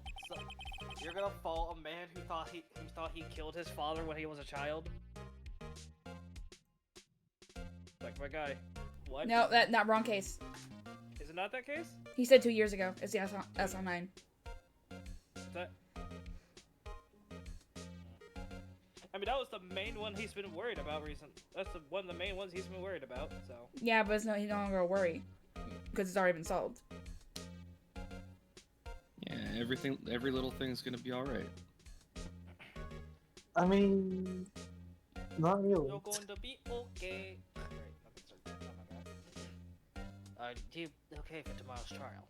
Speaker 9: you're gonna fault a man who thought he killed his father when he was a child? Like, my guy. What?
Speaker 5: No, not wrong case.
Speaker 9: Is it not that case?
Speaker 5: He said 2 years ago. It's the SL9.
Speaker 9: Is that... I mean, that was the main one he's been worried about That's one of the main ones he's been worried about, so...
Speaker 5: Yeah, but he's no longer a worry. Because it's already been solved.
Speaker 2: Yeah, every little thing's gonna be alright.
Speaker 7: I mean, not really.
Speaker 9: You're going to be okay. Right, let me start. Oh my god. Do you okay for tomorrow's trial?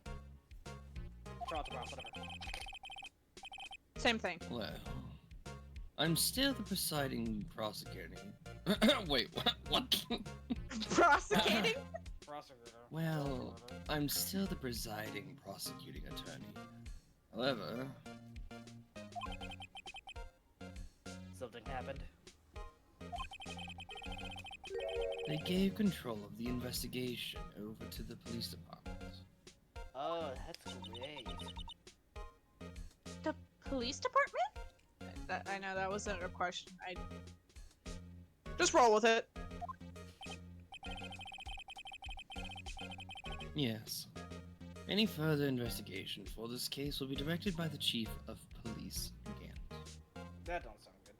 Speaker 9: Trial tomorrow, whatever.
Speaker 3: Same thing.
Speaker 2: Well, I'm still the presiding prosecuting. Wait, what?
Speaker 3: Prosecuting?
Speaker 9: Prosecutor.
Speaker 2: Well, I'm still the presiding prosecuting attorney. However,
Speaker 9: Something happened.
Speaker 2: they gave control of the investigation over to the police department.
Speaker 9: Oh, that's great.
Speaker 3: The police department? I know that wasn't a question. I just roll with it.
Speaker 2: Yes. Any further investigation for this case will be directed by the chief of police again.
Speaker 9: That don't sound good.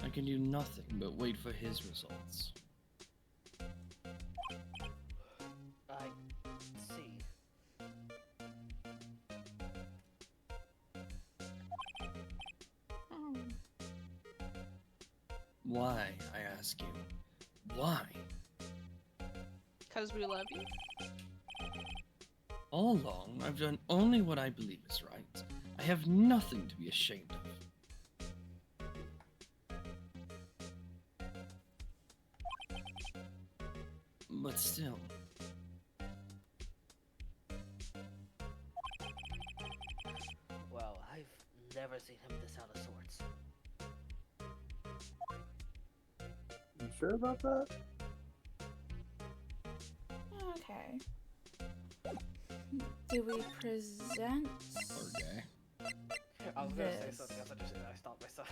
Speaker 2: I can do nothing but wait for his results.
Speaker 9: I see.
Speaker 2: Why, I ask you? Why?
Speaker 3: Because we love you.
Speaker 2: All along, I've done only what I believe is right. I have nothing to be ashamed of. But still,
Speaker 9: Well, I've never seen him this out of sorts.
Speaker 7: You sure about that?
Speaker 5: Okay. Do we present?
Speaker 2: poor guy.
Speaker 9: I was gonna say
Speaker 5: This.
Speaker 9: something else, I stopped myself.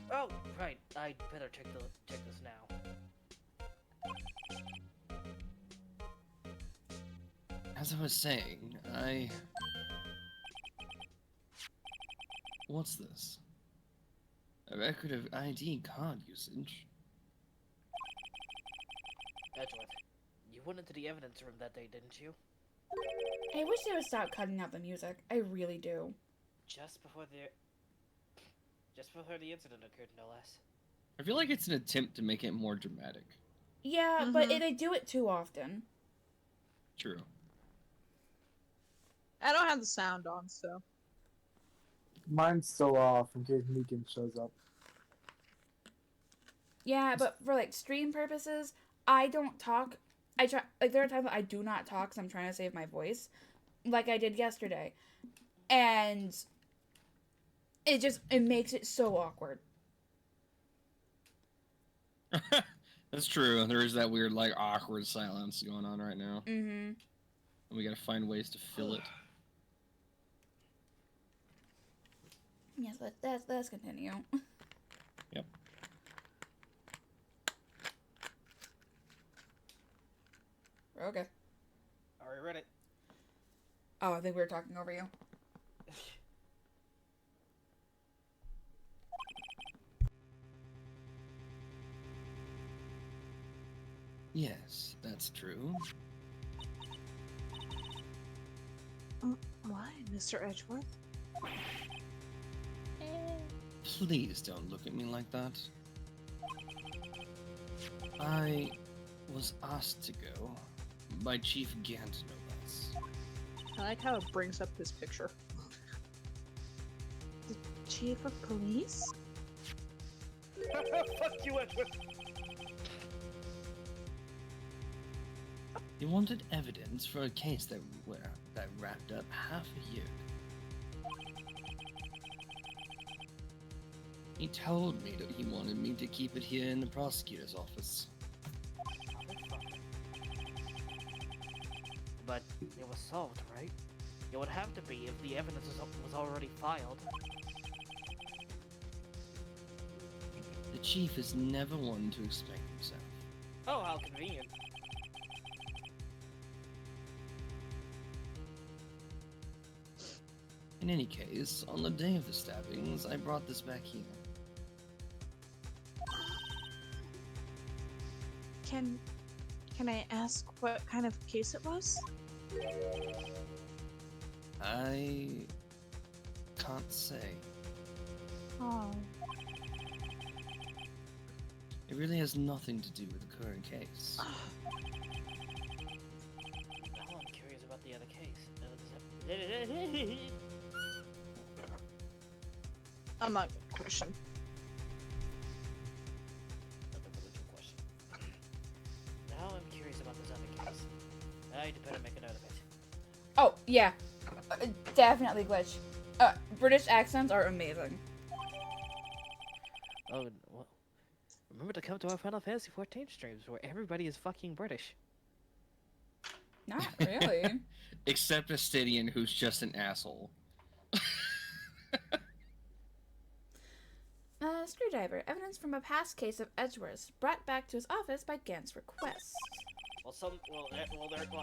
Speaker 9: Oh, right. I'd better check this now.
Speaker 2: As I was saying, What's this? A record of ID card usage?
Speaker 9: Edgeworth, you went into the evidence room that day, didn't you?
Speaker 5: I wish they would stop cutting out the music. I really do.
Speaker 9: Just before Just before the incident occurred, no less.
Speaker 2: I feel like it's an attempt to make it more dramatic.
Speaker 1: Yeah, but they do it too often.
Speaker 2: True.
Speaker 3: I don't have the sound on, so.
Speaker 7: Mine's still off in case Megan shows up.
Speaker 1: Yeah, but for like stream purposes, I don't talk. I try. Like there are times that I do not talk because I'm trying to save my voice, like I did yesterday, and it makes it so awkward.
Speaker 2: That's true. There is that weird, like, awkward silence going on right now.
Speaker 1: Mm-hmm.
Speaker 2: And we gotta find ways to fill it.
Speaker 1: Yes, let's continue.
Speaker 2: Yep.
Speaker 1: Okay.
Speaker 9: Alright, read it.
Speaker 1: Oh, I think we were talking over you.
Speaker 2: Yes, that's true.
Speaker 3: Why, Mr. Edgeworth?
Speaker 2: Please don't look at me like that. I was asked to go by Chief Gant, no less.
Speaker 3: I like how it brings up this picture. The chief of police?
Speaker 9: Fuck you, Edward.
Speaker 2: He wanted evidence for a case that wrapped up half a year. He told me that he wanted me to keep it here in the prosecutor's office.
Speaker 9: But it was solved, right? It would have to be if the evidence was already filed.
Speaker 2: The chief is never one to explain himself.
Speaker 9: Oh, how convenient.
Speaker 2: In any case, on the day of the stabbings, I brought this back here.
Speaker 3: Can I ask what kind of case it was?
Speaker 2: I can't say.
Speaker 3: Oh.
Speaker 2: It really has nothing to do with the current case.
Speaker 9: Now I'm curious about the other case.
Speaker 3: I'm not gonna question.
Speaker 9: Another religion question. Now I'm curious about this other case. I'd better make a note of it.
Speaker 1: Oh yeah, definitely glitch. British accents are amazing.
Speaker 9: Oh, well, remember to come to our Final Fantasy 14 streams where everybody is fucking British.
Speaker 1: Not really.
Speaker 2: Except Astidian, who's just an asshole.
Speaker 1: Screwdriver. Evidence from a past case of Edgeworth's brought back to his office by Gant's request.
Speaker 9: Well,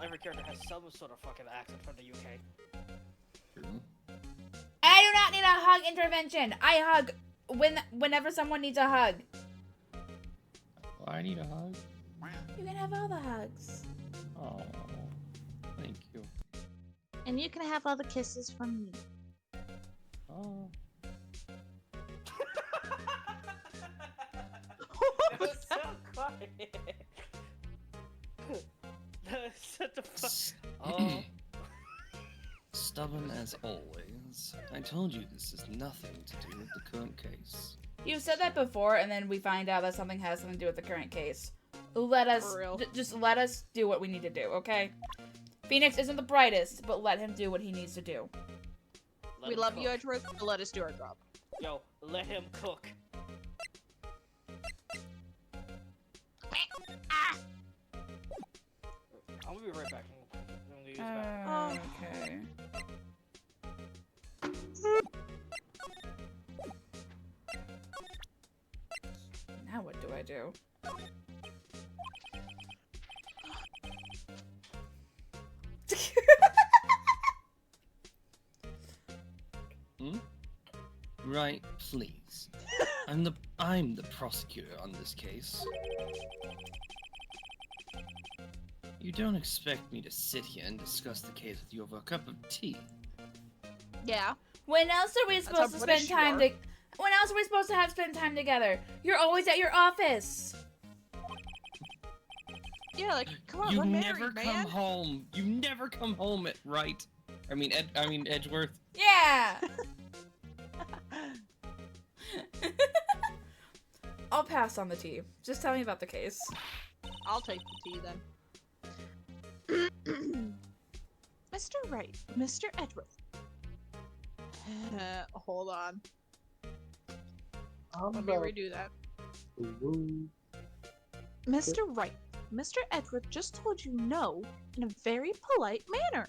Speaker 9: every character has some sort of fucking accent from the UK.
Speaker 2: True.
Speaker 1: I do not need a hug intervention. I hug whenever someone needs a hug.
Speaker 2: Oh, I need a hug.
Speaker 1: You can have all the hugs.
Speaker 2: Oh, thank you.
Speaker 3: And you can have all the kisses from me.
Speaker 2: Oh.
Speaker 9: That was so quiet. That was such a Oh.
Speaker 2: Stubborn as always. I told you this is nothing to do with the current case.
Speaker 1: You've said that before, and then we find out that something has something to do with the current case. Let us,
Speaker 3: For real.
Speaker 1: just let us do what we need to do, okay? Phoenix isn't the brightest, but let him do what he needs to do.
Speaker 3: We love you, Edgeworth, but let us do our job.
Speaker 9: Yo, let him cook. I'll be right back. I'm gonna use that.
Speaker 1: Okay. Now what do I do?
Speaker 2: Right, please. I'm the prosecutor on this case. You don't expect me to sit here and discuss the case with you over a cup of tea.
Speaker 3: Yeah.
Speaker 1: When else are we supposed to spend
Speaker 3: British you
Speaker 1: time
Speaker 3: are.
Speaker 5: When else are we supposed to have spent time together? You're always at your office.
Speaker 3: Yeah, like, come on,
Speaker 2: You
Speaker 3: we're married,
Speaker 2: never
Speaker 3: man.
Speaker 2: come home. You never come home at right. I mean Edgeworth.
Speaker 5: Yeah. I'll pass on the tea. Just tell me about the case.
Speaker 3: I'll take the tea then. Mr. Wright, Mr. Edgeworth. Hold on. Let me redo that. Mr. Wright, Mr. Edgeworth just told you no in a very polite manner.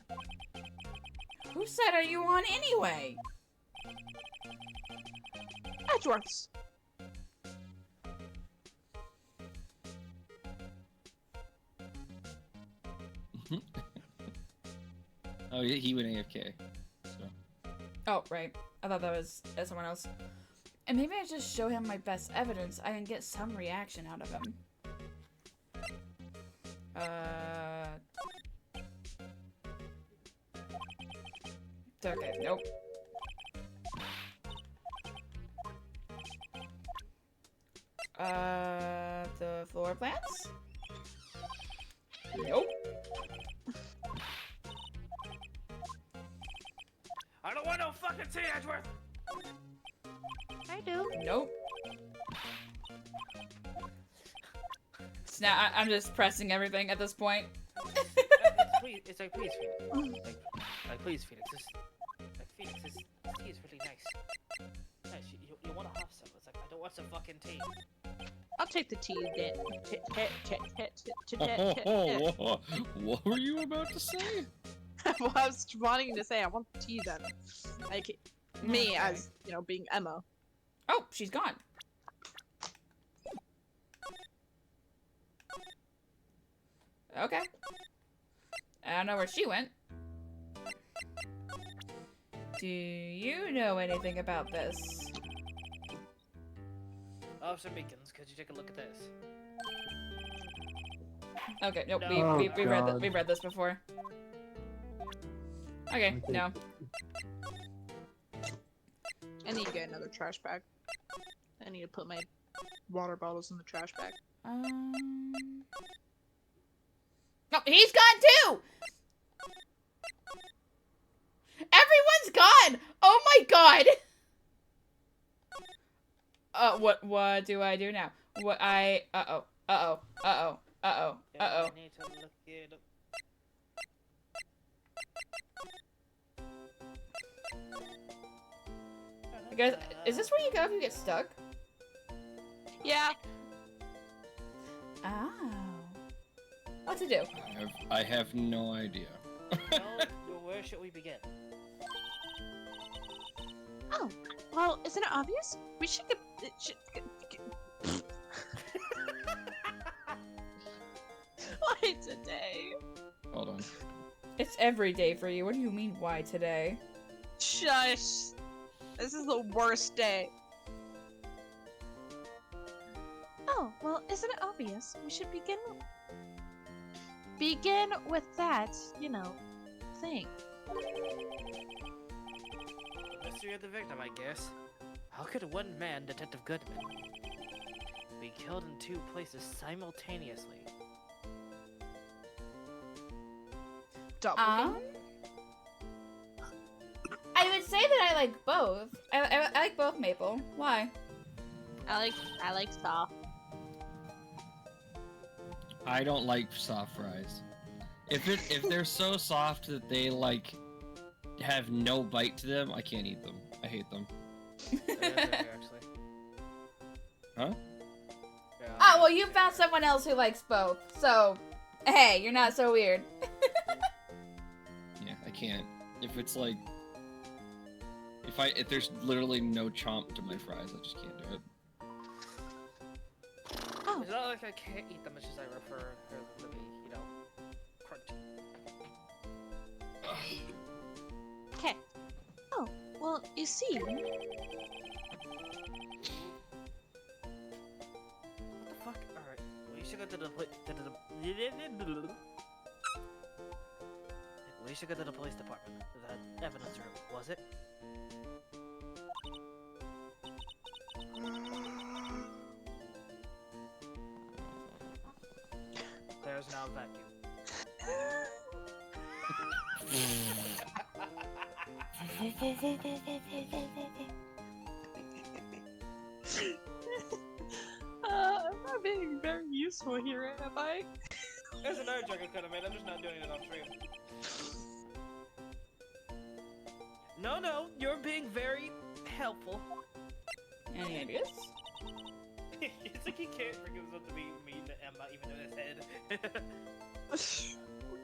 Speaker 5: Whose side are you on anyway?
Speaker 3: Edgeworth's.
Speaker 2: Oh, he went AFK. So.
Speaker 5: Oh, right. I thought that was someone else. And maybe I just show him my best evidence. I can get some reaction out of him. Okay, nope. The floor plans? Nope.
Speaker 9: I don't want no fucking tea, Edgeworth!
Speaker 3: I do.
Speaker 5: Nope. So now I'm just pressing everything at this point.
Speaker 9: It's like, please, Phoenix. Like, please, Phoenix. Phoenix, this tea is really nice. Nice, you want to have some? It's like, I don't want some fucking tea.
Speaker 3: I'll take the tea then.
Speaker 2: What were you about to say?
Speaker 3: Well, I was wanting to say I want the tea then. Like, me
Speaker 5: Okay.
Speaker 3: as, you know, being Emma.
Speaker 5: Oh, she's gone. Okay. I don't know where she went. Do you know anything about this?
Speaker 9: Officer Meekins, could you take a look at this?
Speaker 5: Okay, nope.
Speaker 9: No.
Speaker 5: We read this before. Okay, no.
Speaker 3: I need to get another trash bag. I need to put my water bottles in the trash bag.
Speaker 5: Oh, he's gone too! Everyone's gone! Oh my god! What do I do now? Uh-oh.
Speaker 9: I need to look it up.
Speaker 5: Guys, is this where you go if you get stuck?
Speaker 3: Yeah.
Speaker 5: Oh. What to do?
Speaker 2: I have no idea.
Speaker 9: Well, where should we begin?
Speaker 3: Oh, well, isn't it obvious? We should get... Why today?
Speaker 2: Hold on.
Speaker 5: It's every day for you. What do you mean, why today?
Speaker 3: Shush. This is the worst day. Oh, well, isn't it obvious? We should begin with that, you know, thing.
Speaker 9: Mystery of the victim, I guess. How could one man, Detective Goodman, be killed in two places simultaneously?
Speaker 3: Doppelganger?
Speaker 5: I would say that I like both. I like both Maple. Why?
Speaker 3: I like soft.
Speaker 2: I don't like soft fries. If they're so soft that they like have no bite to them, I can't eat them. I hate them.
Speaker 9: Actually.
Speaker 2: Huh?
Speaker 9: Yeah,
Speaker 5: Oh, well, you found someone else who likes both. So, hey, you're not so weird.
Speaker 2: Yeah, I can't. If it's like if there's literally no chomp to my fries, I just can't do it.
Speaker 3: Oh.
Speaker 9: It's not like I can't eat them, it's just I prefer them to be, you know, crunchy.
Speaker 3: Okay. Oh, well, you see.
Speaker 9: What the fuck? Alright, well, you should go to the well, you should go to the police department. The evidence room, was it? is now a vacuum.
Speaker 3: I'm not being very useful here, am I?
Speaker 9: There's another joke I could have made, I'm just not doing it on stream. No, you're being very helpful.
Speaker 5: Any ideas?
Speaker 9: It's like he can't bring himself to be mean to Emma, even in his head.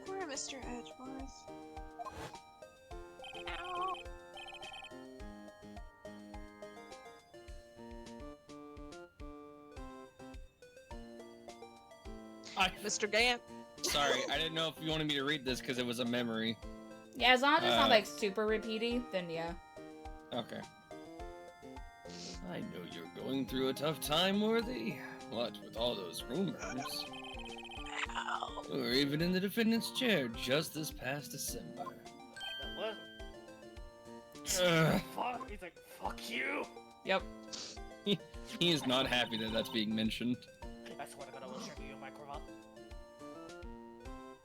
Speaker 3: Poor Mr. Edgeworth. Ow. Mr. Gant.
Speaker 2: Sorry, I didn't know if you wanted me to read this because it was a memory.
Speaker 5: Yeah, as long as it's not like super repeaty, then yeah.
Speaker 2: Okay. I know you're going through a tough time, Worthy. What with all those rumors?
Speaker 3: Ow.
Speaker 2: You were even in the defendant's chair just this past December.
Speaker 9: That wasn't. Fuck. He's like, fuck you.
Speaker 5: Yep.
Speaker 2: He is not happy that that's being mentioned.
Speaker 9: I swear to God, I will show you my cravat.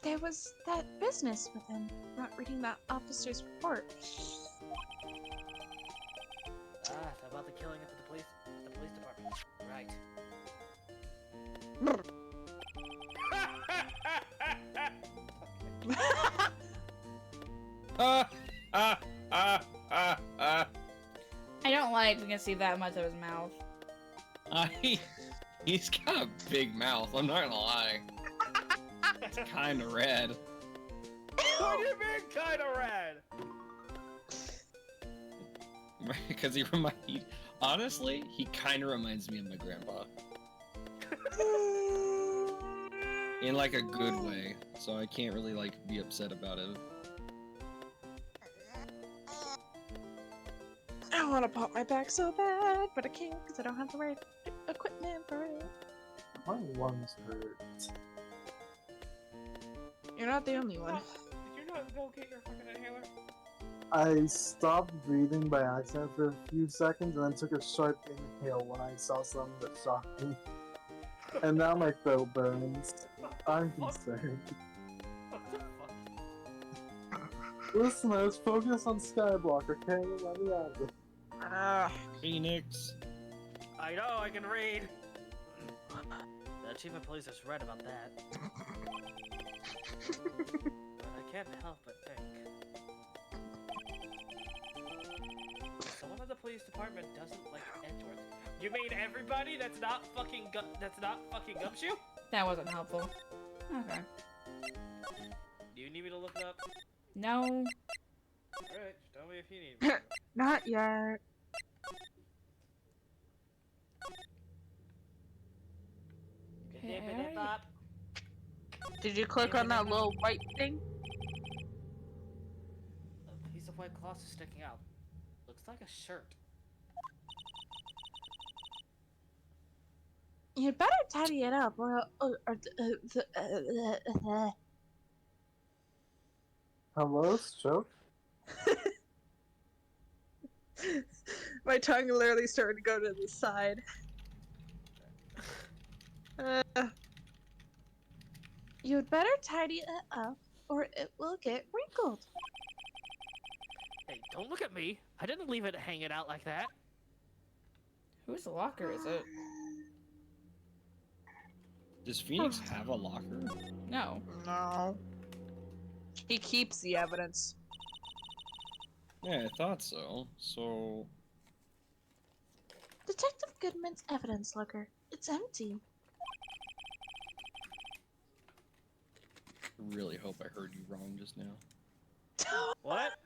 Speaker 3: There was that business with him not reading that officer's report.
Speaker 9: About the killing at the police department. Right.
Speaker 5: I don't like we can see that much of his mouth.
Speaker 2: He's got a big mouth, I'm not gonna lie. It's kinda red.
Speaker 9: What do you mean, kinda red?
Speaker 2: Because honestly, he kinda reminds me of my grandpa. In like a good way, so I can't really like be upset about it.
Speaker 3: I want to pop my back so bad, but I can't because I don't have the right equipment for it.
Speaker 7: My lungs hurt.
Speaker 3: You're not the only one.
Speaker 9: Did you not go get your fucking inhaler?
Speaker 7: I stopped breathing by accident for a few seconds and then took a sharp inhale when I saw something that shocked me. And now my throat burns. I'm concerned.
Speaker 9: What the fuck?
Speaker 7: Listen, I was focused on Skyblock, okay? Let me out of it.
Speaker 2: Phoenix.
Speaker 9: I know, I can read. The chief of police is right about that. But I can't help but think. Someone at the police department doesn't like Edgeworth. You mean everybody that's not fucking Gumshoe?
Speaker 5: That wasn't helpful. Okay.
Speaker 9: Do you need me to look it up?
Speaker 5: No.
Speaker 9: Alright, just tell me if you need me.
Speaker 3: Not yet.
Speaker 5: Okay.
Speaker 3: Did you click on that little white thing?
Speaker 9: A piece of white cloth is sticking out. Looks like a shirt.
Speaker 3: You'd better tidy it up,
Speaker 7: Hello, stroke?
Speaker 3: My tongue literally started to go to the side. You'd better tidy it up, or it will get wrinkled.
Speaker 9: Hey, don't look at me. I didn't leave it hanging out like that.
Speaker 5: Whose locker is it?
Speaker 2: Does Phoenix have a locker?
Speaker 5: No.
Speaker 3: No. He keeps the evidence.
Speaker 2: Yeah, I thought so. So...
Speaker 3: Detective Goodman's evidence locker. It's empty.
Speaker 2: I really hope I heard you wrong just now.
Speaker 9: What?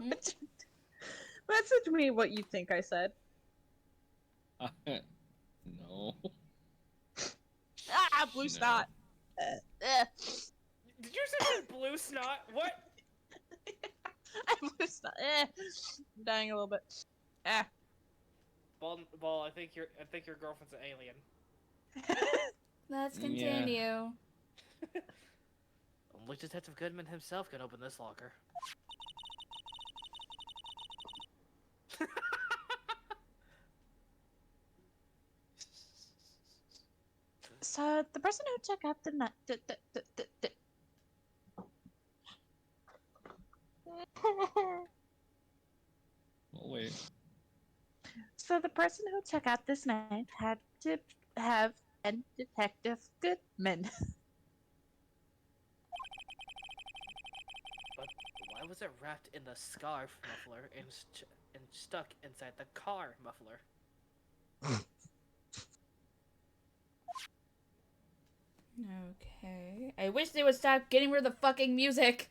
Speaker 3: Message me what you think I said.
Speaker 2: No.
Speaker 3: Ah, blue
Speaker 2: No.
Speaker 3: snot.
Speaker 9: Did you say blue snot? What?
Speaker 3: Blue snot. I'm dying a little bit.
Speaker 9: Ball, I think your girlfriend's an alien.
Speaker 5: Let's
Speaker 2: Yeah.
Speaker 5: continue.
Speaker 9: Only Detective Goodman himself can open this locker.
Speaker 3: So the person who took out the nut.
Speaker 2: Oh, wait.
Speaker 3: So the person who took out this knife had to have been Detective Goodman.
Speaker 9: But why was it wrapped in the scarf muffler and, and stuck inside the car muffler?
Speaker 1: Okay. I wish they would stop getting rid of the fucking music.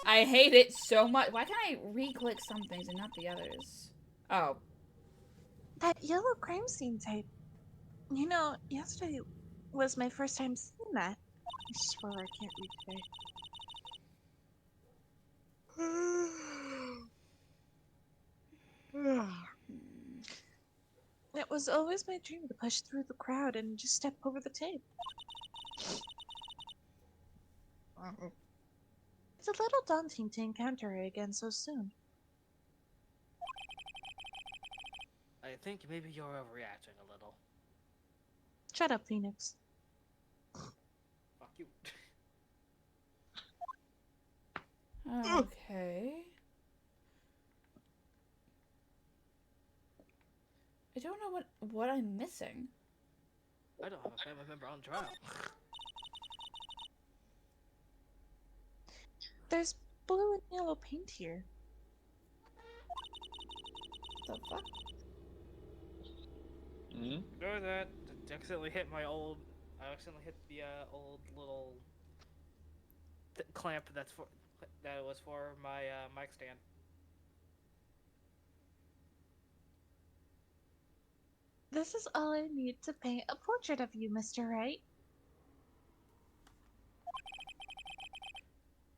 Speaker 1: I hate it so much. Why can't I re-click some things and not the others? Oh.
Speaker 3: That yellow crime scene tape. You know, yesterday was my first time seeing that. I swear I can't read today. It was always my dream to push through the crowd and just step over the tape. It's a little daunting to encounter her again so soon.
Speaker 9: I think maybe you're overreacting a little.
Speaker 3: Shut up, Phoenix.
Speaker 9: Fuck you.
Speaker 1: Okay. I don't know what I'm missing.
Speaker 9: I don't have a family member on trial.
Speaker 3: There's blue and yellow paint here.
Speaker 1: The fuck?
Speaker 2: Hmm?
Speaker 9: Ignore that. I accidentally hit my old. I accidentally hit the old little clamp that was for my mic stand.
Speaker 3: This is all I need to paint a portrait of you, Mr. Wright.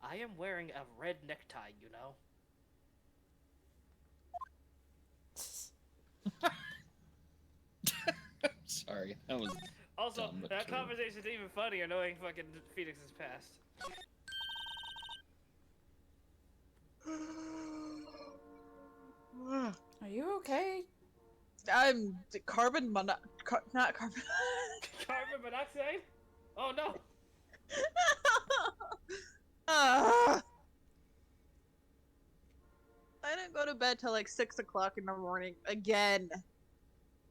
Speaker 9: I am wearing a red necktie, you know.
Speaker 2: Sorry, that was
Speaker 9: Also,
Speaker 2: dumb, but
Speaker 9: that
Speaker 2: true.
Speaker 9: conversation's even funnier knowing fucking Phoenix's past.
Speaker 1: Are you okay?
Speaker 3: I'm not carbon.
Speaker 9: Carbon monoxide? Oh no!
Speaker 3: I didn't go to bed till like 6 o'clock in the morning again,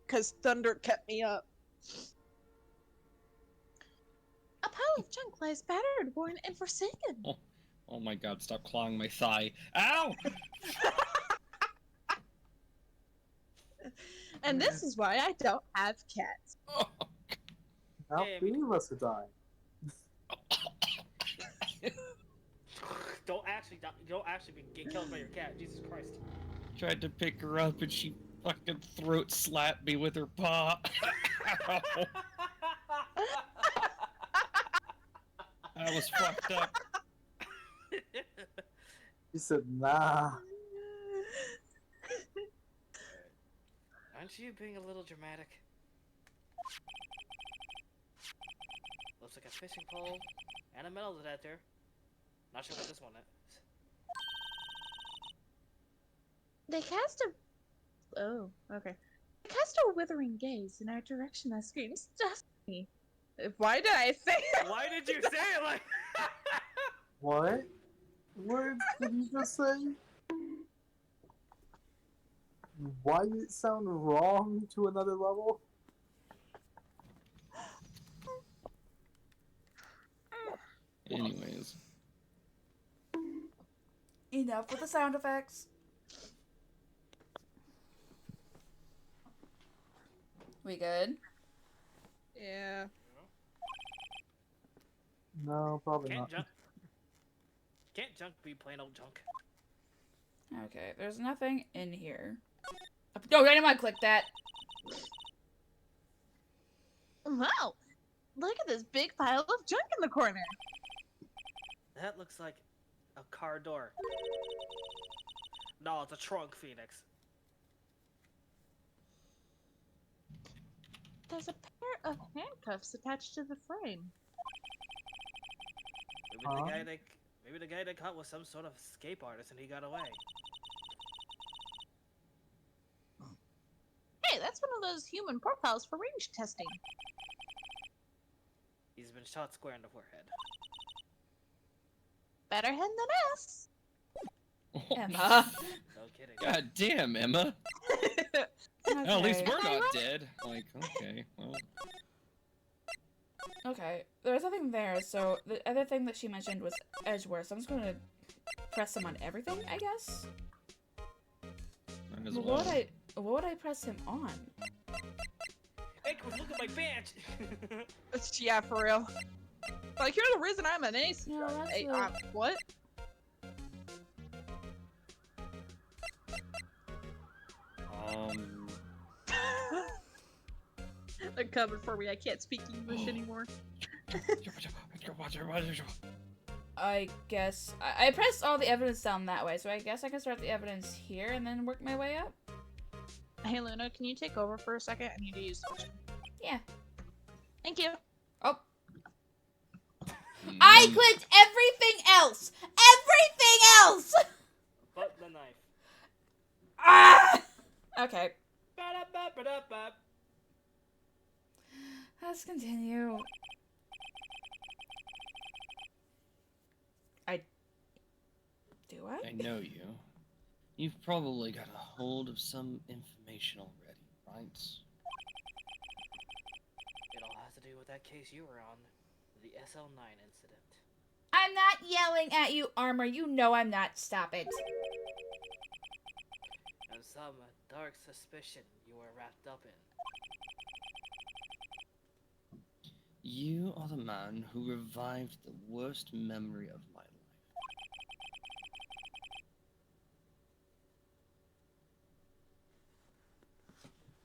Speaker 3: cause thunder kept me up. A pile of junk lies battered, worn, and forsaken.
Speaker 2: Oh my god, stop clawing my thigh. Ow!
Speaker 3: And this is why I don't have cats.
Speaker 7: Now
Speaker 9: Yeah,
Speaker 7: three of us are dying.
Speaker 9: Don't actually get killed by your cat. Jesus Christ.
Speaker 2: Tried to pick her up and she fucking throat slapped me with her paw. Ow. I was fucked up.
Speaker 7: He said, nah.
Speaker 9: Aren't you being a little dramatic? Looks like a fishing pole and a metal detector. Not sure what this one is.
Speaker 3: They cast a... Oh, okay. They cast a withering gaze in our direction that screams, destiny. Why did I say that?
Speaker 9: Why did you say it like
Speaker 7: What? What did you just say? Why did it sound wrong to another level?
Speaker 2: Anyways.
Speaker 1: Enough with the sound effects. We good?
Speaker 3: Yeah.
Speaker 7: No, probably not.
Speaker 9: Can't junk be plain old junk?
Speaker 1: Okay, there's nothing in here. No, I didn't want to click that.
Speaker 3: Wow! Look at this big pile of junk in the corner.
Speaker 9: That looks like a car door. No, it's a trunk, Phoenix.
Speaker 3: There's a pair of handcuffs attached to the frame.
Speaker 9: Maybe the guy they caught was some sort of escape artist and he got away.
Speaker 3: Hey, that's one of those human profiles for range testing.
Speaker 9: He's been shot square in the forehead.
Speaker 3: Better him than us.
Speaker 1: Emma.
Speaker 9: No kidding.
Speaker 2: God damn, Emma.
Speaker 1: Okay.
Speaker 2: Well, at least we're not dead. Like, okay, well.
Speaker 1: Okay, there was nothing there, so the other thing that she mentioned was Edgeworth, so I'm just gonna press him on everything, I guess?
Speaker 2: Might as
Speaker 1: But
Speaker 2: well.
Speaker 1: what would I press him on?
Speaker 9: Hey, look at my badge!
Speaker 3: Yeah, for real. Like, you're the reason I'm an ace.
Speaker 1: No, that's
Speaker 3: Hey,
Speaker 1: the-
Speaker 3: what? They're coming for me. I can't speak English anymore.
Speaker 1: I guess, I pressed all the evidence down that way, so I guess I can start the evidence here and then work my way up?
Speaker 3: Hey, Luna, can you take over for a second? I need to use the restroom.
Speaker 1: Yeah.
Speaker 3: Thank you.
Speaker 1: Oh. I clicked everything else! Everything else!
Speaker 9: But the knife.
Speaker 1: Ah! Okay.
Speaker 9: Ba-da-ba-ba-da-ba.
Speaker 1: Let's continue. Do I?
Speaker 2: I know you. You've probably got a hold of some information already, right?
Speaker 9: It all has to do with that case you were on. The SL9 incident.
Speaker 1: I'm not yelling at you, Armor. You know I'm not. Stop it.
Speaker 9: And some dark suspicion you were wrapped up in.
Speaker 2: You are the man who revived the worst memory of my life.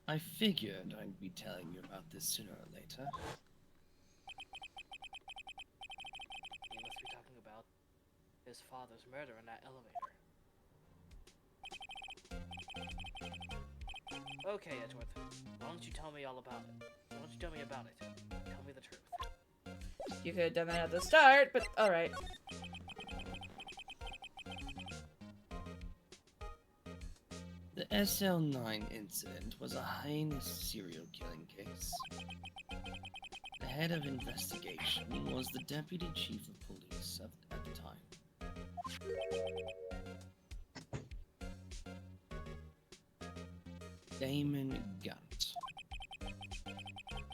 Speaker 2: I figured I'd be telling you about this sooner or later.
Speaker 9: He must be talking about his father's murder in that elevator. Okay, Edgeworth. Why don't you tell me all about it? Why don't you tell me about it? Tell me the truth.
Speaker 1: You could have done that at the start, but alright.
Speaker 2: The SL9 incident was a heinous serial killing case. The head of investigation was the deputy chief of police at the time. Damon Gunt.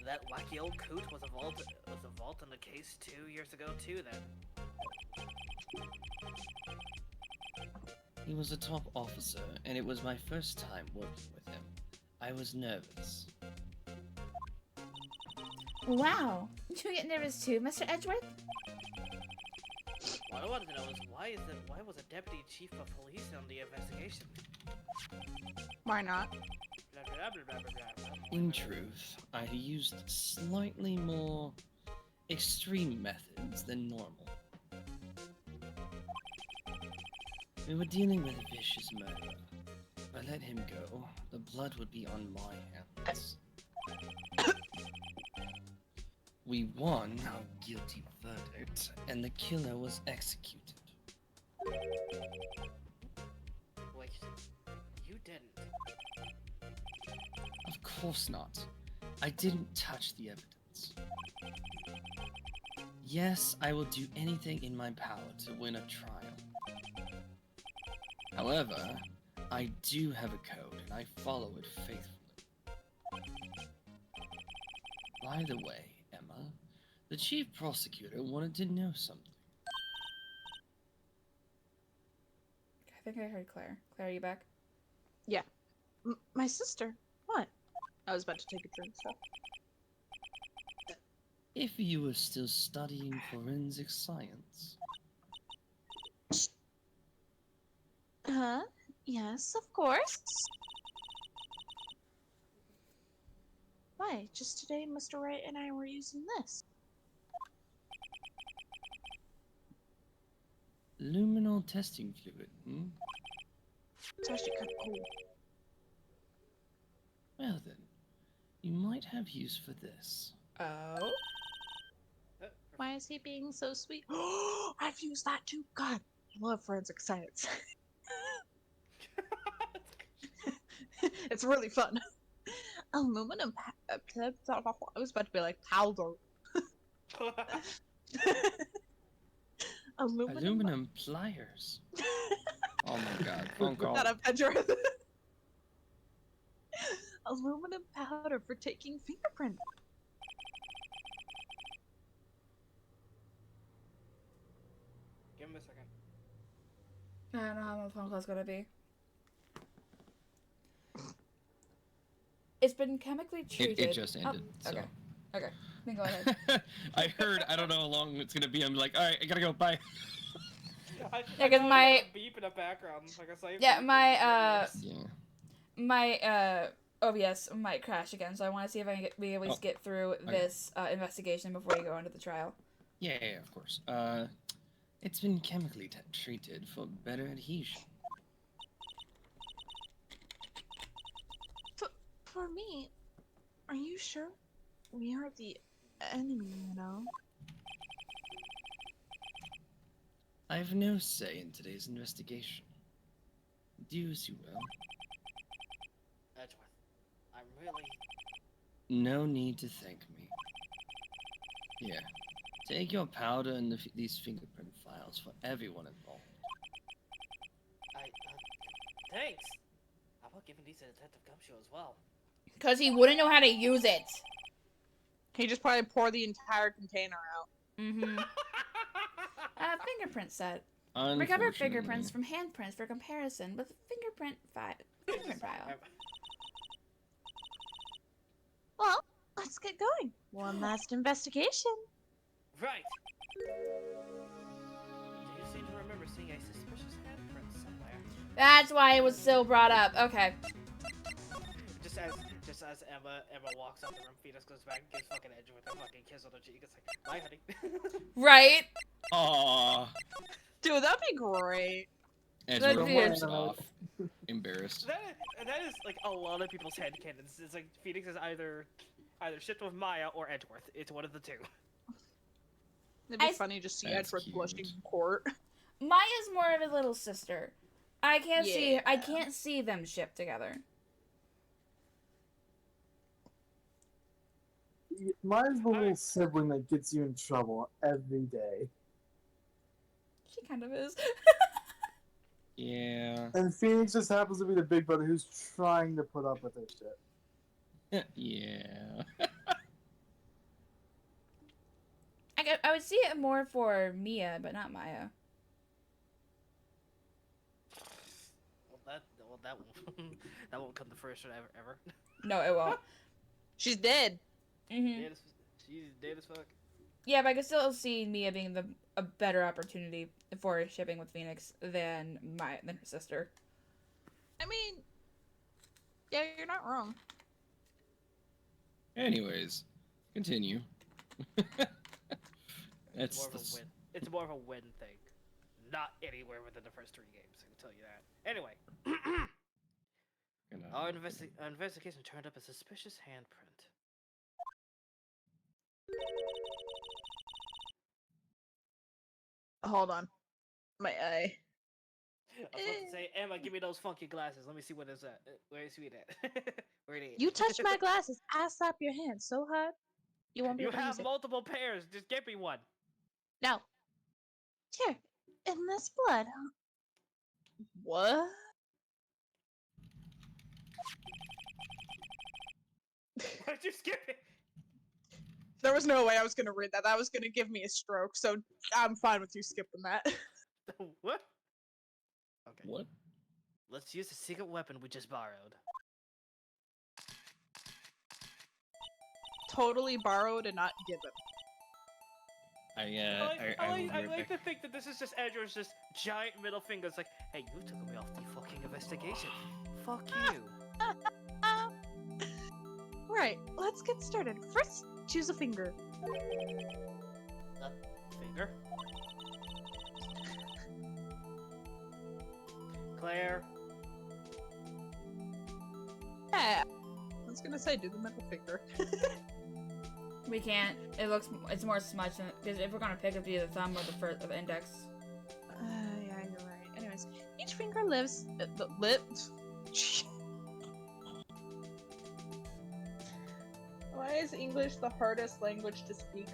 Speaker 9: That wacky old coot was involved in the case 2 years ago too then.
Speaker 2: He was a top officer, and it was my first time working with him. I was nervous.
Speaker 1: Wow. You get nervous too, Mr. Edgeworth?
Speaker 9: What I wanted to know is why was a deputy chief of police on the investigation?
Speaker 3: Why not?
Speaker 9: Blah, blah, blah, blah, blah, blah.
Speaker 2: In truth, I used slightly more extreme methods than normal. We were dealing with a vicious murderer. If I let him go, the blood would be on my hands. We won our guilty verdict, and the killer was executed.
Speaker 9: Wait, you didn't.
Speaker 2: Of course not. I didn't touch the evidence. Yes, I will do anything in my power to win a trial. However, I do have a code, and I follow it faithfully. By the way, Emma, the chief prosecutor wanted to know something.
Speaker 1: I think I heard Claire. Claire, are you back?
Speaker 3: Yeah. My sister. What? I was about to take a drink, so.
Speaker 2: If you were still studying forensic science.
Speaker 3: Huh? Yes, of course. Why? Just today, Mr. Wright and I were using this.
Speaker 2: Luminol testing fluid,
Speaker 3: It's actually kind of cool.
Speaker 2: Well then, you might have use for this.
Speaker 1: Oh?
Speaker 3: Why is he being so sweet? I've used that too. God, I love forensic science. It's really fun. Aluminum. I was about to be like powder. Aluminum
Speaker 6: pliers. Oh my god, phone call.
Speaker 3: Not a Edgeworth. Aluminum powder for taking fingerprint.
Speaker 9: Give him a second.
Speaker 1: I don't know how my phone call's gonna be. It's been chemically treated.
Speaker 6: It just ended.
Speaker 1: Oh, okay.
Speaker 6: So.
Speaker 1: Okay. Then go ahead.
Speaker 6: I heard. I don't know how long it's gonna be. I'm like, all right, I gotta go. Bye.
Speaker 1: Yeah, 'cause my-
Speaker 9: beep in the background. Like I saw you
Speaker 1: Yeah,
Speaker 9: beep
Speaker 1: my
Speaker 6: Yeah.
Speaker 1: my OBS might crash again, so I want to see if I can we at least get through this investigation before you go into the trial.
Speaker 6: Yeah, of course. It's been chemically treated for better adhesion.
Speaker 3: For me, are you sure we are the enemy, you know?
Speaker 6: I have no say in today's investigation. Do as you will.
Speaker 9: Edgeworth, I'm really.
Speaker 6: No need to thank me. Here, take your powder and these fingerprint files for everyone involved.
Speaker 9: Thanks. How about giving these to Detective Gumshoe as well?
Speaker 1: Because he wouldn't know how to use it.
Speaker 3: He just probably pour the entire container out.
Speaker 1: Mm-hmm. Fingerprint set. Recover fingerprints from handprints for comparison with fingerprint file.
Speaker 3: Well, let's get going. One last investigation.
Speaker 9: Right. Do you seem to remember seeing a suspicious handprint somewhere?
Speaker 1: That's why it was still brought up. Okay.
Speaker 9: Just as Emma walks out the room, Phoenix goes back and gives fucking Edgeworth a fucking kiss on the cheek. It's like, bye, honey.
Speaker 1: Right?
Speaker 6: Aww.
Speaker 3: Dude, that'd be great.
Speaker 6: Edgeworth
Speaker 1: be
Speaker 6: wipes it off. Embarrassed.
Speaker 9: That is like a lot of people's headcanons. It's like Phoenix is either shipped with Maya or Edgeworth. It's one of the two.
Speaker 3: It'd be funny to see Edgeworth blushing in court.
Speaker 1: Maya's more of a little sister. I can't see them shipped together.
Speaker 7: Mine's the little sibling that gets you in trouble every day.
Speaker 1: She kind of is.
Speaker 6: Yeah.
Speaker 7: And Phoenix just happens to be the big brother who's trying to put up with her shit.
Speaker 6: Yeah.
Speaker 1: I would see it more for Mia, but not Maya.
Speaker 9: Well, that won't come the first one ever.
Speaker 1: No, it won't.
Speaker 3: She's dead.
Speaker 1: Mm-hmm.
Speaker 9: She's dead as fuck.
Speaker 1: Yeah, but I could still see Mia being a better opportunity for shipping with Phoenix than her sister.
Speaker 3: I mean, yeah, you're not wrong.
Speaker 6: Anyways, continue.
Speaker 9: It's more of a win thing. Not anywhere within the first 3 games, I can tell you that. Anyway. Our investigation turned up a suspicious handprint.
Speaker 3: Hold on. My eye.
Speaker 9: I was about to say, Emma, give me those funky glasses. Let me see what is that. Where is it at? Where it is?
Speaker 3: You touched my glasses. I slap your hand so hard. You won't be able to use
Speaker 9: have
Speaker 3: it.
Speaker 9: multiple pairs. Just get me one.
Speaker 3: No. Here. In this blood. What?
Speaker 9: Why'd you skip it?
Speaker 3: There was no way I was gonna read that. That was gonna give me a stroke, so I'm fine with you skipping that.
Speaker 9: What? Okay.
Speaker 6: What?
Speaker 9: Let's use the secret weapon we just borrowed.
Speaker 3: Totally borrowed and not given.
Speaker 9: I like to think that this is just Edgeworth's just giant middle finger. It's like, hey, you took me off the fucking investigation. Fuck you.
Speaker 3: Right, let's get started. First, choose a finger.
Speaker 9: Finger? Claire?
Speaker 3: Yeah. I was gonna say, do the middle finger.
Speaker 1: We can't. It's more smudged because if we're gonna pick up either the thumb or the index.
Speaker 3: Yeah, you're right. Anyways, each finger lives. Why is English the hardest language to speak?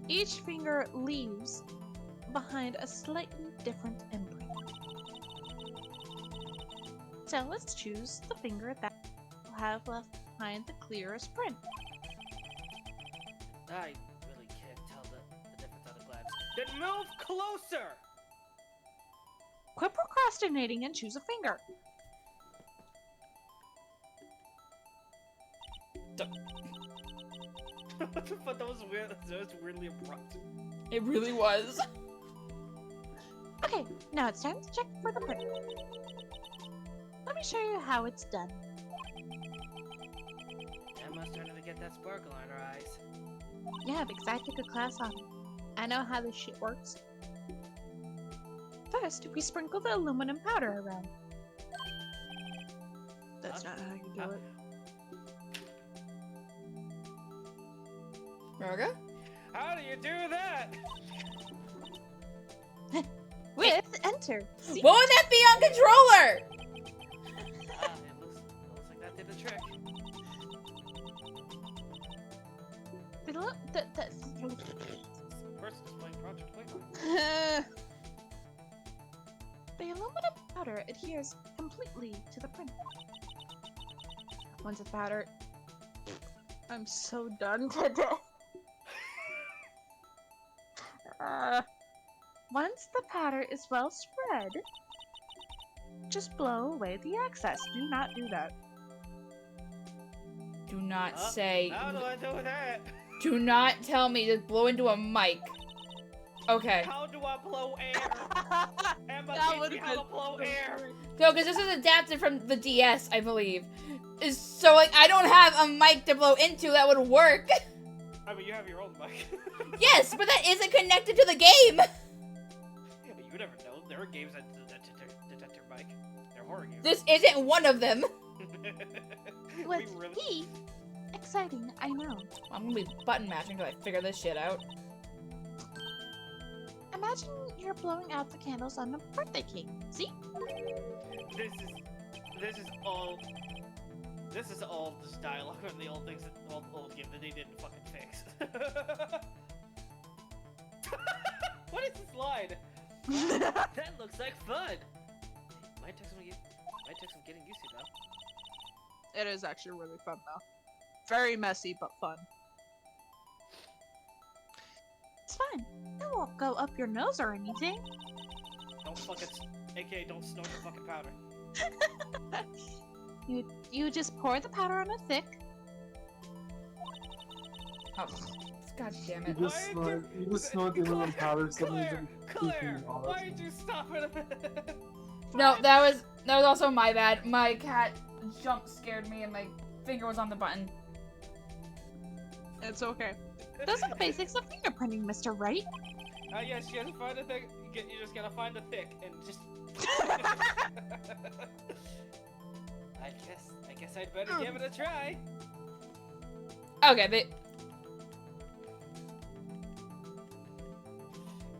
Speaker 3: Each finger leaves behind a slightly different imprint. So let's choose the finger that will have left behind the clearest print.
Speaker 9: I really can't tell the difference at a glance. Then move closer!
Speaker 3: Quit procrastinating and choose a finger.
Speaker 9: What the fuck? That was weird. That was weirdly abrupt.
Speaker 5: It really was.
Speaker 3: Okay, now it's time to check for the print. Let me show you how it's done.
Speaker 9: Emma's starting to get that sparkle in her eyes.
Speaker 3: Yeah, because I took a class on it. I know how this shit works. First, we sprinkle the aluminum powder around. That's not how you do it.
Speaker 5: Marga?
Speaker 9: How do you do that?
Speaker 3: With enter. See?
Speaker 5: What would that be on controller?
Speaker 9: It looks like that did the trick. Person is playing Project Playground.
Speaker 3: The aluminum powder adheres completely to the print. Once the powder... I'm so done today. Once the powder is well spread, just blow away the excess. Do not do that.
Speaker 5: Do not say.
Speaker 9: How do I do that?
Speaker 5: Do not tell me to blow into a mic. Okay.
Speaker 9: How do I blow air? Emma,
Speaker 3: That
Speaker 9: teach
Speaker 3: would've
Speaker 9: me how to
Speaker 3: been
Speaker 9: blow air.
Speaker 5: No, because this is adapted from the DS, I believe. So, like, I don't have a mic to blow into that would work.
Speaker 9: I mean, you have your own mic.
Speaker 5: Yes, but that isn't connected to the game.
Speaker 9: Yeah, but you never know. There are games that detect your mic. They're horror games.
Speaker 5: This isn't one of them.
Speaker 3: What's exciting, I know.
Speaker 5: I'm gonna be button mashing until I figure this shit out.
Speaker 3: Imagine you're blowing out the candles on a birthday cake. See?
Speaker 9: This is all just dialogue from the old things, old game that they didn't fucking fix. What is this line? That looks like fun. Might take some getting used to though.
Speaker 3: It is actually really fun though. Very messy, but fun. It's fine. It won't go up your nose or anything.
Speaker 9: Don't fucking, aka don't snort the fucking powder.
Speaker 3: You just pour the powder on a thick.
Speaker 5: Oh, god damn
Speaker 7: You
Speaker 5: it.
Speaker 7: just snort the aluminum powder.
Speaker 9: Claire, why did you stop it a minute?
Speaker 5: No, that was also my bad. My cat jump scared me and my finger was on the button.
Speaker 3: It's okay. Those are the basics of fingerprinting, Mr. Wright.
Speaker 9: Yes, you gotta find a thing. You just gotta find a thick and just. I guess I'd better give it a try.
Speaker 5: Okay,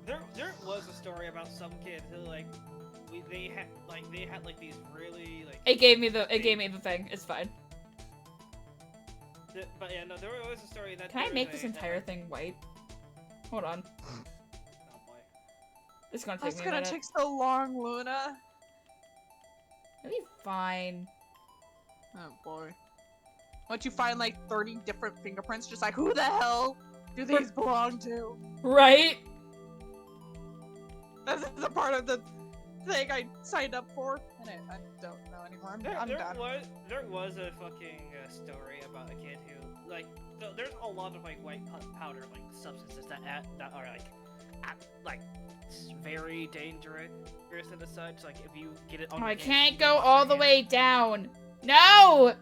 Speaker 9: There was a story about some kid who they had these really like.
Speaker 5: it gave me the thing. It's fine.
Speaker 9: But yeah, no, there was a story that.
Speaker 5: Can I make this entire thing white? Hold on.
Speaker 9: Oh boy.
Speaker 5: It's gonna take
Speaker 3: That's
Speaker 5: me a
Speaker 3: gonna
Speaker 5: minute.
Speaker 3: take so long, Luna.
Speaker 5: It'll be fine.
Speaker 3: Oh boy. Once you find like 30 different fingerprints, just like, who the hell do these belong to?
Speaker 5: Right?
Speaker 3: This is a part of the thing I signed up for, and I don't know anymore. I'm done.
Speaker 9: There was a fucking story about a kid who there's a lot of like white powder like substances that are like very dangerous in the such. Like if you get it on your
Speaker 5: I
Speaker 9: hands,
Speaker 5: can't
Speaker 9: you
Speaker 5: go
Speaker 9: wash
Speaker 5: all
Speaker 9: your
Speaker 5: the
Speaker 9: hands.
Speaker 5: way down. No!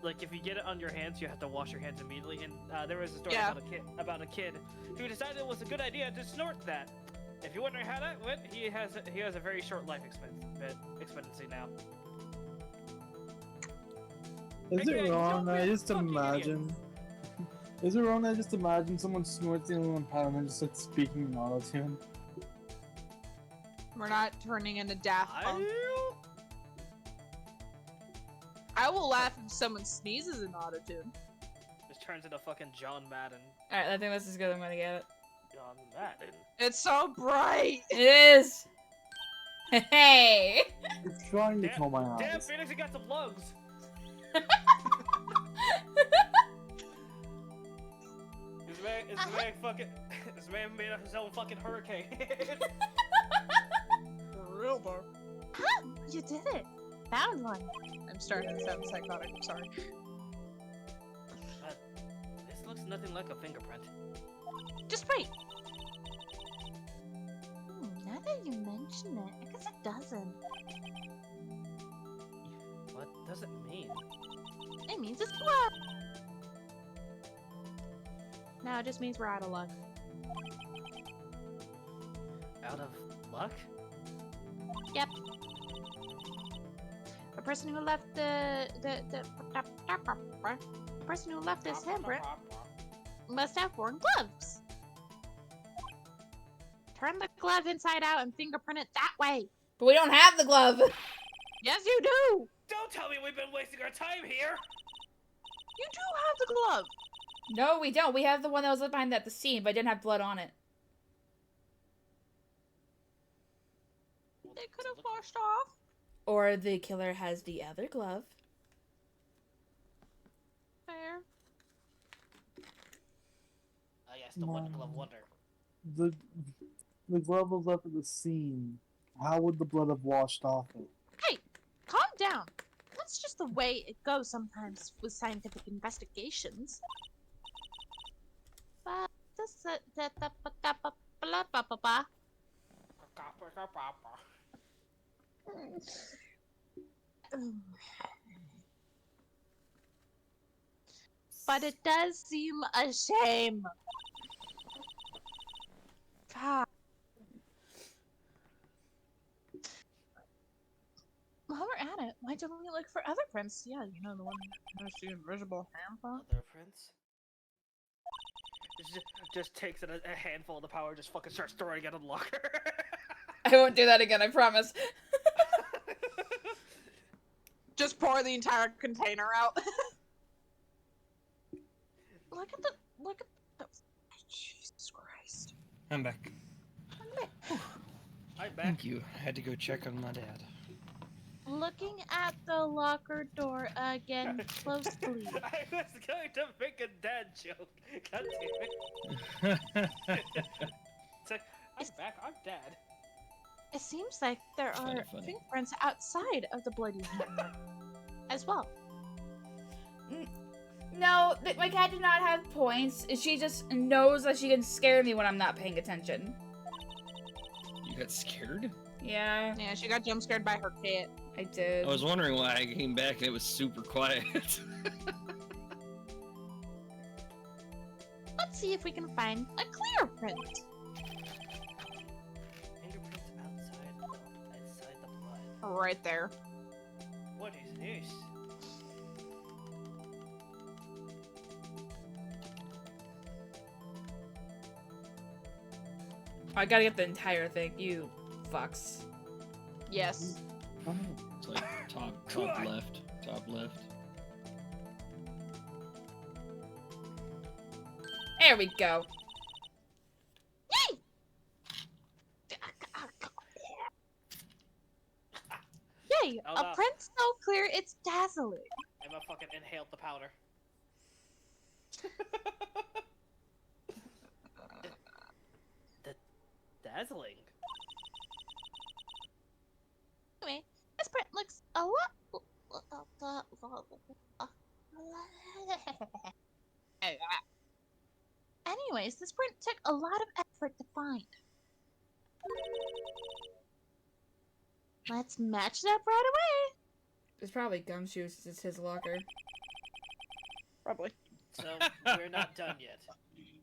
Speaker 9: Like if you get it on your hands, you have to wash your hands immediately. And there was a story
Speaker 3: Yeah.
Speaker 9: about a kid who decided it was a good idea to snort that. If you're wondering how that went, he has a very short life expectancy now.
Speaker 7: Is
Speaker 9: Okay,
Speaker 7: it wrong?
Speaker 9: don't
Speaker 7: I
Speaker 9: be a
Speaker 7: just
Speaker 9: fucking
Speaker 7: imagine. Is it wrong? I just imagine someone snorts the aluminum powder and then just like speaking in monotone.
Speaker 3: We're not turning into Daft Punk. I will laugh if someone sneezes in autotune.
Speaker 9: Just turns into fucking John Madden.
Speaker 5: Alright, I think this is good. I'm gonna get it.
Speaker 9: on Madden.
Speaker 3: It's so bright.
Speaker 1: It is. Hey.
Speaker 7: It's trying to kill my
Speaker 9: Damn,
Speaker 7: eyes.
Speaker 9: Phoenix, you got some lungs. This man made up his own fucking hurricane.
Speaker 3: For real, though.
Speaker 5: Huh? You did it. Found one.
Speaker 3: I'm starting to sound psychotic. I'm sorry.
Speaker 9: This looks nothing like a fingerprint.
Speaker 5: Just wait. Now that you mention it, I guess it doesn't.
Speaker 9: What does it mean?
Speaker 5: It means it's blood.
Speaker 3: No, it just means we're out of luck.
Speaker 9: Out of luck?
Speaker 5: Yep. The person who left the person who left this handprint must have worn gloves. Turn the glove inside out and fingerprint it that way.
Speaker 1: But we don't have the glove.
Speaker 3: Yes, you do.
Speaker 9: Don't tell me we've been wasting our time here!
Speaker 3: You do have the glove.
Speaker 1: No, we don't. We have the one that was left behind at the scene, but didn't have blood on it.
Speaker 3: They could have washed off.
Speaker 1: Or the killer has the other glove.
Speaker 3: Fair.
Speaker 9: Ah, yes, the one glove wonder.
Speaker 7: The glove was left at the scene. How would the blood have washed off it?
Speaker 5: Hey, calm down. That's just the way it goes sometimes with scientific investigations. But but it does seem a shame. God. While we're at it, why don't we look for other prints? Yeah, you know, the one that has the invisible handprint.
Speaker 9: Other prints? Just takes a handful of the power, just fucking starts throwing it in the locker.
Speaker 1: I won't do that again, I promise.
Speaker 3: Just pour the entire container out.
Speaker 5: Look at the Jesus Christ.
Speaker 2: I'm back.
Speaker 9: I'm back.
Speaker 2: Thank you. I had to go check on my dad.
Speaker 5: Looking at the locker door again closely.
Speaker 9: I was going to make a dad joke. God damn it. It's like, I'm back, I'm dad.
Speaker 5: It seems like there
Speaker 2: Funny,
Speaker 5: are
Speaker 2: funny.
Speaker 5: fingerprints outside of the bloody handprint as well.
Speaker 1: No, my cat did not have points. She just knows that she can scare me when I'm not paying attention.
Speaker 2: You got scared?
Speaker 1: Yeah,
Speaker 3: Yeah, she got jump scared by her cat.
Speaker 1: I did.
Speaker 2: I was wondering why I came back and it was super quiet.
Speaker 5: Let's see if we can find a clear print.
Speaker 9: Fingerprints outside the blood.
Speaker 3: Right there.
Speaker 9: What is this?
Speaker 1: I gotta get the entire thing, you fucks.
Speaker 3: Yes.
Speaker 2: It's like top left, top left.
Speaker 1: There we go.
Speaker 5: Yay! Yay!
Speaker 9: Oh,
Speaker 5: A
Speaker 9: no.
Speaker 5: print so clear it's dazzling.
Speaker 9: Emma fucking inhaled the powder. Dazzling.
Speaker 5: Anyway, this print looks a lot. Anyways, this print took a lot of effort to find. Let's match it up right away.
Speaker 1: It's probably Gumshoes. It's his locker.
Speaker 3: Probably.
Speaker 9: So, we're not done yet.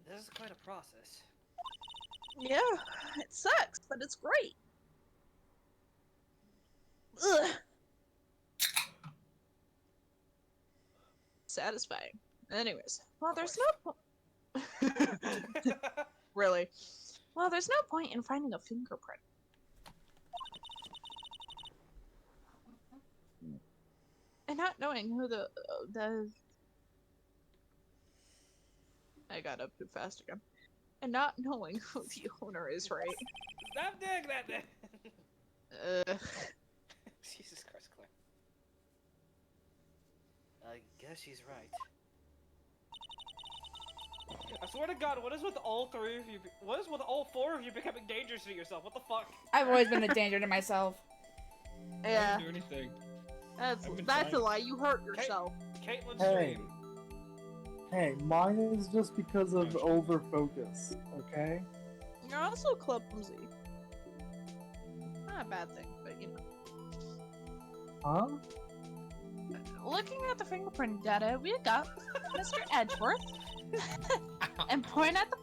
Speaker 9: This is quite a process.
Speaker 3: Yeah, it sucks, but it's great. Ugh. Satisfying. Anyways, well, there's no really.
Speaker 5: Well, there's no point in finding a fingerprint.
Speaker 3: And not knowing who the I got up too fast again. and not knowing who the owner is, right?
Speaker 9: Stop doing that then! Jesus Christ, Claire. I guess she's right. I swear to God, what is with all three of you? What is with all four of you becoming dangerous to yourself? What the fuck?
Speaker 1: I've always been a danger to myself.
Speaker 2: I
Speaker 3: Yeah,
Speaker 2: didn't do anything.
Speaker 3: that's
Speaker 2: I've been
Speaker 3: a
Speaker 2: fine.
Speaker 3: lie. You hurt yourself.
Speaker 9: Caitlin's
Speaker 7: Hey.
Speaker 9: dream.
Speaker 7: Hey, mine is just because of overfocus, okay?
Speaker 3: You're also clumsy. Not a bad thing, but you know.
Speaker 7: Huh?
Speaker 3: Looking at the fingerprint data, we got Mr. Edgeworth. And point at the.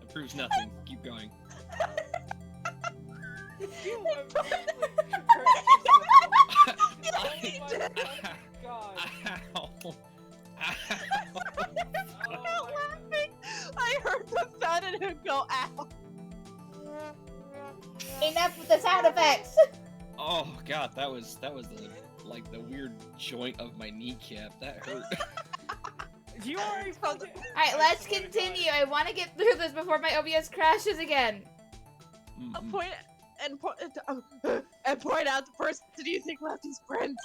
Speaker 2: That proves nothing. Keep going.
Speaker 9: You God.
Speaker 2: Ow.
Speaker 3: Laughing. I heard the sound and it go ow.
Speaker 1: Enough with the sound effects!
Speaker 2: Oh god, that was the like the weird joint of my kneecap. That hurt.
Speaker 9: You already fucking.
Speaker 1: Alright, let's continue. I want to get through this before my OBS crashes again.
Speaker 3: Point and point out the person you think left his prints.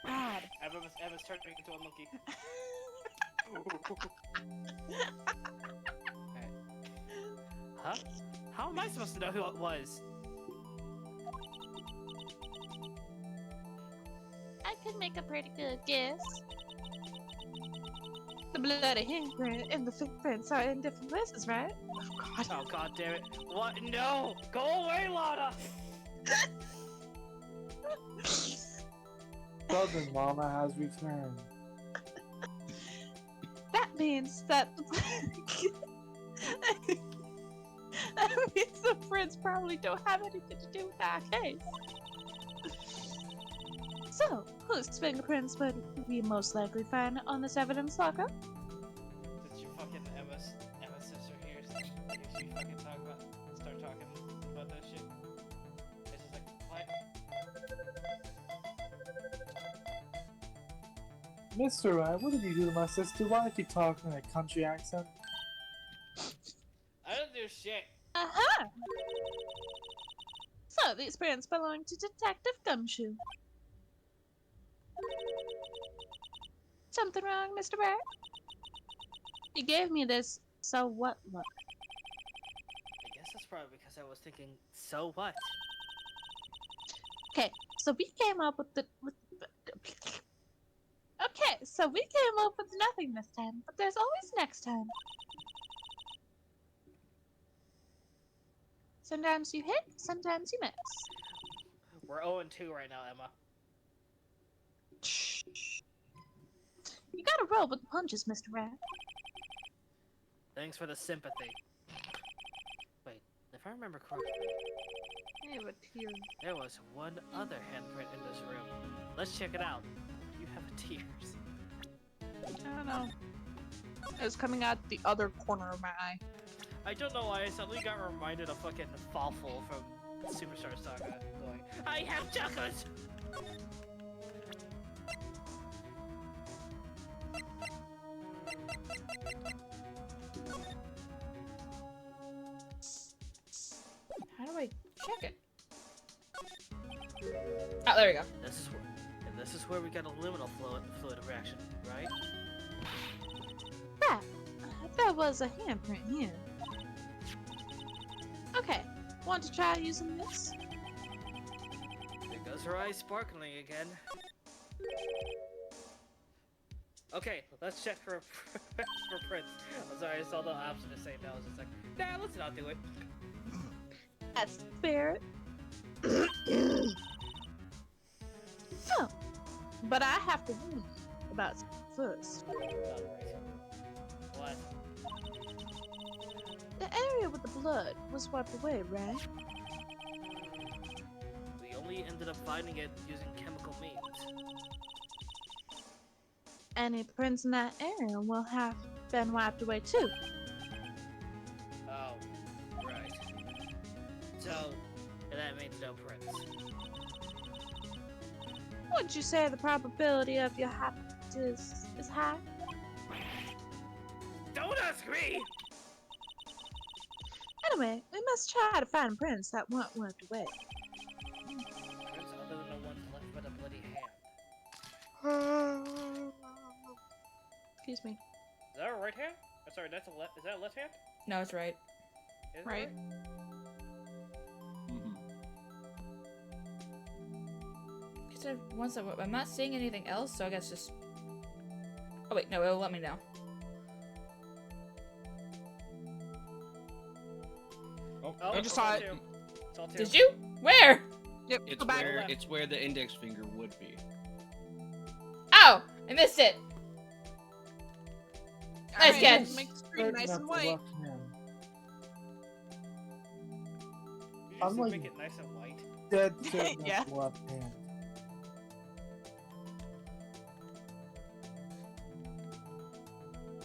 Speaker 3: God.
Speaker 9: Emma's turning into a monkey. Huh? How am I supposed to know who it was?
Speaker 3: I could make a pretty good guess. The bloody handprint and the footprints are in different places, right? Oh god.
Speaker 9: Oh god damn it. What? No! Go away, Lana!
Speaker 7: Southern Mama has returned.
Speaker 3: That means that that means the prints probably don't have anything to do with that case. So, whose fingerprints would we most likely find on this evidence locker?
Speaker 9: Did you fucking Emma's sister here? Here she fucking start talking about that shit. It's just like, what?
Speaker 7: Mr. Rat, what did you do to my sister? Why did you talk in a country accent?
Speaker 9: I didn't do shit.
Speaker 3: Aha! So, these prints belong to Detective Gumshoe. Something wrong, Mr. Rat? You gave me this so what look.
Speaker 9: I guess that's probably because I was thinking, so what?
Speaker 3: Okay, so we came up with Okay, so we came up with nothing this time, but there's always next time. Sometimes you hit, sometimes you miss.
Speaker 9: We're 0-2 right now, Emma.
Speaker 3: You gotta roll with the punches, Mr. Rat.
Speaker 9: Thanks for the sympathy. Wait, if I remember correctly, there was one other handprint in this room. Let's check it out. You have a tears.
Speaker 3: I don't know. It was coming out the other corner of my eye.
Speaker 9: I don't know why I suddenly got reminded of fucking Fawful from Superstar Saga going, I have chakras!
Speaker 1: How do I check it? Oh, there we go.
Speaker 9: This is where we got a liminal fluid reaction, right?
Speaker 3: Right. There was a handprint here. Okay, want to try using this?
Speaker 9: There goes her eyes sparkling again. Okay, let's check for prints. I'm sorry, I saw the option to say no. I was just like, nah, let's not do it.
Speaker 3: That's fair. So, but I have to warn you about something first.
Speaker 9: What?
Speaker 3: The area with the blood was wiped away, right?
Speaker 9: We only ended up finding it using chemical means.
Speaker 3: Any prints in that area will have been wiped away too.
Speaker 9: Oh, right. So, that means no prints.
Speaker 3: Would you say the probability of your hypothesis is high?
Speaker 9: ask me!
Speaker 3: Anyway, we must try to find prints that weren't worked away.
Speaker 9: Prints other than the ones left by the bloody hand.
Speaker 3: Excuse me.
Speaker 9: Is that a right hand? Oh, sorry, that's a left. Is that a left hand?
Speaker 1: No, it's right.
Speaker 9: Is it
Speaker 3: Right.
Speaker 1: Once I'm not seeing anything else, so I guess just. Oh wait, no, it'll let me know.
Speaker 2: Oh,
Speaker 3: I just saw it.
Speaker 9: Saw two.
Speaker 1: Did you? Where?
Speaker 3: Yep,
Speaker 2: It's
Speaker 3: go back.
Speaker 2: where it's where the index finger would be.
Speaker 1: Oh, I missed it. Nice
Speaker 3: Alright,
Speaker 1: catch.
Speaker 3: Make the screen nice and white.
Speaker 9: You
Speaker 7: I'm
Speaker 9: just
Speaker 7: like-
Speaker 9: make it nice and white.
Speaker 7: Dead certain
Speaker 3: Yeah.
Speaker 7: that's the left hand.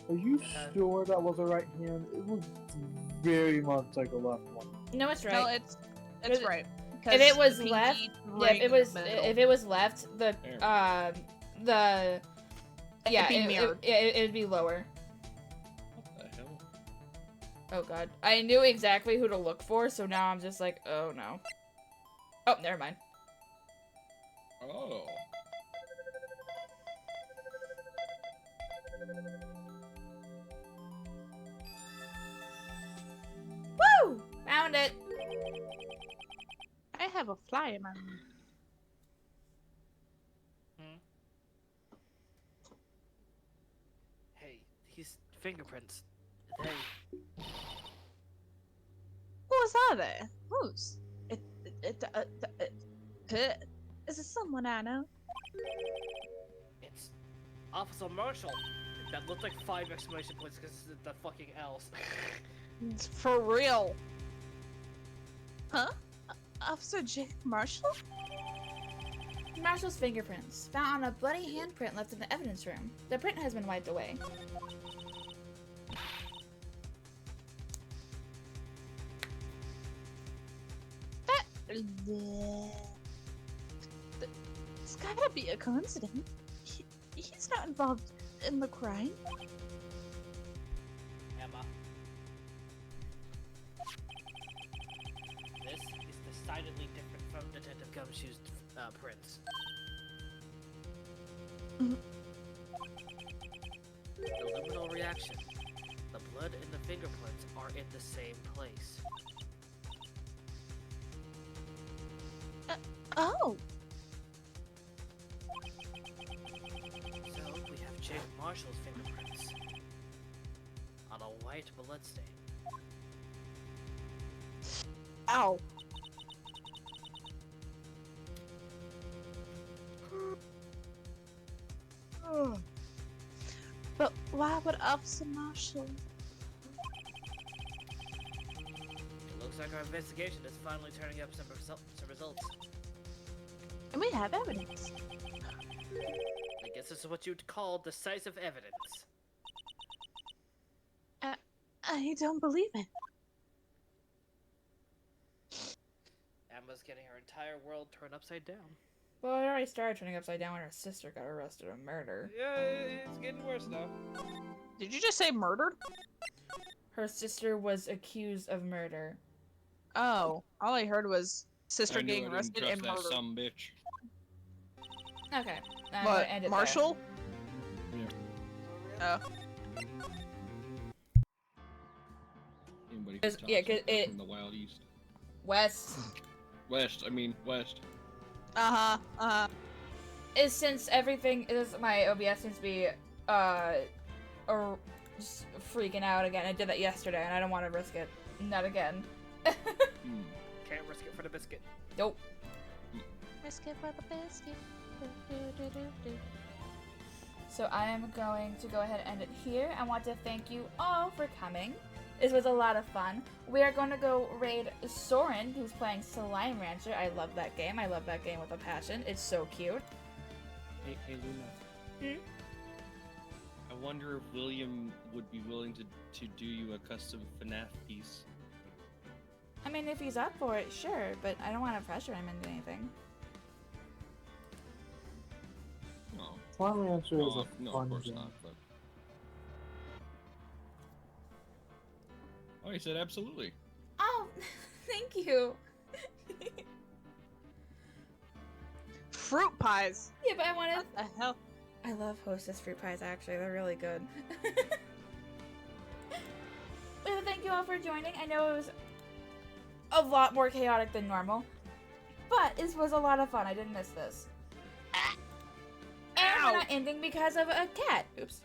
Speaker 7: Are you sure that was a right hand? It looks very much like a left one.
Speaker 1: No, it's right.
Speaker 3: No, it's
Speaker 1: Is it-
Speaker 3: right.
Speaker 1: if it was
Speaker 3: Pinky
Speaker 1: left,
Speaker 3: right
Speaker 1: yeah,
Speaker 3: in the middle.
Speaker 1: if it was left, the yeah,
Speaker 3: be mirrored.
Speaker 1: it'd be lower.
Speaker 2: What the hell?
Speaker 1: Oh god, I knew exactly who to look for, so now I'm just like, oh no. Oh, never mind.
Speaker 2: Oh.
Speaker 1: Woo! Found it.
Speaker 3: I have a fly in my room.
Speaker 9: Hey, these fingerprints. They.
Speaker 3: Whose are they? Whose? Is it someone I know?
Speaker 9: It's Officer Marshall. That looked like 5 exclamation points because the fucking L's.
Speaker 3: It's for real. Huh? Officer J. Marshall?
Speaker 1: Marshall's fingerprints, found on a bloody handprint left in the evidence room. The print has been wiped away.
Speaker 3: It's gotta be a coincidence. He's not involved in the crime.
Speaker 9: Emma. This is decidedly different from Detective Gumshoe's prints.
Speaker 3: Mhm.
Speaker 9: The luminal reaction. The blood and the fingerprints are in the same place.
Speaker 3: Oh!
Speaker 9: So we have Jake Marshall's fingerprints on a white bloodstain.
Speaker 3: Ow! But why would Officer Marshall?
Speaker 9: It looks like our investigation is finally turning up some results.
Speaker 3: And we have evidence.
Speaker 9: I guess this is what you'd call decisive evidence.
Speaker 3: I don't believe it.
Speaker 9: Emma's getting her entire world turned upside down.
Speaker 1: Well, it already started turning upside down when her sister got arrested of murder.
Speaker 9: Yeah, it's getting worse now.
Speaker 3: Did you just say murdered?
Speaker 1: Her sister was accused of murder.
Speaker 3: Oh, all I heard was sister
Speaker 2: I knew
Speaker 3: getting
Speaker 2: I didn't
Speaker 3: arrested
Speaker 2: trust
Speaker 3: and
Speaker 2: that
Speaker 3: murdered.
Speaker 2: some bitch.
Speaker 1: Okay. I'm
Speaker 3: What?
Speaker 1: gonna end it there.
Speaker 3: Marshall?
Speaker 2: Yeah.
Speaker 3: Oh.
Speaker 2: Anybody who
Speaker 1: Cause-
Speaker 2: talks
Speaker 1: yeah, 'cause
Speaker 2: about
Speaker 1: it-
Speaker 2: from the Wild East.
Speaker 1: West.
Speaker 2: West.
Speaker 1: Is since everything is my OBS seems to be or just freaking out again. I did that yesterday and I don't want to risk it. Not again.
Speaker 9: Can't risk it for the biscuit.
Speaker 1: Nope.
Speaker 3: Risk it for the biscuit.
Speaker 1: So I am going to go ahead and end it here. I want to thank you all for coming. This was a lot of fun. We are going to go raid Soren, who's playing Slime Rancher. I love that game. I love that game with a passion. It's so cute.
Speaker 2: Hey Luna.
Speaker 1: Hmm?
Speaker 2: I wonder if William would be willing to do you a custom FNAF piece.
Speaker 1: I mean, if he's up for it, sure, but I don't want to pressure him into anything.
Speaker 2: No.
Speaker 7: Slime Rancher is a
Speaker 2: No,
Speaker 7: fun
Speaker 2: of course
Speaker 7: game.
Speaker 2: not. But I said absolutely.
Speaker 1: Oh, thank you.
Speaker 3: Fruit pies.
Speaker 1: Yeah, but I wanted.
Speaker 3: What the hell?
Speaker 1: I love Hostess fruit pies. Actually, they're really good. Well, thank you all for joining. I know it was a lot more chaotic than normal, but this was a lot of fun. I didn't miss this. And we're not ending because of a cat. Oops.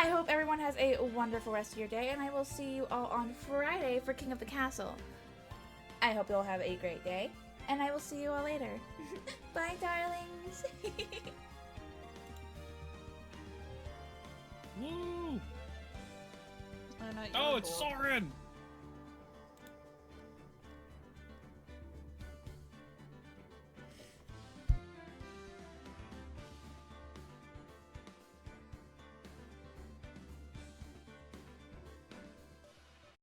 Speaker 1: I hope everyone has a wonderful rest of your day, and I will see you all on Friday for King of the Castle. I hope you'll have a great day, and I will see you all later. Bye, darlings.
Speaker 2: Woo!
Speaker 3: Oh, not
Speaker 2: Oh,
Speaker 3: your
Speaker 2: it's
Speaker 3: fault.
Speaker 2: Soren!